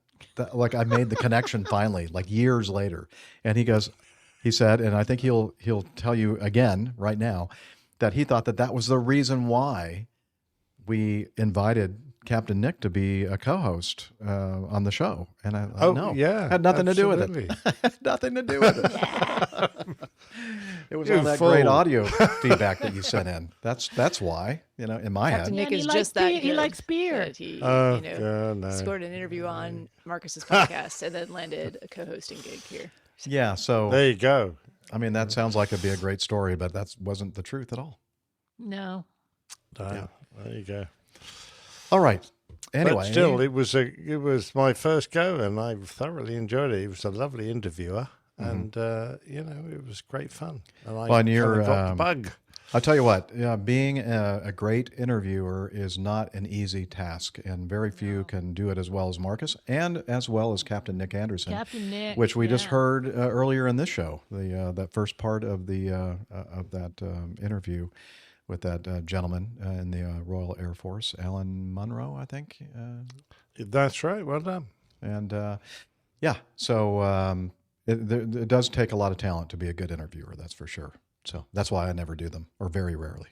like I made the connection finally, like years later. And he said, and I think he'll tell you again right now, that he thought that was the reason why we invited Captain Nick to be a co-host on the show. And no, had nothing to do with it. Had nothing to do with it. It was all that great audio feedback that you sent in. That's why, in my head. Captain Nick is just that good. He likes beer. He no. scored an interview on Markus's podcast and then landed a co-hosting gig here. Yeah, so there you go. I mean, that sounds like it'd be a great story, but that wasn't the truth at all. No. Yeah. There you go. All right. Anyway, but still, it was my first go, and I thoroughly enjoyed it. He was a lovely interviewer, and it was great fun. And I got the bug. I'll tell you what, being a great interviewer is not an easy task, and very few can do it as well as Markus and as well as Captain Nick Anderson, which we just heard earlier in this show. That first part of that interview with that gentleman in the Royal Air Force, Alan Munro, I think. That's right. Well done. And so it does take a lot of talent to be a good interviewer. That's for sure. So that's why I never do them, or very rarely.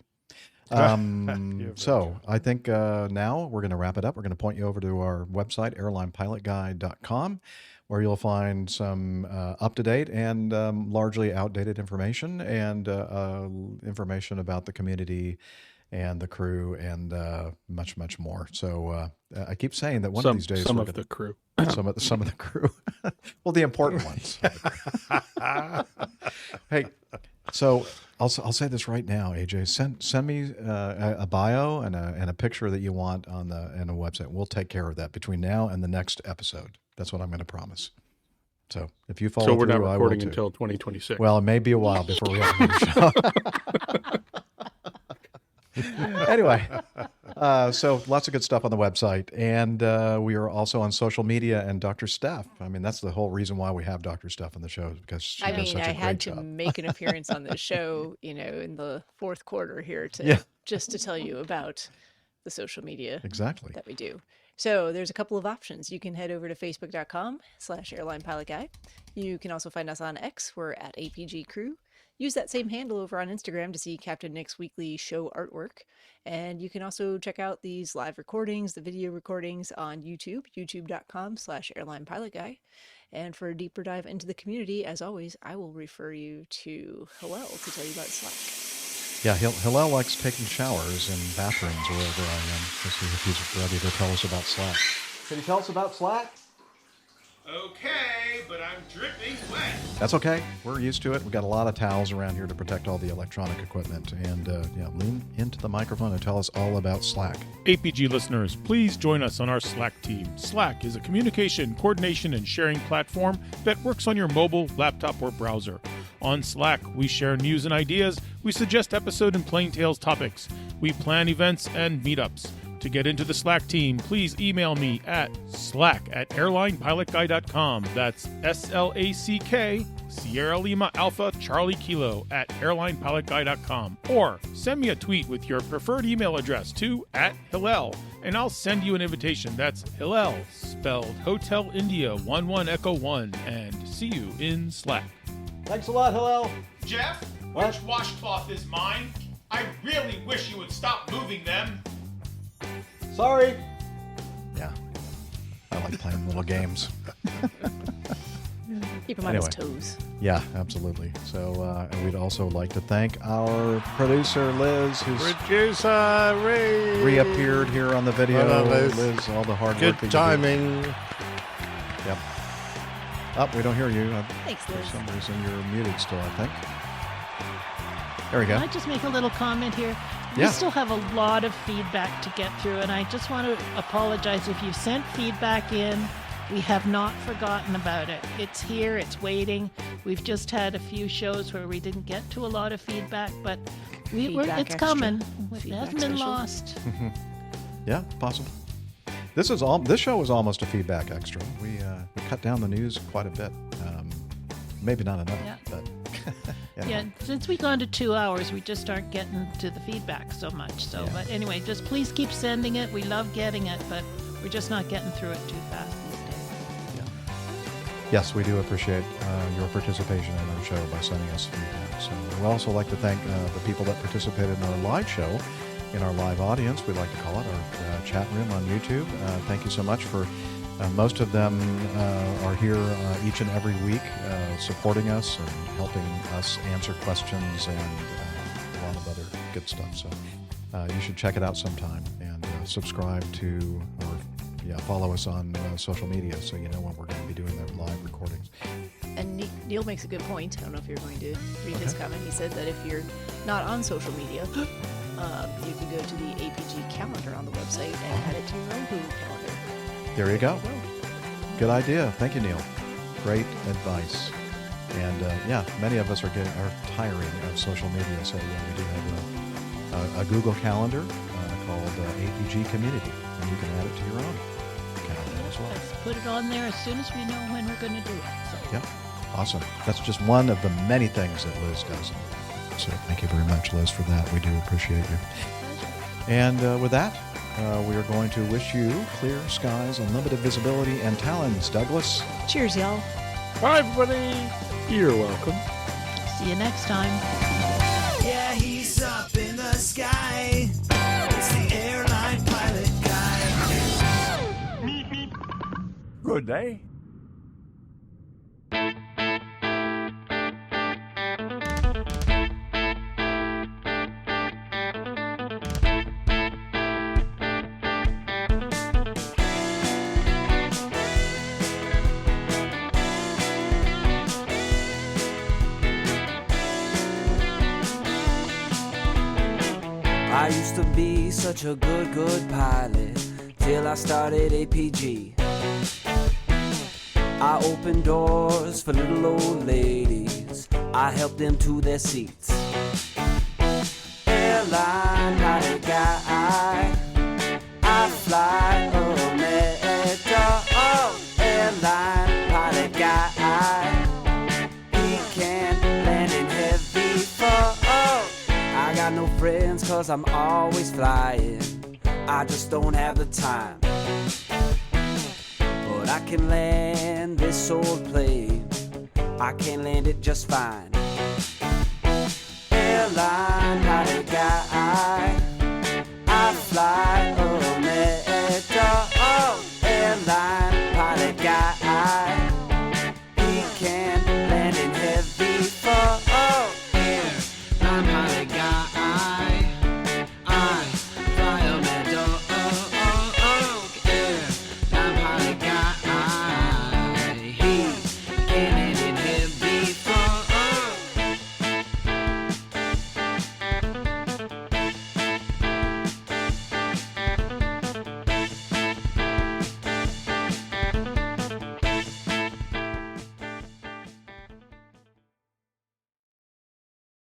So I think now we're going to wrap it up. We're going to point you over to our website, airlinepilotguide.com, where you'll find some up-to-date and largely outdated information, and information about the community and the crew, and much, much more. So I keep saying that one of these days, some of the crew. Some of the crew. Well, the important ones. Hey, so I'll say this right now, AJ. Send me a bio and a picture that you want on a website. We'll take care of that between now and the next episode. That's what I'm going to promise. So if you follow so we're through, not recording until 2026. Well, it may be a while before we have a new show. Anyway, so lots of good stuff on the website, and we are also on social media and Dr. Steph. I mean, that's the whole reason why we have Dr. Steph on the show, because she does such a great had job. to make an appearance on the show, in the fourth quarter here just to tell you about the social media that we do. So there's a couple of options. You can head over to facebook.com/airlinepilotguy. You can also find us on X. We're at APG Crew. Use that same handle over on Instagram to see Captain Nick's weekly show artwork. And you can also check out these live recordings, the video recordings on YouTube, youtube.com/airlinepilotguy. And for a deeper dive into the community, as always, I will refer you to Hillel to tell you about Slack. Yeah, Hillel likes taking showers in bathrooms wherever I am. Let's see if he's ready to tell us about Slack. Can you tell us about Slack? Okay, but I'm dripping wet. That's okay. We're used to it. We've got a lot of towels around here to protect all the electronic equipment. And lean into the microphone and tell us all about Slack. APG listeners, please join us on our Slack team. Slack is a communication, coordination, and sharing platform that works on your mobile, laptop, or browser. On Slack, we share news and ideas. We suggest episode and plain tales topics. We plan events and meetups. To get into the Slack team, please email me at slack@airlinepilotguy.com. That's SLACK, Sierra Lima Alpha Charlie Kilo @airlinepilotguy.com. Or send me a tweet with your preferred email address to @Hillel, and I'll send you an invitation. That's Hillel, spelled Hotel India 11 Echo 1, and see you in Slack. Thanks a lot, Hillel. Jeff, what? Which washcloth is mine? I really wish you would stop moving them. Sorry. Yeah, I like playing little games. Keep him on his toes. Yeah, absolutely. So and we'd also like to thank our producer, Liz, who's reappeared here on the video. Well done, Liz, all the hard Good work. timing. Yep. Oh, we don't hear you. Thanks, Liz. For some reason, you're muted still, I think. There we go. Can I just make a little comment here? Yeah. We still have a lot of feedback to get through, and I just want to apologize if you sent feedback in. We have not forgotten about it. It's here, it's waiting. We've just had a few shows where we didn't get to a lot of feedback, but Feedback it's extra. coming. It Feedback hasn't been special. lost. Yeah, possible. This show was almost a feedback extra. We cut down the news quite a bit. Maybe not enough, Yeah. but Yeah, since we've gone to 2 hours, we just aren't getting to the feedback so much. So, But anyway, just please keep sending it. We love getting it, but we're just not getting through it too fast these days. Yes, we do appreciate your participation in our show by sending us feedback. So we'd also like to thank the people that participated in our live show, in our live audience, we like to call it, our chat room on YouTube. Thank you so much for most of them are here each and every week supporting us and helping us answer questions and a lot of other good stuff. So you should check it out sometime and subscribe to or follow us on social media so you know when we're going to be doing their live recordings. And Neil makes a good point. I don't know if you're going to read his comment. He said that if you're not on social media, you can go to the APG calendar on the website and add it to your own Google calendar. There you go. Good idea. Thank you, Neil. Great advice. And many of us are tiring of social media. So we do have a Google calendar called APG Community, and you can add it to your own calendar as well. Let's put it on there as soon as we know when we're going to do it. So. Yeah, awesome. That's just one of the many things that Liz does. So thank you very much, Liz, for that. We do appreciate you. And with that, we are going to wish you clear skies, unlimited visibility, and talons, Douglas. Cheers, y'all. Bye, everybody. You're welcome. See you next time. Yeah, he's up in the sky. It's the airline pilot guy. Good day. I used to be such a good pilot till I started APG. I opened doors for little old ladies. I helped them to their seats. Airline pilot guy, I fly America. Oh, airline pilot guy, he can land in heavy fog. I got no friends 'cause I'm always flying. I just don't have the time. But I can land this old plane. I can land it just fine. Airline pilot guy,